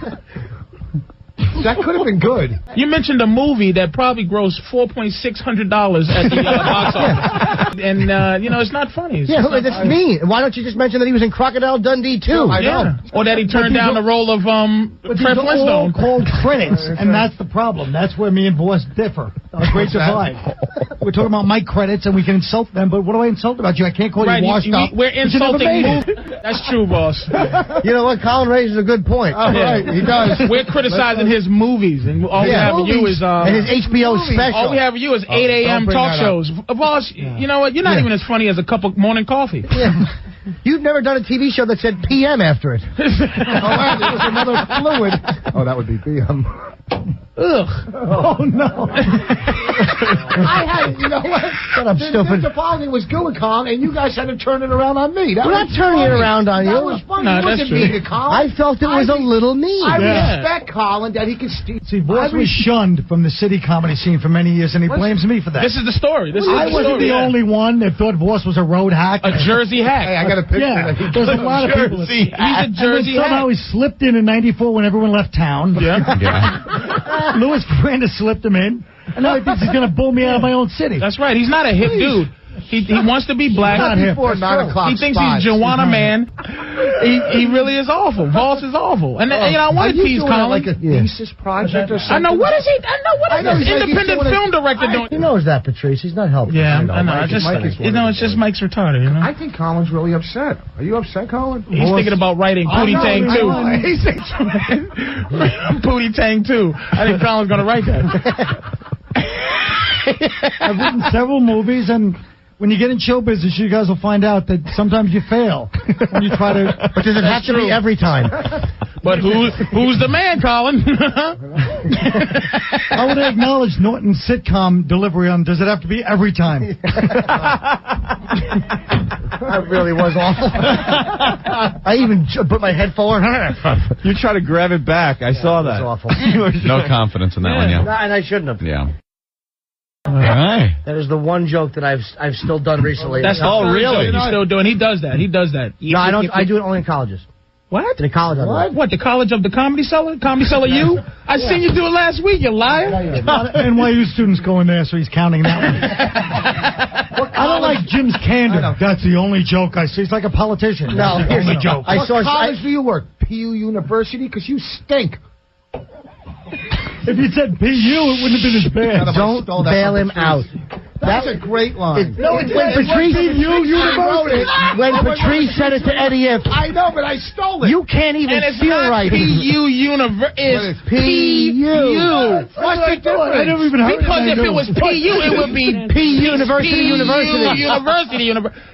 That could have been good. You mentioned a movie that probably grossed $4,600 at the box office. And, it's not funny. That's me. Why don't you just mention that he was in Crocodile Dundee, too? I know. Or that he turned down the role of Fred Flintstone. Called credits, and that's the problem. That's where me and Voss differ. A great divide. We're talking about my credits, and we can insult them, but what do I insult about you? I can't call you washed up. We're insulting movies. That's true, boss. You know what? Colin raises a good point. Right, he does. We're criticizing his movies, and all we have of you is and his HBO special. All we have of you is 8 a.m. talk shows. Boss, you know what? You're not even as funny as a cup of morning coffee. Yeah. You've never done a TV show that said PM after it. There was another fluid. Oh, that would be PM. Ugh. Oh, no. You know what? Shut up, stupid. The polling was good with Colin, and you guys had to turn it around on me. We're not turning it around on you. That was funny. No, It that's wasn't mean to Colin. I felt it was a little mean. I respect Colin that he could See, Voss was shunned from the city comedy scene for many years, and he blames me for that. This is the story. I wasn't the only one that thought Voss was a road hack. A Jersey hack. Hey, I got a picture. Yeah, there's a lot of people. He's a Jersey hack. Somehow he slipped in '94 when everyone left town. Yeah. Louis Miranda slipped him in, and now he thinks he's going to bull me out of my own city. That's right. He's not a hip dude. He wants to be black. Before 9 o'clock. He thinks he's Joanna Man. He really is awful. Voss is awful. And I want to tease Colin. Like a thesis project or something? I know. What is he? Independent film director doing? He knows that, Patrice. He's not helping. Yeah, I know. It's just Mike's retarded. You know. I think Colin's really upset. Are you upset, Colin? He's thinking about writing Pootie Tang 2. Pootie Tang 2. I think Colin's going to write that. I've written several movies, and when you get in show business, you guys will find out that sometimes you fail when you try to. But does it have to be every time? But who's the man, Colin? I would acknowledge Norton's sitcom delivery on Does It Have to Be Every Time? That really was awful. I even put my head forward. You try to grab it back. I saw that. That was awful. No confidence in that one, yeah. And I shouldn't have. Yeah. All right. That is the one joke that I've still done recently. That's really? He's still doing. He does that. No, I don't. I do it only in colleges. What? In the college. What? The College of the Comedy Cellar? Comedy Cellar U? I seen you do it last week, you liar. NYU students go in there, so he's counting that one. I don't like Jim's candor. That's the only joke I see. He's like a politician. No, that's the only joke. What college do you work? PU University? Because you stink. If you said PU, it wouldn't have been as bad. Don't bail him out. That's a great line. When Patrice said it to Eddie If. I know, but I stole it. You can't even and it's feel not right. PU University. It's PU. What What's the difference? I never even heard because if it was PU, it would be P University.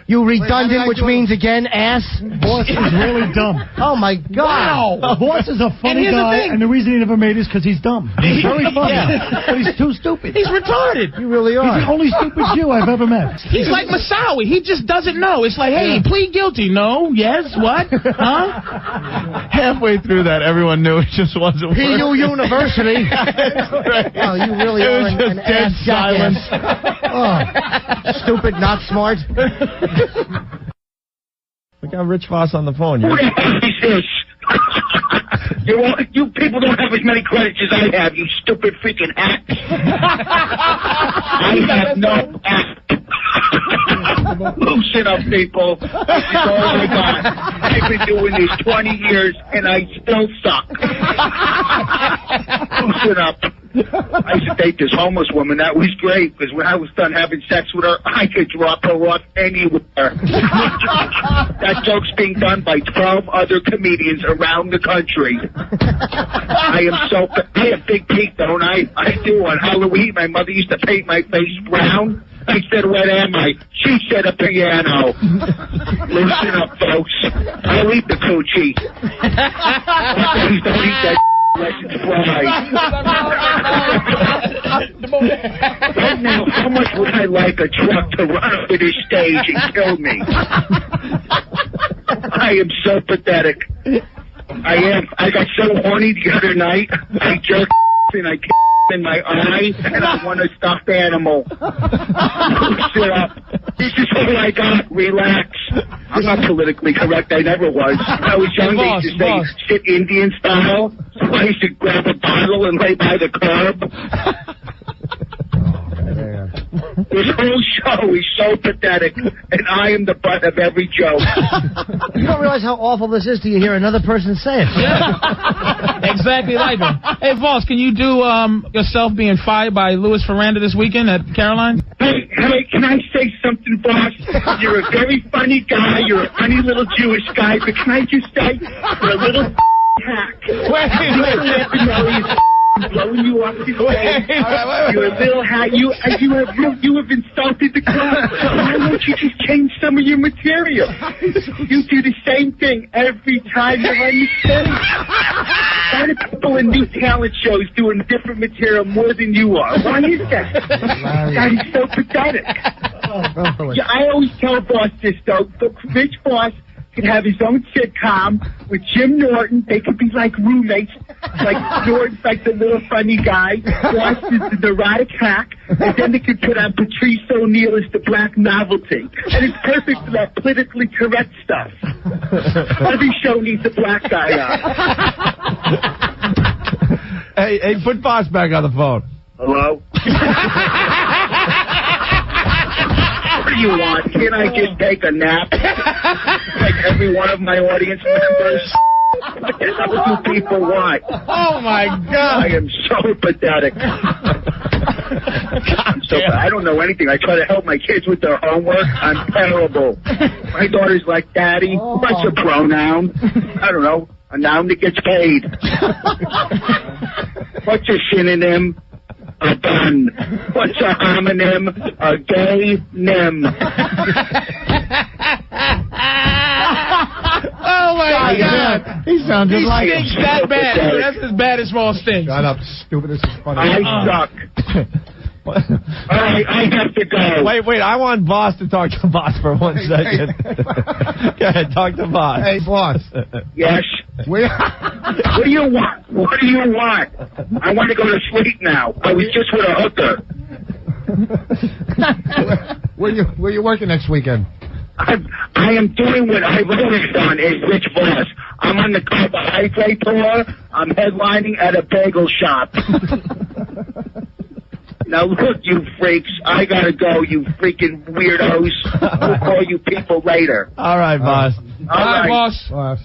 You redundant, which means again ass. Boss is really dumb. Oh my God! Wow. Boss is a funny guy, and the reason he never made is because he's dumb. He's very funny, but he's too stupid. He's retarded. You really are. He's the only stupid Jew I've ever met. He's like Masawi. He just doesn't know. It's like, hey, plead guilty. No, yes, what? Huh? Halfway through that, everyone knew it just wasn't working. PU University. Oh, you really It are was just an dead ass silence. Oh, stupid, not smart. We got Rich Voss on the phone. Who the hell is this? You people don't have as many credits as I have, you stupid freaking hacks. I have no act. Loosen up, people. This is all I got. I've been doing this 20 years, and I still suck. Loosen up. I used to date this homeless woman. That was great, because when I was done having sex with her, I could drop her off anywhere. That joke's being done by 12 other comedians around the country. I have Big Pete, don't I? I do. On Halloween, my mother used to paint my face brown. I said, what am I? She said a piano. Loosen up, folks. I'll eat the coochie. Please don't eat that unless it's fried. Right now, how much would I like a truck to run up to this stage and kill me? I am so pathetic. I am. I got so horny the other night. I jerked and I kicked in my eye, and I want a stuffed animal. Sit up. This is all I got. Relax. I'm not politically correct. I never was. When I was young, they used to say, sit Indian style. So I used to grab a bottle and lay by the curb. This whole show is so pathetic, and I am the butt of every joke. You don't realize how awful this is till you hear another person say it. Exactly like him. Hey, Voss, can you do yourself being fired by Louis Ferranda this weekend at Caroline? Hey, can I say something, boss? You're a very funny guy. You're a funny little Jewish guy, but can I just say, you're a little hack. Blowing you off his face. You're a little hat. You have insulted the crowd. So why won't you just change some of your material? You do the same thing every time you're on the stage. Why do people in new talent shows doing different material more than you are? Why is that? That is so pathetic. Yeah, I always tell Voss this, though. Rich Voss could have his own sitcom with Jim Norton. They could be like roommates. Like Norton's like the little funny guy. Voss is the neurotic hack. And then they could put on Patrice O'Neal as the black novelty. And it's perfect for that politically correct stuff. Every show needs a black guy on. Hey, put Voss back on the phone. Hello? What do you want? Can I just take a nap? Like every one of my audience members? What the hell do people want? Oh, my God. I am so pathetic. I don't know anything. I try to help my kids with their homework. I'm terrible. My daughter's like, Daddy, what's a pronoun? I don't know. A noun that gets paid. What's a synonym? A bun. What's a homonym? A gay nym. Oh, my God. He sounded like him. He stinks that bad. That's as bad as Voss stinks. Shut up, stupid. This is funny. I suck. All right, I have to go. Wait. I want Voss to talk to Voss for 1 second. Go ahead, talk to Voss. Hey, Voss. Yes? What do you want? What do you want? I want to go to sleep now. I was just with a hooker. Where you working next weekend? I am doing what I've always done as Rich Voss. I'm on the Carbohydrate tour. I'm headlining at a bagel shop. Now look, you freaks. I gotta go, you freaking weirdos. We'll call you people later. All right, Voss. All right, Voss.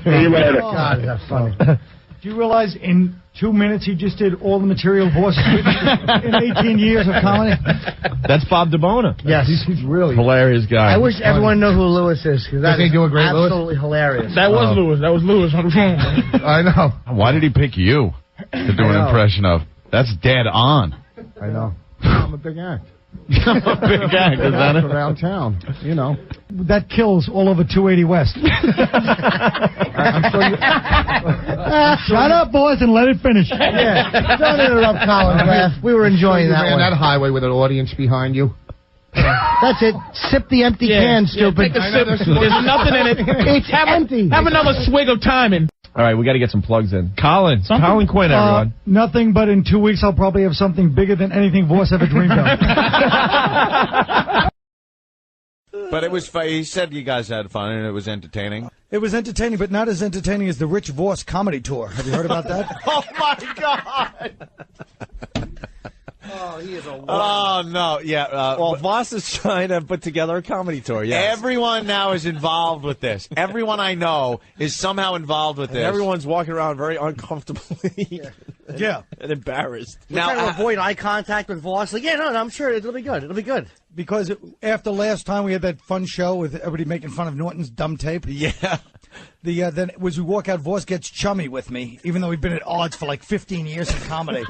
See you later. God, that's funny. Do you realize in 2 minutes he just did all the material Voss in 18 years of comedy? That's Bob DeBona. Yes. He's really hilarious guy. I wish everyone knew who Louis is, because that is absolutely hilarious. That was Louis. That was Louis on the phone. I know. Why did he pick you to do an impression of? That's dead on. I know. I'm a big act. I'm a big act, is that it? Around town, you know. That kills all over 280 West. I'm sure you... Shut up, boys, and let it finish. Yeah. Don't interrupt Colin. We were enjoying that one. That highway with an audience behind you. That's it. Sip the empty can, stupid. Take a sip. There's nothing in it. It's empty. Have another swig of timing. All right, we got to get some plugs in. Colin Quinn, everyone. Nothing, but in 2 weeks I'll probably have something bigger than anything Voss ever dreamed of. But it was fun. He said you guys had fun and it was entertaining. It was entertaining, but not as entertaining as the Rich Voss comedy tour. Have you heard about that? Oh, my God. Oh, he is a Oh, no. Yeah. Well, Voss is trying to put together a comedy tour, yes. Everyone now is involved with this. Everyone I know is somehow involved with this. Everyone's walking around very uncomfortably and embarrassed. We're trying to avoid eye contact with Voss. Like, no, I'm sure it'll be good. It'll be good. Because after last time we had that fun show with everybody making fun of Norton's dumb tape. Yeah. Then as we walk out, Voss gets chummy with me, even though we've been at odds for like 15 years in comedy.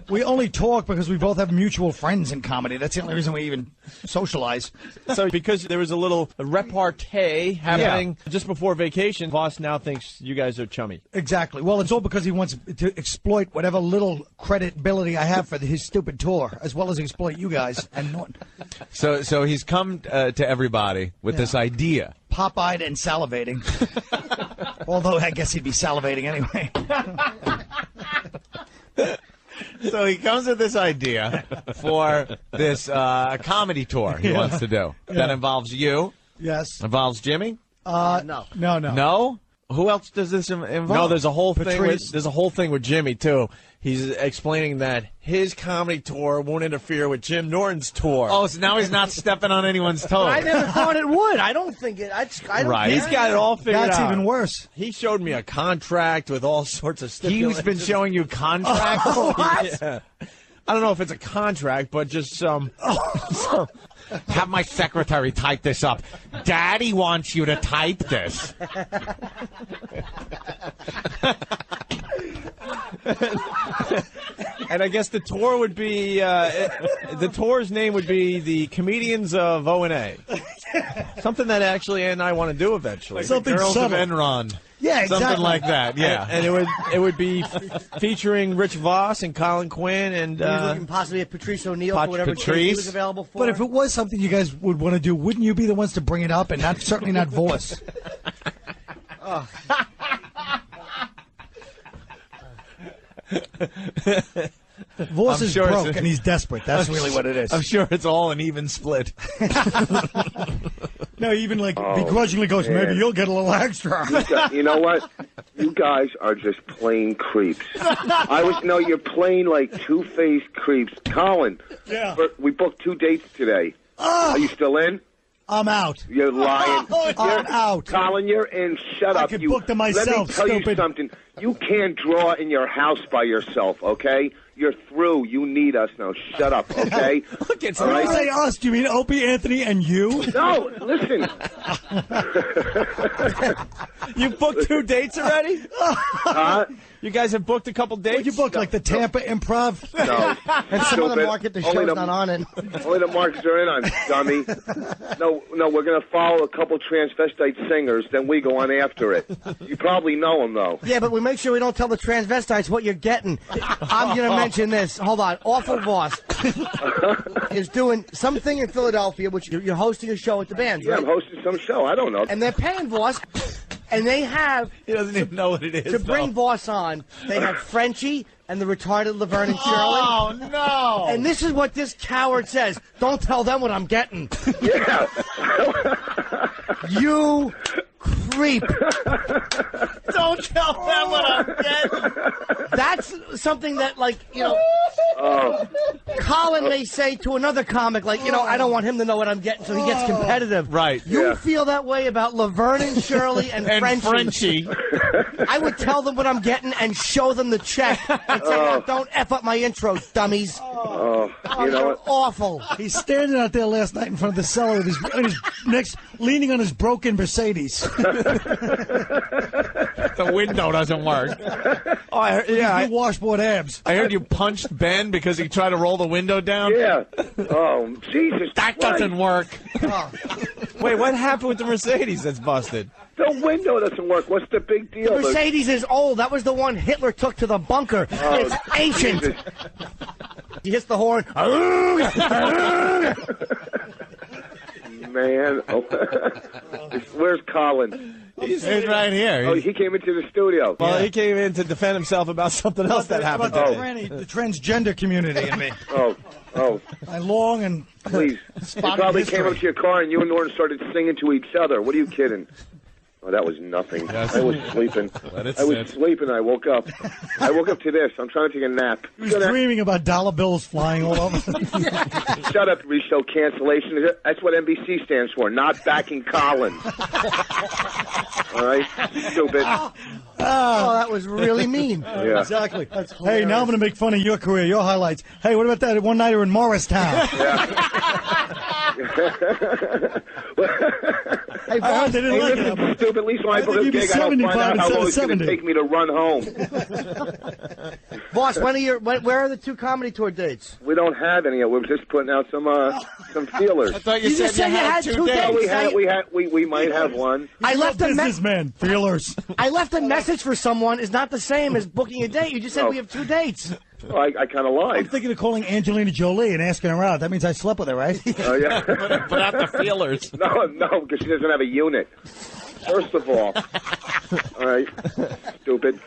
We only talk because we both have mutual friends in comedy. That's the only reason we even socialize. So because there was a little repartee happening just before vacation, Voss now thinks you guys are chummy. Exactly. Well, it's all because he wants to exploit whatever little credibility I have for his stupid tour, as well as exploit you guys and Norton. So he's come to everybody with this idea. Pop-eyed and salivating. Although I guess he'd be salivating anyway. So he comes with this idea for this comedy tour he wants to do. That involves you. Yes. Involves Jimmy? No. No? Who else does this involve? No, there's a whole thing with Jimmy too. He's explaining that his comedy tour won't interfere with Jim Norton's tour. Oh, so now he's not stepping on anyone's toes. I never thought it would. I don't think it. I don't Right. He's got it all figured out. That's even worse. He showed me a contract with all sorts of stipulations. He's been showing you contracts? What? Yeah. I don't know if it's a contract, but just some. Have my secretary type this up. Daddy wants you to type this. And I guess the tour would be the tour's name would be the Comedians of O&A. Something that actually Ann and I want to do eventually. Like something Girls subtle. Of Enron. Yeah, exactly. Something like that. Yeah, and it would be featuring Rich Voss and Colin Quinn and looking possibly at Patrice O'Neill for whatever he was available for. But if it was something you guys would want to do, wouldn't you be the ones to bring it up, and certainly not Voss? Voss is broke and he's desperate. That's really what it is. I'm sure it's all an even split. No, even begrudgingly goes, maybe you'll get a little extra. You know what? You guys are just plain creeps. You're plain two-faced creeps. Colin, we booked 2 dates today. Are you still in? I'm out. You're lying. I'm out. Colin, you're in. Shut up. I can book them myself, Let me tell you something. You can't draw in your house by yourself, okay? You're through. You need us now. Shut up, okay? Look, it's when you say us, do you mean Opie, Anthony, and you? No, listen. You booked 2 dates already? You guys have booked a couple dates? Well, you booked like the Tampa Improv? No. And some of the market, the show's not on it. Only the markets are in on, dummy. No, we're going to follow a couple transvestite singers, then we go on after it. You probably know them, though. Yeah, but we make sure we don't tell the transvestites what you're getting. I'm going to mention this. Hold on. Awful Boss is doing something in Philadelphia, which you're hosting a show at the band, right? Yeah, I'm hosting some show. I don't know. And they're paying Voss. And they have... He doesn't even know what it is. To bring Voss on, they have Frenchie and the retarded Laverne and Shirley. Oh, no! And this is what this coward says. Don't tell them what I'm getting. Yeah. You creep. Don't tell them what I'm getting. That's something that, Colin may say to another comic, I don't want him to know what I'm getting, so he gets competitive. Right. You feel that way about Laverne and Shirley and Frenchie. I would tell them what I'm getting and show them the check and say, don't F up my intro, dummies. You know what? Awful. He's standing out there last night in front of the cellar with his leaning on his broken Mercedes. The window doesn't work. Oh, You washboard abs. I heard you punched Ben because he tried to roll the window down. Yeah. Oh, Jesus That Christ. doesn't work. Wait, what happened with the Mercedes that's busted? The window doesn't work. What's the big deal? The Mercedes is old. That was the one Hitler took to the bunker. Oh, it's ancient. Jesus. He hits the horn. Man. Oh. Where's Colin? He's right here. Oh, he came into the studio. Well, he came in to defend himself about something else that happened. About the transgender community and me. Oh. I long and Please. He probably came up to your car and you and Norton started singing to each other. What are you kidding? Oh, that was nothing. Yes. I was sleeping. Let it I was sit. sleeping. I woke up. I woke up to this. I'm trying to take a nap. he was dreaming about dollar bills flying all over. Shut up, reshow cancellation. That's what NBC stands for. Not backing Colin. All right? Stupid. Oh, that was really mean. Yeah. Exactly. Hey, now I'm going to make fun of your career, your highlights. Hey, what about that one-nighter in Morristown? Hey, boss, they didn't like listen, it. stupid. At least when I book a give you gig, I don't find out how 75 long it's going instead to of take me to run home. Boss, where are the 2 comedy tour dates? We don't have any yet. We're just putting out some feelers. I thought You just said you had 2 dates. We might have one. I left a businessman. Feelers. I left a message for someone is not the same as booking a date. You just said we have 2 dates. Well, I kind of lied. I'm thinking of calling Angelina Jolie and asking her out. That means I slept with her, right? Oh, yeah. Put out the feelers. No, because she doesn't have a unit. First of all. All right. Stupid.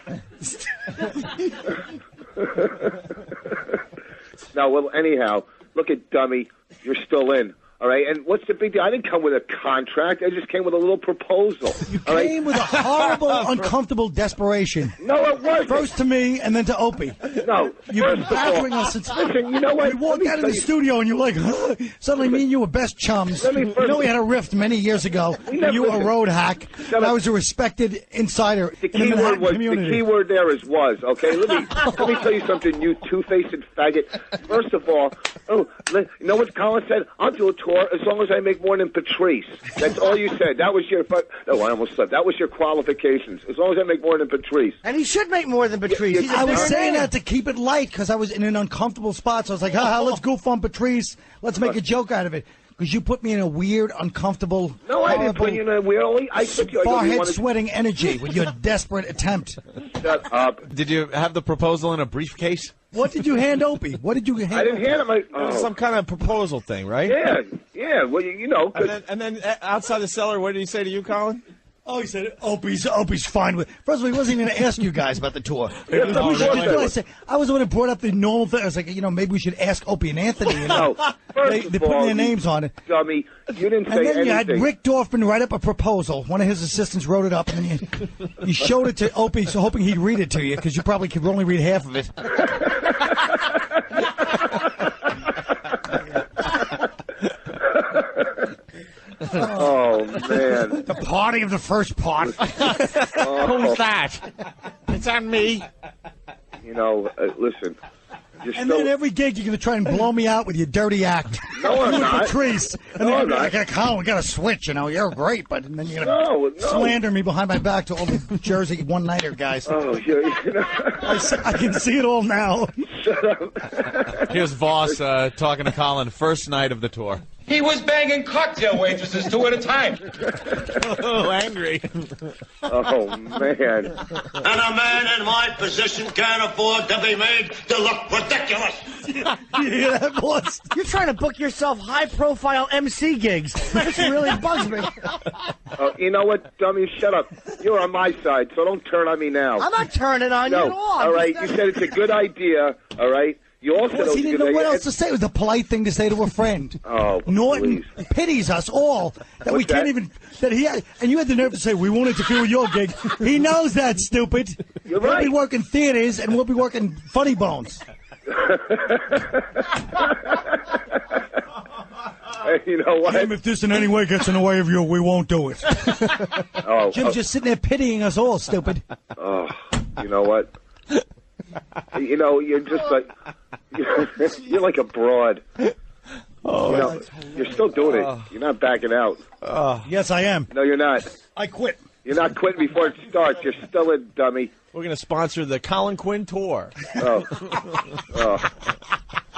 No, well, anyhow, look at dummy. You're still in. All right, and what's the big deal? I didn't come with a contract. I just came with a little proposal. You came with a horrible, uncomfortable desperation. No, it wasn't. First to me, and then to Opie. No, You've been battering us since. Listen, you know what? We walked out of the studio, and you're like, huh? Suddenly me and you were best chums. You know we had a rift many years ago. You were a road hack, and I was a respected insider The in the keyword Manhattan community. The key word there is was. Okay, let me tell you something. You two-faced faggot. First of all, you know what Colin said? I'll do a tour as long as I make more than Patrice. That's all you said. That was your. No, I almost slept. That was your qualifications. As long as I make more than Patrice. And he should make more than Patrice. I was saying that to keep it light because I was in an uncomfortable spot. So I was like, let's goof on Patrice. Let's make a joke out of it. Because you put me in a weird, uncomfortable, No, I didn't put you in a weird. I took you. Forehead sweating energy with your desperate attempt. Shut up. Did you have the proposal in a briefcase? What did you hand Opie? What did you hand? I didn't hand him. It was some kind of proposal thing, right? Yeah. Well, you know. And then outside the cellar, what did he say to you, Colin? Oh, he said Opie's fine with. First of all, he wasn't even going to ask you guys about the tour. Yeah, I was the one who brought up the normal thing. I was like, maybe we should ask Opie and Anthony. No, they're putting their names on it. Dummy, you didn't say and then anything. you had Rick Dorfman write up a proposal. One of his assistants wrote it up, and then you showed it to Opie, so hoping he'd read it to you because you probably could only read half of it. Oh, man. The party of the first part. Who's that? It's on me. You know, listen. And then every gig you're going to try and blow me out with your dirty act. No, I'm You and not. Patrice. And No, then I'm you're not. like, Colin, we got to switch, you're great. But then you're going No. to slander me behind my back to all the Jersey one-nighter guys. Oh, you know. I can see it all now. Shut up. Here's Voss talking to Colin first night of the tour. He was banging cocktail waitresses 2 at a time. Oh, angry. Oh, man. And a man in my position can't afford to be made to look ridiculous. You hear that, boss? You're trying to book yourself high-profile MC gigs. This really bugs me. You know what, dummy? Shut up. You're on my side, so don't turn on me now. I'm not turning on you at all. All right, you said it's a good idea, all right? You also Of course, he didn't know what else to say. It was the polite thing to say to a friend. Oh, Norton please. pities us all that we can't even. That he and you had the nerve to say we won't interfere with your gig. He knows that, stupid. You're right. He'll be working theaters and we'll be working Funny Bones. You know what? Jim, if this in any way gets in the way of you, we won't do it. Jim's just sitting there pitying us all, stupid. Oh, you know what? You know, you're just like you're like a broad. Oh, you know, you're still doing it. You're not backing out. Yes, I am. No, you're not. I quit. You're not quitting before it starts. You're still a dummy. We're going to sponsor the Colin Quinn tour. Oh.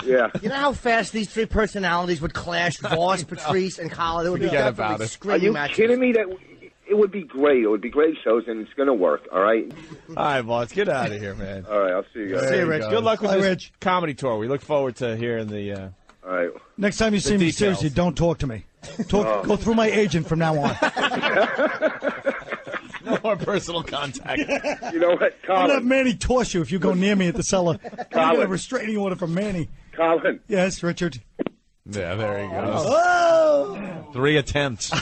Yeah. You know how fast these three personalities would clash? Voss, Patrice, and Colin. It would be definitely Are screaming you matches. kidding me? That it would be great. It would be great shows, and it's going to work. All right. All right, boss. Get out of here, man. All right. I'll see you guys. See you, Rich. Good luck with this comedy tour. We look forward to hearing the. All right. Next time you see me, seriously, don't talk to me. Go through my agent from now on. No more personal contact. You know what, I'm going Colin? to have Manny toss you if you go near me at the cellar. I got a restraining order from Manny. Colin. Yes, Richard. Yeah, there he goes. Oh! 3 attempts.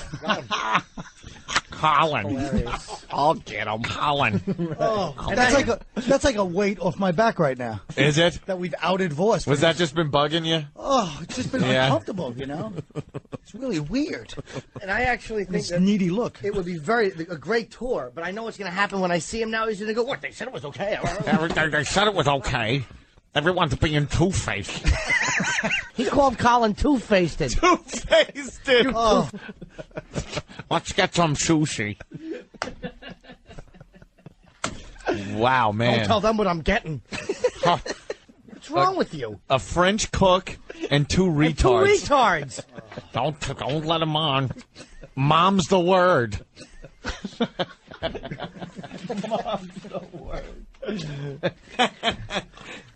Colin. I'll get him. Colin. Oh, that's like a weight off my back right now. Is it? That we've outed Voss. Was that just been bugging you? Oh, it's just been uncomfortable, you know? It's really weird. And I actually think This needy look. it would be a great tour, but I know what's going to happen when I see him now. He's going to go, what, they said it was okay. They said it was okay. Everyone's being two-faced. He called Colin two-faced. Two-faced. Oh. Let's get some sushi. Wow, man. Don't tell them what I'm getting. What's wrong with you? A French cook and 2 retards. Two retards. Don't let them on. Mom's the word. Mom's the word.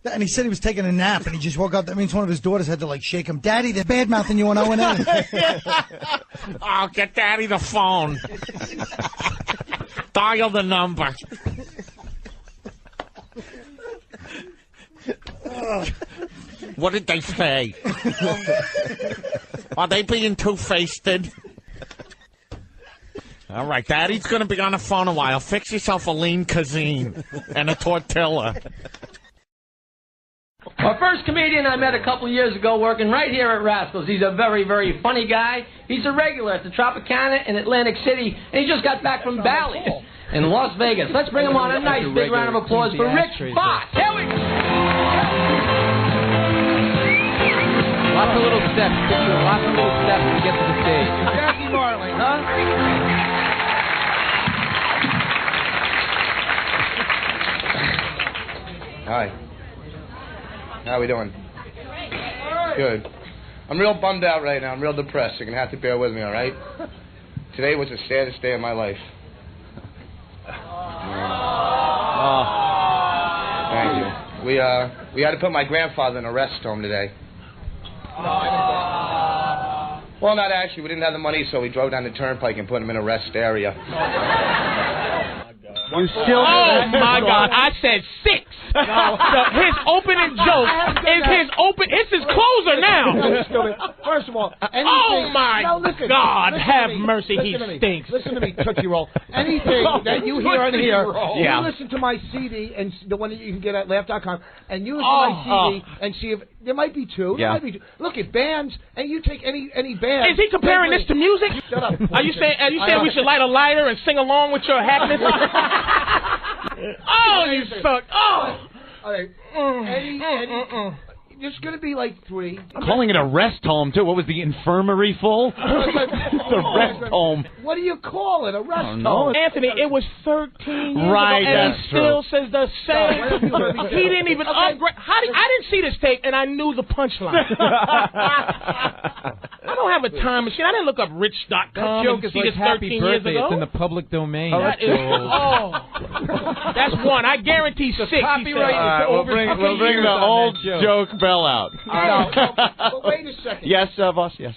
And he said he was taking a nap, and he just woke up. That means one of his daughters had to, like, shake him. Daddy, they're bad-mouthing you on O&M. Oh, get Daddy the phone. Dial the number. What did they say? Are they being two-faced? All right, Daddy's going to be on the phone a while. Fix yourself a lean cuisine and a tortilla. Our first comedian I met a couple years ago working right here at Rascals. He's a very, very funny guy. He's a regular at the Tropicana in Atlantic City, and he just got back from Bally's in Las Vegas. Let's bring him on a nice big round of applause for Rich Voss. Here we go. Lots of little steps. Lots of little steps to get to the stage. Jackie Marley, huh? Hi. How we doing? Good. I'm real bummed out right now. I'm real depressed. You're going to have to bear with me, all right? Today was the saddest day of my life. Thank you. We had to put my grandfather in a rest home today. Well, not actually. We didn't have the money, so we drove down the turnpike and put him in a rest area. Oh my God! I said 6. His opening joke is his closer now. First of all, anything, oh my God! Have mercy, he stinks. Listen to me, Tootsie Roll. Anything that you hear on here, Yeah. you listen to my CD and the one that you can get at laugh.com, and you listen to my CD and see if there might be 2. Yeah. There might be 2. Look at bands, and you take any band. Is he comparing this to music? Shut up. Are you saying we should light a lighter and sing along with your happiness? Oh, you suck! Oh. All right. There's going to be like 3. Calling it a rest home, too. What was the infirmary full? The rest home. What do you call it? A rest home? No. Anthony, it was 13 years Right, ago, and that's he still true. says the same. He didn't even upgrade. I didn't see this tape, and I knew the punchline. I don't have a time machine. I didn't look up Rich.com That joke and is see like this Happy 13 years Birthday. ago. It's in the public domain. That is, that's 1. I guarantee 6. Copyright we'll bring the old joke bell out. But wait a second. Yes, Voss, yes.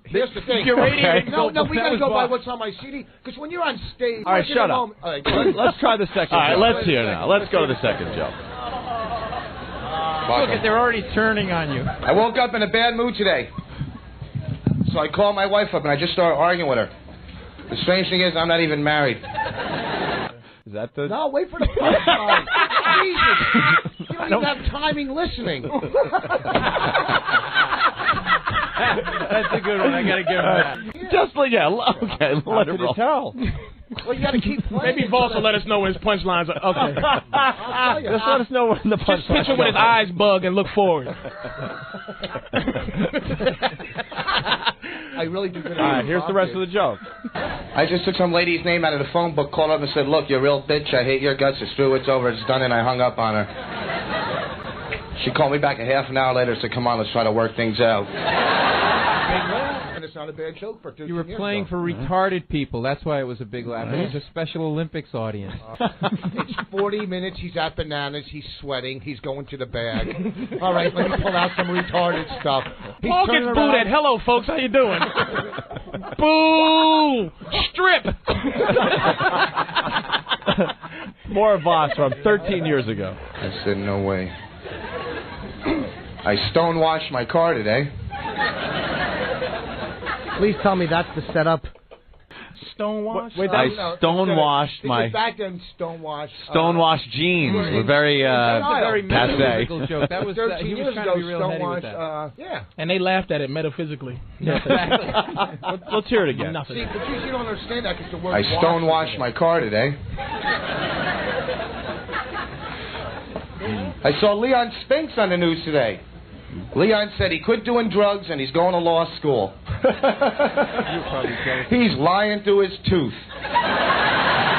Here's the thing. Your radio- No, we got to go by what's on my CD. Because when you're on stage... All right, shut up. All right, Let's try the second. All right, let's hear now. Let's go to the second joke. Look, they're already turning on you. I woke up in a bad mood today. So I called my wife up and I just started arguing with her. The strange thing is I'm not even married. Is that the... No, wait for the punchline. Jesus. You don't even have timing listening. That's a good one. I got to give him that. Just like, okay, let it roll. Tell. Well, you got to keep playing. Maybe Voss will let us know when his punchlines are. Okay. Just let us know when the Just picture when his eyes bug and look forward. I really do good. All right, here's the rest of the joke. I just took some lady's name out of the phone book, called up and said, "Look, you real bitch. I hate your guts. It's through. It's over. It's done." And I hung up on her. She called me back a half an hour later and said, "Come on, let's try to work things out." And it's not a bad joke for 13 You were years playing ago. for retarded people. That's why it was a big laugh. It was a Special Olympics audience. It's 40 minutes. He's at Bananas. He's sweating. He's going to the bag. All right, let me pull out some retarded stuff. He's Paul gets turning booed around. at. Hello, folks. How you doing? Boo! Strip. More Voss from 13 years ago. I said, "No way." I stonewashed my car today. Please tell me that's the setup. Stonewash? I stonewashed my Back then, stonewashed jeans. Were very passe. metaphysical joke. That was 13 he was years trying ago, to be real heady with that. yeah. And they laughed at it metaphysically. Let's hear it again. Nothing. See, but you don't understand that because the word I wash stonewashed my car today. I saw Leon Spinks on the news today. Leon said he quit doing drugs and he's going to law school. He's lying through his tooth.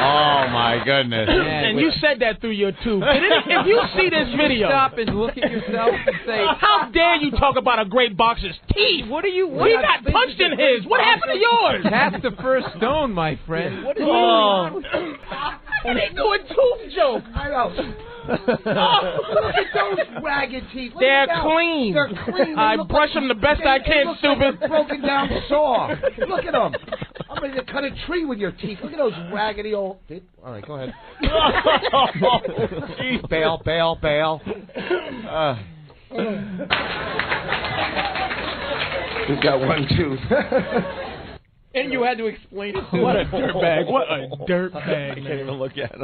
Oh my goodness! And you said that through your tooth. If you see this video, Stop and look at yourself and say, "How dare you talk about a great boxer's teeth? What are you? He got punched in his. What happened to yours?" That's the first stone, my friend. What is And they do a tooth joke. I know. Look at those ragged teeth. Look They're at that. clean. They're clean. I brush them the best I can, look stupid. Like a broken down saw. Look at them. I'm ready to cut a tree with your teeth. Look at those raggedy old. All right, go ahead. Jeez. Bail. He's got one tooth. And you had to explain it. What a dirtbag. What a dirtbag. I can't even look at him.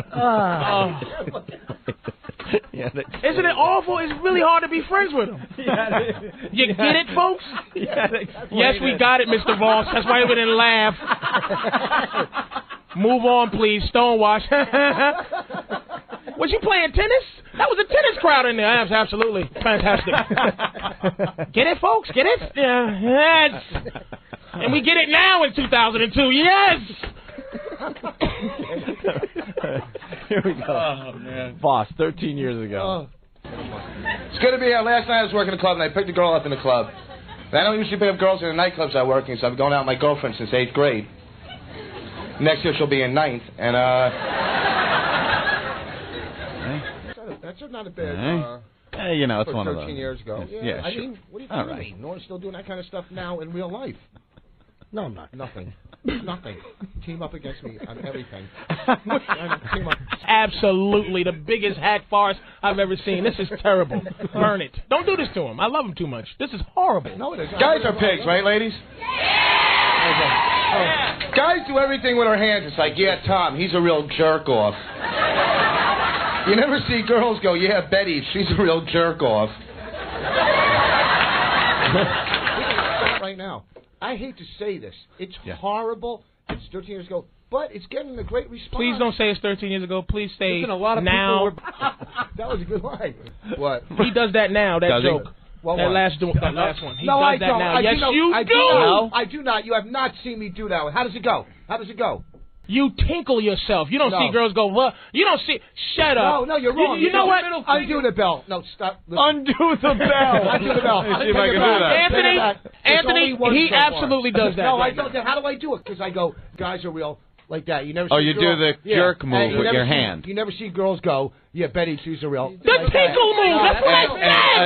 Isn't it awful? It's really hard to be friends with him. You get it, folks? Yes, we got it, Mr. Voss. That's why we didn't laugh. Move on, please. Stonewash. Was you playing tennis? That was a tennis crowd in there. Absolutely. Fantastic. Get it, folks? Get it? Yes. And we get it now in 2002. Yes. Here we go. Oh, man. Voss, 13 years ago. It's good to be here. Last night I was working in a club and I picked a girl up in the club. And I don't usually pick up girls in the nightclubs I work in, so I've been going out with my girlfriend since 8th grade. Next year she'll be in 9th, and That's not a bad. You know, it's one of 13 those. years ago. Yeah, I sure. mean, what do you All think? right. Norton's still doing that kind of stuff now in real life. No, I'm not. Nothing. Nothing. Team up against me on everything. Team up. Absolutely. The biggest hack farce I've ever seen. This is terrible. Burn it. Don't do this to him. I love him too much. This is horrible. No, it is. guys are pigs, right, ladies? Yeah! Guys do everything with their hands. It's like, yeah, Tom, he's a real jerk-off. You never see girls go, yeah, Betty, she's a real jerk-off. Right now. I hate to say this. It's horrible. It's 13 years ago. But it's getting a great response. Please don't say it's 13 years ago. Please say Listen, a lot of now. That was a good line. What? He does that now, that Does he? joke. Well, that what? last one. He no, does I that don't. now. I Yes, do not. you I do. No, I do not. You have not seen me do that one. How does it go? How does it go? You tinkle yourself. You don't see girls go, well, you don't see. Shut up. No, you're wrong. You know what? Undo the bell. No, stop. Undo the bell. Undo the bell. Let me see if I can do that. Anthony, he absolutely does that. No, right I don't. How do I do it? Because I go, guys are real. Like that. You never see you do the jerk move with your hand. You never see girls go, yeah, Betty, she's a real. The tinkle move. That's what I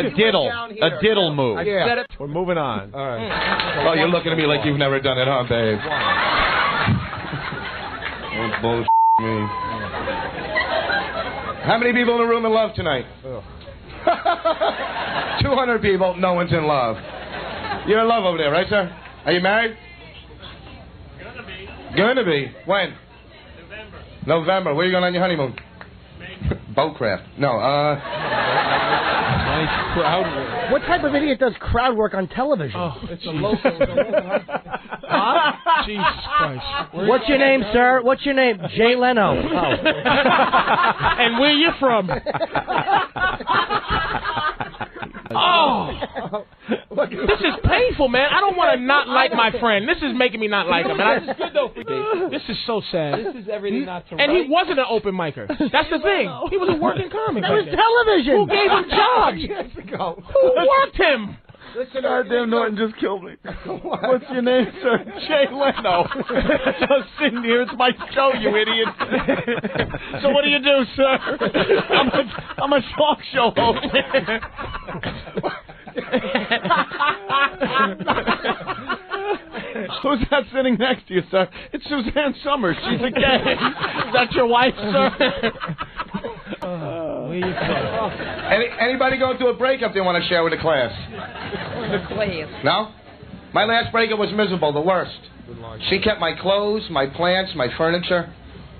said. A diddle move. Yeah. We're moving on. All right. Oh, you're looking at me like you've never done it, huh, babe? Oh, bullshit me. How many people in the room in love tonight? 200 people. No one's in love. You're in love over there, right, sir? Are you married? Gonna be. When? November. Where are you going on your honeymoon? Boatcraft. No, Nice crowd work. What type of idiot does crowd work on television? Oh, it's a local. Jesus Christ. What's your name, sir? What's your name? Jay Leno. Oh. And where you from? Oh, this is painful, man. I don't want to not like my friend. This is making me not like him. And This is good though for you. this is so sad. This is everything not to And write. he wasn't an open micer. That's the thing. He was a working comic. That was television. Who gave him jobs? Years ago. Who worked him? Listen, Goddamn, Norton just killed me. What's your name, sir? Jay Leno. Just sitting here. It's my show, you idiot. So what do you do, sir? I'm a talk show host. Who's that sitting next to you, sir? It's Suzanne Summers. She's a gay. Is that your wife, sir? Where you from? Anybody going through a breakup they want to share with the class? No? My last breakup was miserable, the worst. She kept my clothes, my plants, my furniture,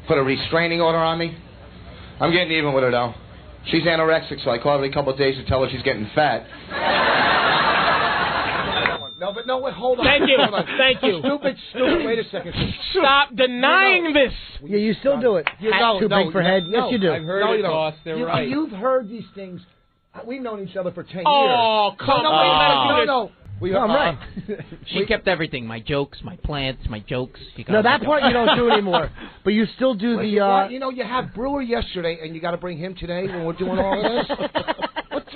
put a restraining order on me. I'm getting even with her, though. She's anorexic, so I call her every couple of days to tell her she's getting fat. No, wait, hold on. Thank you. Hold on. Thank you. Stupid. Wait a second. Stop denying this. Yeah, you still do it. Hat too big for head. Yes, you do. I've heard it, boss. They're right. You've heard these things. We've known each other for 10 years. Oh, come on. No. I'm right. She kept everything. My jokes, my plants, my jokes. No, that part you don't do anymore. But you still do the... You know, you have Brewer yesterday, and you got to bring him today when we're doing all of this?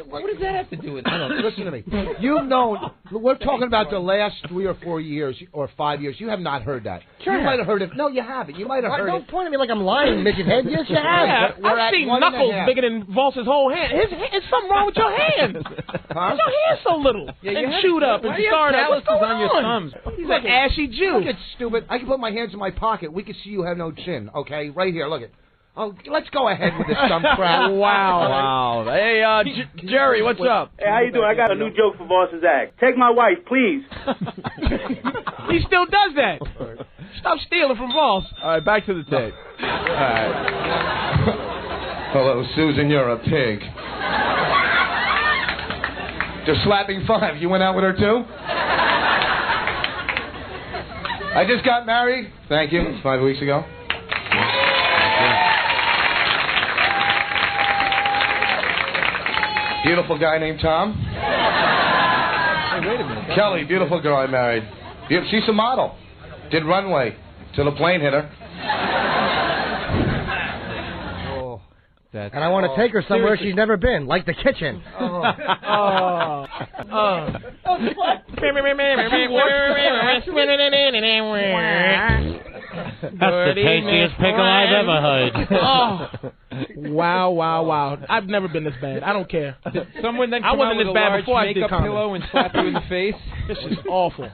What does that have to do with it? Listen to me. You've known... We're talking about the last 3 or 4 years or 5 years. You have not heard that. Sure. You might have heard it. No, you haven't. You might have heard Don't it. point at me like I'm lying, midget head. Yes, you have. Yeah, We're I've at seen 1.5. knuckles bigger than Voss's whole hand. There's something wrong with your hand. Huh? Your hand's so little and chewed up and scarred up. What's going on your thumbs? He's like ashy Jew. Look at stupid. I can put my hands in my pocket. We can see you have no chin. Okay, right here. Look it. Oh, let's go ahead with this dumb crap. Wow. Hey, Jerry, what's up? Hey, how you doing? I got a new joke for Voss's act. Take my wife, please. He still does that. Stop stealing from Voss. All right, back to the tape. All right. Hello, Susan, you're a pig. Just slapping 5. You went out with her, too? I just got married. Thank you. 5 weeks ago. Beautiful guy named Tom. Hey, wait a minute. Kelly, beautiful girl I married. She's a model. Did runway till the plane hit her. And I want to take her somewhere she's never been, like the kitchen. That's the tastiest pickle I've ever heard. Wow. I've never been this bad. I don't care. Someone then I come out wasn't with this a bad large before I did makeup comedy. pillow and slap you in the face. This is awful.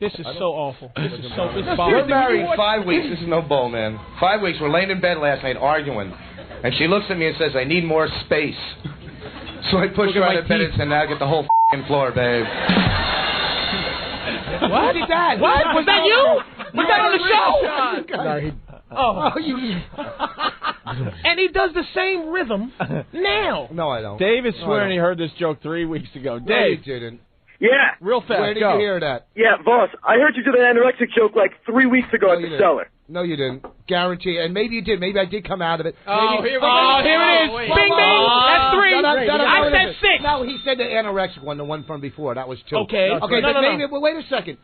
This is so awful. This is so We're married 5 weeks. This is no bull, man. 5 weeks. We're laying in bed last night arguing. And she looks at me and says, I need more space. So I push her out of bed and said, now get the whole f***ing floor, babe. What? Did that? What? Was that you? Was that on the show? No, And he does the same rhythm now. No, I don't. Dave is swearing he heard this joke 3 weeks ago. No, Dave, you didn't. Yeah. real fast, Where did go. you hear that? Yeah, Voss, I heard you do the anorexic joke like 3 weeks ago at you the didn't. cellar. No, you didn't. Guarantee. And maybe you did. Maybe I did come out of it. Oh, maybe... here we go. Oh, here it is. Wait. Bing, bing. That's 3. I said 6. No, he said the anorexic one, the one from before. That was 2. Okay. Okay, No, but no. maybe. But wait a second.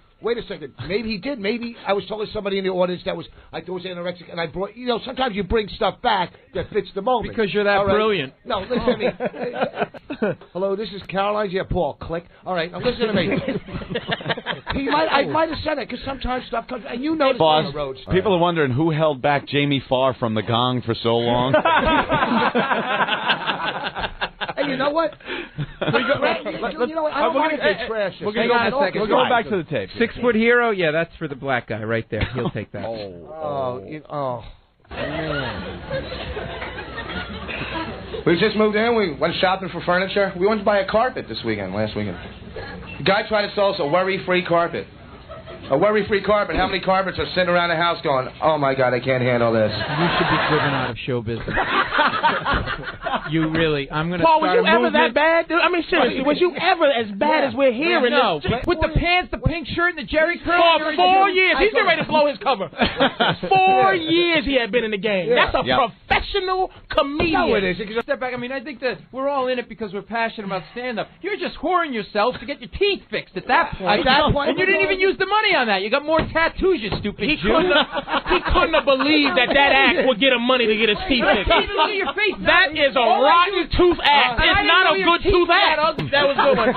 Maybe he did. Maybe I was telling somebody in the audience that was I thought it was anorexic, and I brought. You know, sometimes you bring stuff back that fits the moment. Because you're that All right? brilliant. No, listen to me. Hello, this is Caroline's. Yeah, Paul. Click. All right, now listen to me. I might have said it because sometimes stuff comes, and you notice on Boss, the roads. people are wondering who held back Jamie Farr from the Gong for so long. Hey, you know what? You know what? I don't mind if they trash us. Hang on a second. We're going back to the tape. 6-foot hero? Yeah, that's for the black guy right there. He'll take that. We just moved in. We went shopping for furniture. We went to buy a carpet last weekend. The guy tried to sell us a worry-free carpet. A worry-free carpet. How many carpets are sitting around the house going, oh, my God, I can't handle this? You should be driven out of show business. You really, I'm going to Paul, start was you ever that bad, dude? I mean, seriously, was you ever as bad as we're hearing? No, This? with the pants, the pink shirt, and the Jerry curl. For 4 years. He's getting ready to blow his cover. 4 years he had been in the game. Yeah. That's a professional comedian. No, it is. Because step back. I mean, I think that we're all in it because we're passionate about stand-up. You're just whoring yourself to get your teeth fixed at that point. At that point, and you didn't even use the money on that. You got more tattoos, you stupid He Jew. couldn't have believed that act would get him money to get his teeth fixed. Look at your face. That is a rotten tooth act. It's not a good tooth act. That was good one.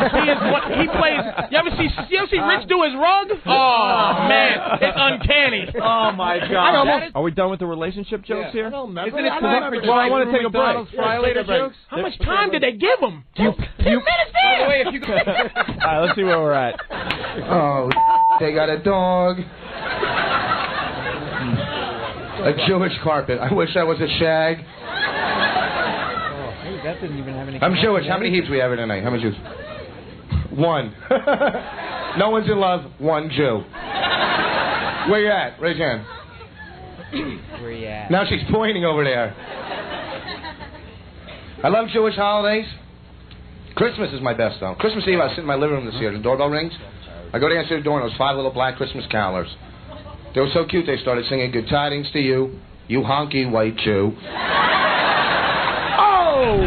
He plays. You ever see Rich do his rug? Oh man, it's uncanny. Oh my God. Are we done with the relationship jokes here? Isn't it Well, I want to take a break. Fry later jokes? How much time did they give him? 2 minutes By the there. way, if you All right, let's see where we're at. Oh, they got a dog. A Jewish carpet. I wish I was a shag. Hey, that didn't even have any. I'm Jewish. How many heaps we have here tonight? How many Jews? 1. No one's in love. 1 Jew. Where you at? Raise your hand. Where you at? Now she's pointing over there. I love Jewish holidays. Christmas is my best, though. Christmas Eve, I sit in my living room this year. The doorbell rings. I go to answer the door, and those 5 little black Christmas carolers. They were so cute, they started singing Good Tidings to You, You Honky White Jew. Oh!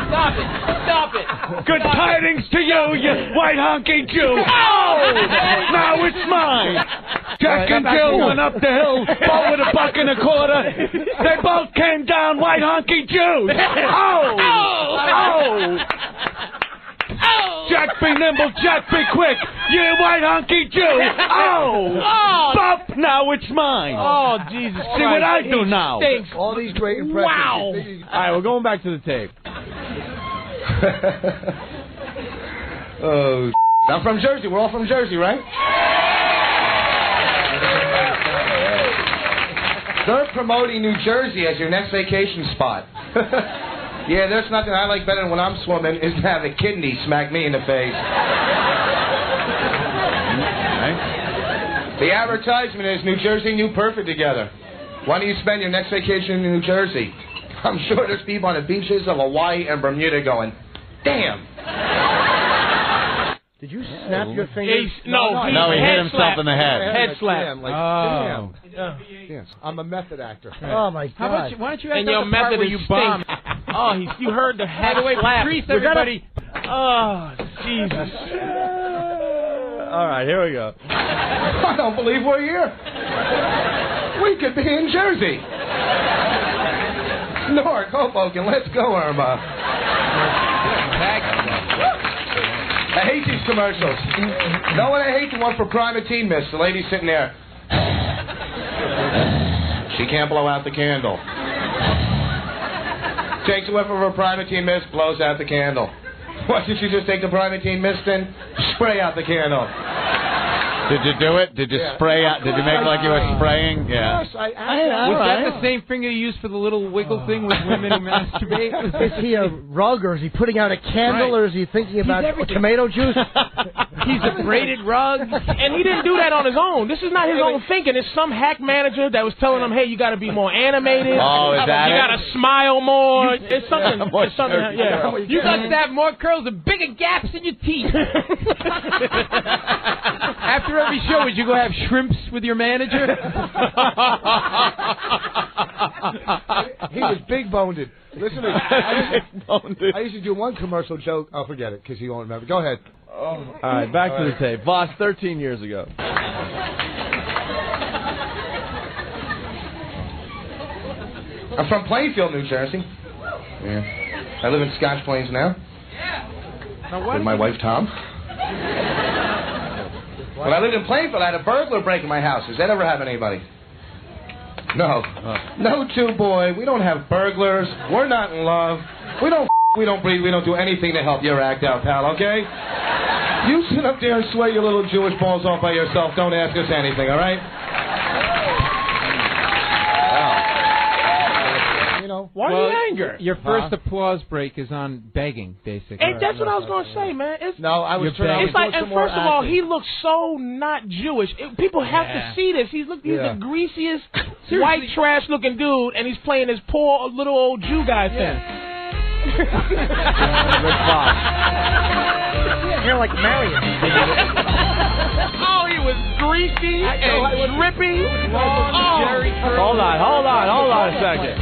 Stop it! Stop it! Good tidings to you, you white honky Jew. Oh! Now it's mine. Jack and Jill went up the hill, both with $1.25. They both came down white honky Jews. Oh! Oh! Jack be nimble, Jack be quick. You white honky Jew. Oh! Bop! Now it's mine. Oh, Jesus Christ. See what I do now. Stinks. All these great impressions. Wow. All right, we're going back to the tape. Oh, I'm from Jersey. We're all from Jersey, right? They're promoting New Jersey as your next vacation spot. Yeah, there's nothing I like better than when I'm swimming is to have a kidney smack me in the face. The advertisement is New Jersey and you perfect together. Why don't you spend your next vacation in New Jersey? I'm sure there's people on the beaches of Hawaii and Bermuda going, damn. Did you snap your fingers? No, he hit himself in the head. Head slap. Damn. Yes, I'm a method actor. Oh my God! Why don't you act And out your the part method where is you bomb? Oh, you heard the head slap. Patrice, everybody. Oh, Jesus. All right, here we go. I don't believe we're here. We could be in Jersey. Newark, Hoboken, let's go, Irma. I hate these commercials. No one I hate the one for Primatine Mist. The lady sitting there. She can't blow out the candle. Takes a whiff of her Primatine Mist, blows out the candle. Why didn't you just take the Primatine Mist and spray out the candle? Did you do it? Did you spray out? Did you make like you were spraying? Yeah. Yes, Was that the same finger you used for the little wiggle thing with women who masturbate? Is he a rug, or is he putting out a candle, or is he thinking about tomato juice? He's a braided rug. And he didn't do that on his own. This is not his own thinking. It's some hack manager that was telling him, hey, you got to be more animated. Oh, is that You it? got to smile more. It's something. It's something. Yeah. You got to have more curls and bigger gaps in your teeth. After every show, would you go have shrimps with your manager? He was big-boned. Listen to me. I used to do one commercial joke. I'll forget it because he won't remember. Go ahead. All right, back to the tape. Voss, 13 years ago. I'm from Plainfield, New Jersey. Yeah. I live in Scotch Plains now. With my wife, Tom. When I lived in Plainfield, I had a burglar break in my house. Has that ever happened to anybody? No. No, boy. We don't have burglars. We're not in love. We don't breathe. We don't do anything to help your act out, pal, okay? You sit up there and sweat your little Jewish balls off by yourself. Don't ask us anything, all right? Why Why well, the anger? Your first applause break is on begging, basically. And that's what I was going to say, man. It's, No, I was trying to It's like, and first of all, he looks so not Jewish. People have to see this. He's the greasiest, white trash-looking dude, and he's playing this poor little old Jew guy thing. Hair like Marion. Oh, he was greasy and drippy. Hold on a second.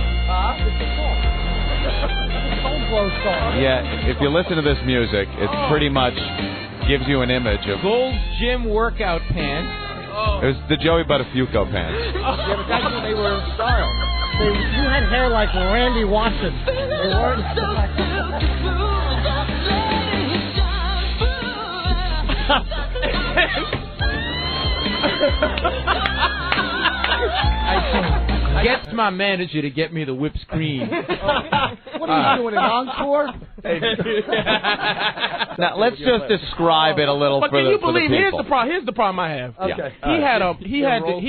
Yeah, if you listen to this music, it pretty much gives you an image of Gold's gym workout pants. it was the Joey Buttafuoco pants. Yeah, but that's when they were in style. You had hair like Randy Watson. They weren't. I get my manager to get me the whipped cream. What are you doing, an encore? Now let's just describe it a little But for can the you for the believe? people. Here's the problem I have. Okay. He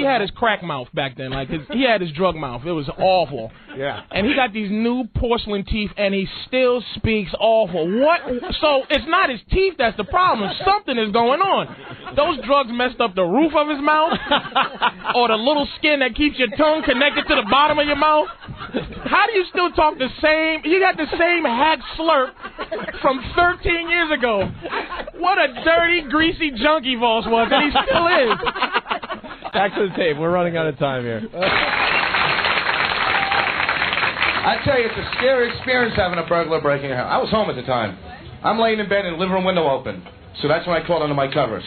had his crack mouth back then. Like he had his drug mouth. It was awful. Yeah. And he got these new porcelain teeth, and he still speaks awful. What? So it's not his teeth that's the problem. Something is going on. Those drugs messed up the roof of his mouth, or the little skin that keeps your tongue connected to the bottom of your mouth. How do you still talk the same? You got the same hack slurp from 13 years ago. What a dirty, greasy junkie Voss was, and he still is. Back to the tape. We're running out of time here. I tell you, it's a scary experience having a burglar breaking a house. I was home at the time. I'm laying in bed and the living room window open. So that's when I crawled under my covers.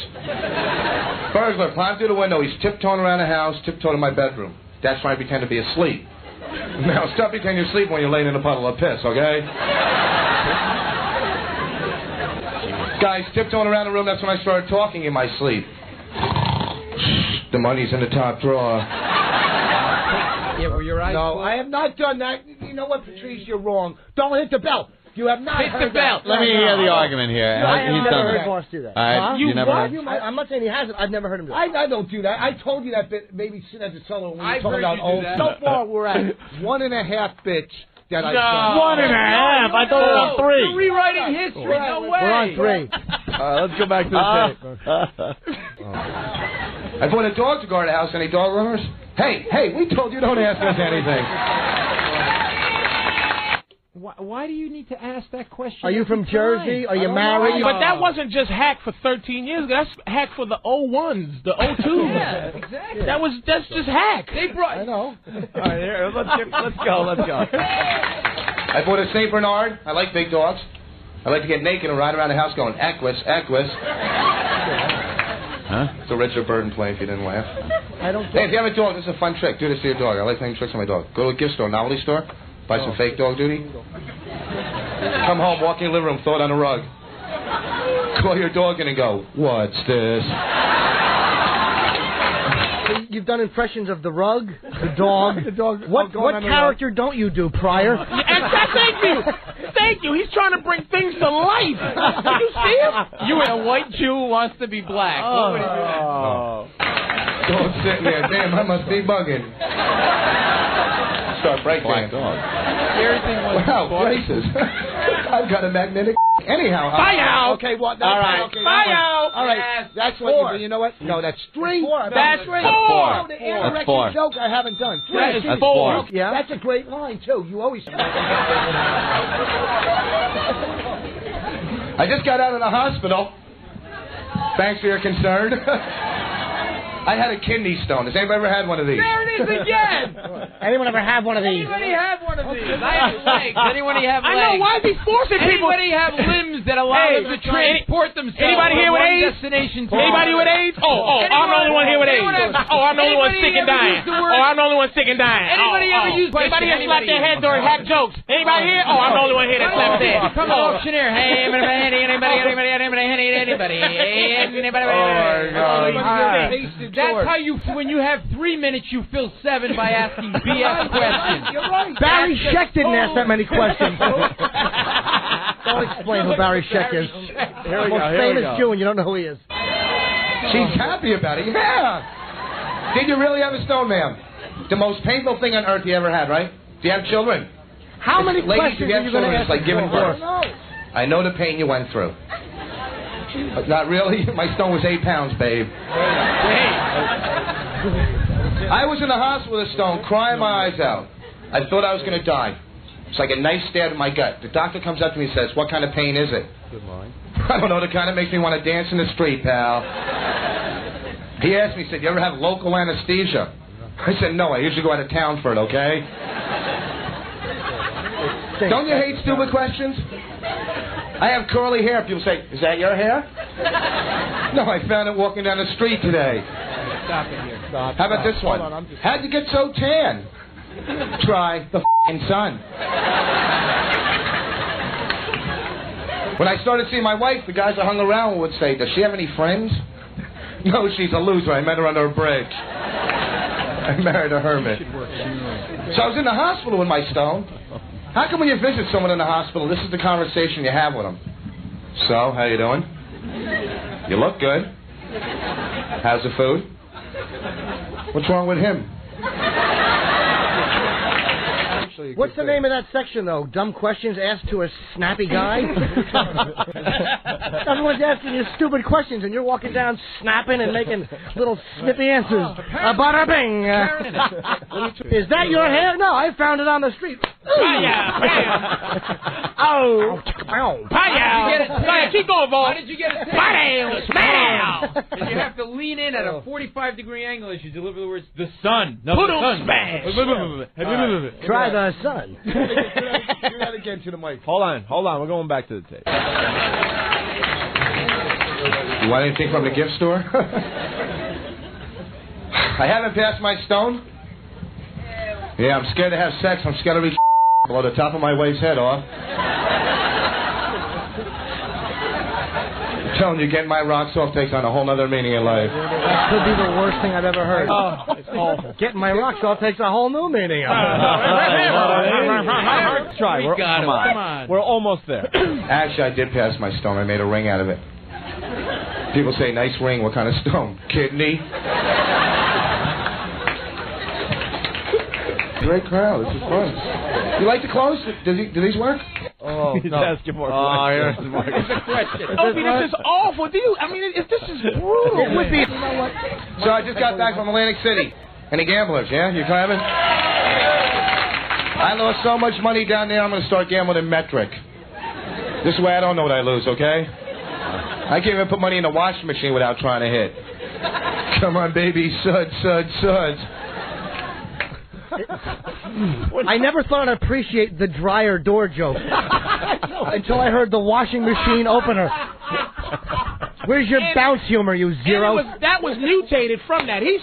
Burglar climbed through the window. He's tiptoeing around the house, tiptoeing to my bedroom. That's when I pretend to be asleep. Now, stop pretending you're asleep when you're laying in a puddle of piss, okay? Guys, tiptoeing around the room, that's when I started talking in my sleep. The money's in the top drawer. Yeah, were your eyes No, closed? I have not done that. You know what, Patrice? You're wrong. Don't hit the bell. You have not Hit heard the bell. that. Let me hear the argument here. I have He's never done heard that. Voss do that. All right, Huh? you never what? heard. I'm not saying he hasn't. I've never heard him do it. I don't do that. I told you that bit, maybe sit at the solo when we were I've talking heard about you do old. that. So far, we're at 1.5 bits that I've done. 1.5? I thought it was 3. You're rewriting history. No way. We're on 3. Let's go back to the tape. I brought a dog to guard the house. Any dog owners? Hey, we told you don't ask us anything. Why do you need to ask that question? Are you from Jersey? Are you married? But that wasn't just hack for 13 years ago. That's hack for the 01s, the 02s. Yeah, exactly. That's just hack. They brought. I know. All right, here, let's go. I bought a St. Bernard. I like big dogs. I like to get naked and ride around the house going, Equus. Huh? It's a Richard Burton play if you didn't laugh. I don't. Hey, if you have a dog, this is a fun trick. Do this to your dog. I like playing tricks on my dog. Go to a gift store, novelty store, buy some fake dog duty. Come home, walk in your living room, throw it on the rug. Call your dog in and go, what's this? You've done impressions of the rug, the dog. What character don't you do, Pryor? Thank you. He's trying to bring things to life. Did you see him? You a white Jew who wants to be black. What would he do? Dog sitting there, damn, I must be bugging. Start breaking. Black dog. Everything was Wow, braces. I've got a magnetic. Anyhow. Bye-ow. Okay, what? All right. Okay, Bye-ow. all right. Yes, That's what you do. You know what? No, that's 3. That's 4. Oh, the That's anorexic 4. joke I haven't done. That is 4. 4. Yeah. That's a great line, too. You always... I just got out of the hospital. Thanks for your concern. I had a kidney stone. Has anybody ever had one of these? There it is again. Anyone ever have one of these? Anybody have one of these? I have legs. Anybody have I legs? know. Why is he forcing people? Anybody have limbs that allow them to transport themselves Anybody here from with one AIDS? destination to Anybody another? with AIDS? I'm the only one here with AIDS. I'm the only one sick and dying. I'm the only one sick and dying. Anybody ever use Anybody here slap their heads during hack jokes? Anybody here? I'm the only one here that slaps their head. Become an auctioneer. Hey, that's how you, when you have 3 minutes, you fill 7 by asking BS questions. You're right. Barry Scheck didn't ask that many questions. Don't explain who Barry Scheck is. Here we Most go. famous Jew, and you don't know who he is. She's happy about it. Yeah. Did you really have a stone, ma'am? The most painful thing on earth you ever had, right? Do you have children? How many questions are you going to ask? It's like giving birth. I know the pain you went through. But not really. My stone was 8 pounds, babe. I was in the hospital with a stone, crying my eyes out. I thought I was going to die. It's like a knife stabbed in my gut. The doctor comes up to me and says, "What kind of pain is it?" Good line. I don't know. The kind that makes me want to dance in the street, pal. He asked me, he said, "You ever have local anesthesia?" I said, "No, I usually go out of town for it, okay?" Don't you hate stupid questions? I have curly hair. People say, "Is that your hair?" No, I found it walking down the street today. Stop it here. Stop. How about this one? How'd you get so tan? Try the f***ing sun. When I started seeing my wife, the guys I hung around with would say, "Does she have any friends?" No, she's a loser. I met her under a bridge. I married a hermit. So I was in the hospital with my stone. How come when you visit someone in the hospital, this is the conversation you have with them? "So, how you doing? You look good. How's the food? What's wrong with him?" What's the name of that section, though? Dumb questions asked to a snappy guy? Everyone's asking you stupid questions, and you're walking down snapping and making little snippy answers. Bada bing. Is that your hair? No, I found it on the street. Oh. Keep going, Vaughn. How did you get it? Smash! Did you have to lean in at a 45-degree angle as you deliver the words, "the sun"? No, Put the sun. smash! Try the sun. Do that again to the mic. Hold on. We're going back to the tape. You want anything from the gift store? I haven't passed my stone. Yeah, I'm scared to have sex. I'm scared to reach below the top of my wife's head off. I'm telling you, getting my rocks off takes on a whole other meaning in life. That could be the worst thing I've ever heard. Oh, it's awful. Getting my rocks off takes a whole new meaning. Try. Come on. We're almost there. Actually, I did pass my stone. I made a ring out of it. People say, "Nice ring. What kind of stone? Kidney?" Great crowd. This is fun. You like the clothes? Do these work? Oh, he's asking more questions. Here's a question. Opie, this is awful. This is brutal. It would be. So I just got back from Atlantic City. Any gamblers, yeah? You climbing? I lost so much money down there, I'm going to start gambling in metric. This way I don't know what I lose, okay? I can't even put money in the washing machine without trying to hit. Come on, baby. Suds. I never thought I'd appreciate the dryer door joke until I heard the washing machine opener. Where's your bounce humor, you zero? That was mutated from that. He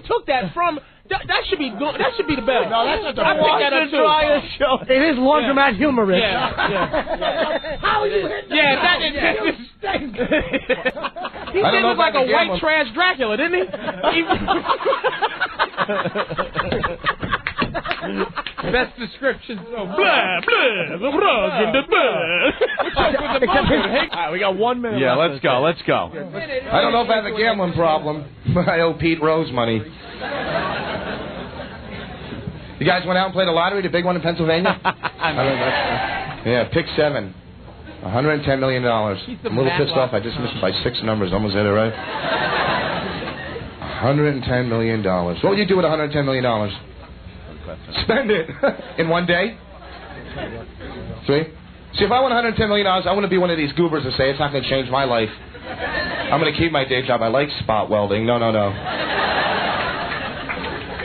took that from. That should be the best. No, that's not the dryer show. It is laundromat humor, Rich. Yeah. How you hit that? Yeah, he did look like a white trash Dracula, didn't he? Best description. So blah blah the rug in the bed. We got 1 minute. Yeah, let's go. I don't know if I have a gambling problem, but I owe Pete Rose money. You guys went out and played the lottery, the big one in Pennsylvania? Yeah, pick 7. $110 million. I'm a little pissed off. I just missed by 6 numbers. Almost hit it right. $110 million. What would you do with $110 million? Spend it. In one day? 3? See, if I won $110 million, I want to be one of these goobers that say it's not going to change my life. I'm going to keep my day job. I like spot welding. No.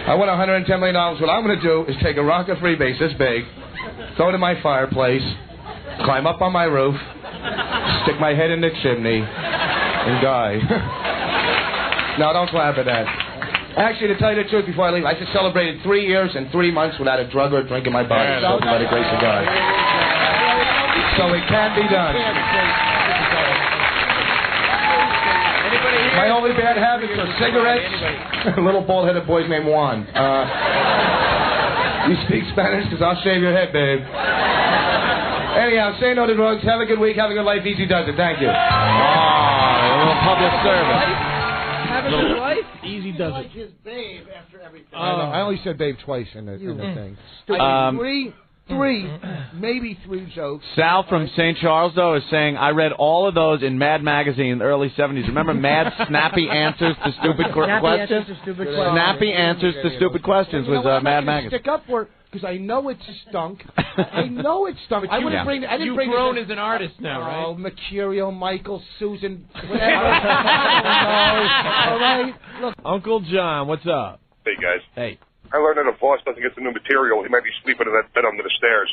I won $110 million. What I'm going to do is take a rocket freebase this big, throw it in my fireplace, climb up on my roof, stick my head in the chimney, and die. No, don't laugh at that. Actually, to tell you the truth, before I leave, I just celebrated 3 years and 3 months without a drug or drink in my body, so by the grace of God. So it can be done. My only bad habits are cigarettes, little bald-headed boys named Juan. You speak Spanish? Because I'll shave your head, babe. Anyhow, say no to drugs. Have a good week. Have a good life. Easy does it. Thank you. A little public service. Have a good life? Easy does it. His babe after everything. I only said babe twice in the thing. I agree. maybe 3 jokes. Sal from St. Charles, though, is saying, I read all of those in Mad Magazine in the early 70s. Remember Mad Snappy Answers to Stupid Questions? Snappy Answers to Stupid Questions was Mad Magazine. Stick up for it because I know it stunk. I know it stunk. I wouldn't bring it. I didn't bring it. You've grown as an artist now, right? Oh, Mercurial, Michael, Susan, whatever. All right. Look, Uncle John, what's up? Hey, guys. Hey. I learned that if Voss doesn't get the new material, he might be sleeping in that bed under the stairs.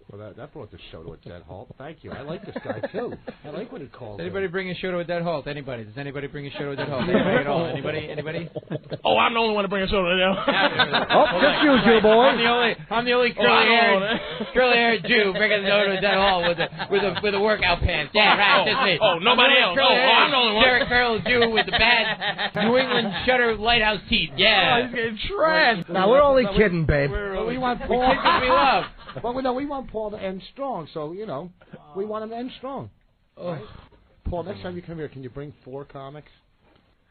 Well, that brought the show to a dead halt. Thank you. I like this guy, too. I like what he calls Does anybody bring a show to a dead halt? Anybody? Does anybody bring a show to a dead halt? Yeah. Anybody at all? Anybody? Oh, I'm the only one to bring a show to a dead halt. Oh, just you, Jew boy. I'm the only curly-haired Jew bringing the show to a dead halt with a workout pants. Yeah, right. That's me. Oh, nobody else. I'm the only one. Derek Farrell Jew with the bad New England Shutter Lighthouse teeth. Yeah. Oh, he's getting trashed. Now, we're only kidding, babe. We want We Paul. kid 'cause we love. Well, no, we want Paul to end strong, so, you know, we want him to end strong. Right? Paul, next time you come here, can you bring 4 comics?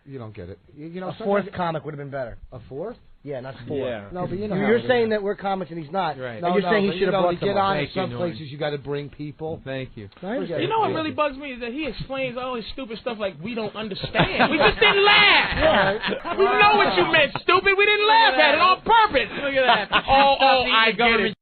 You don't get it. You know, A 4th comic would have been better. A 4th? Yeah, not 4. Yeah. No, but you know how You're it saying is. that we're comics and he's not. Right. No, you're saying he should have brought to get someone. on in some places, you got to bring people. Thank you. You know what really bugs me is that he explains all his stupid stuff like we don't understand. We just didn't laugh. Yeah. We know what you meant, stupid. We didn't laugh at it on purpose. Look at that. Oh, I get it.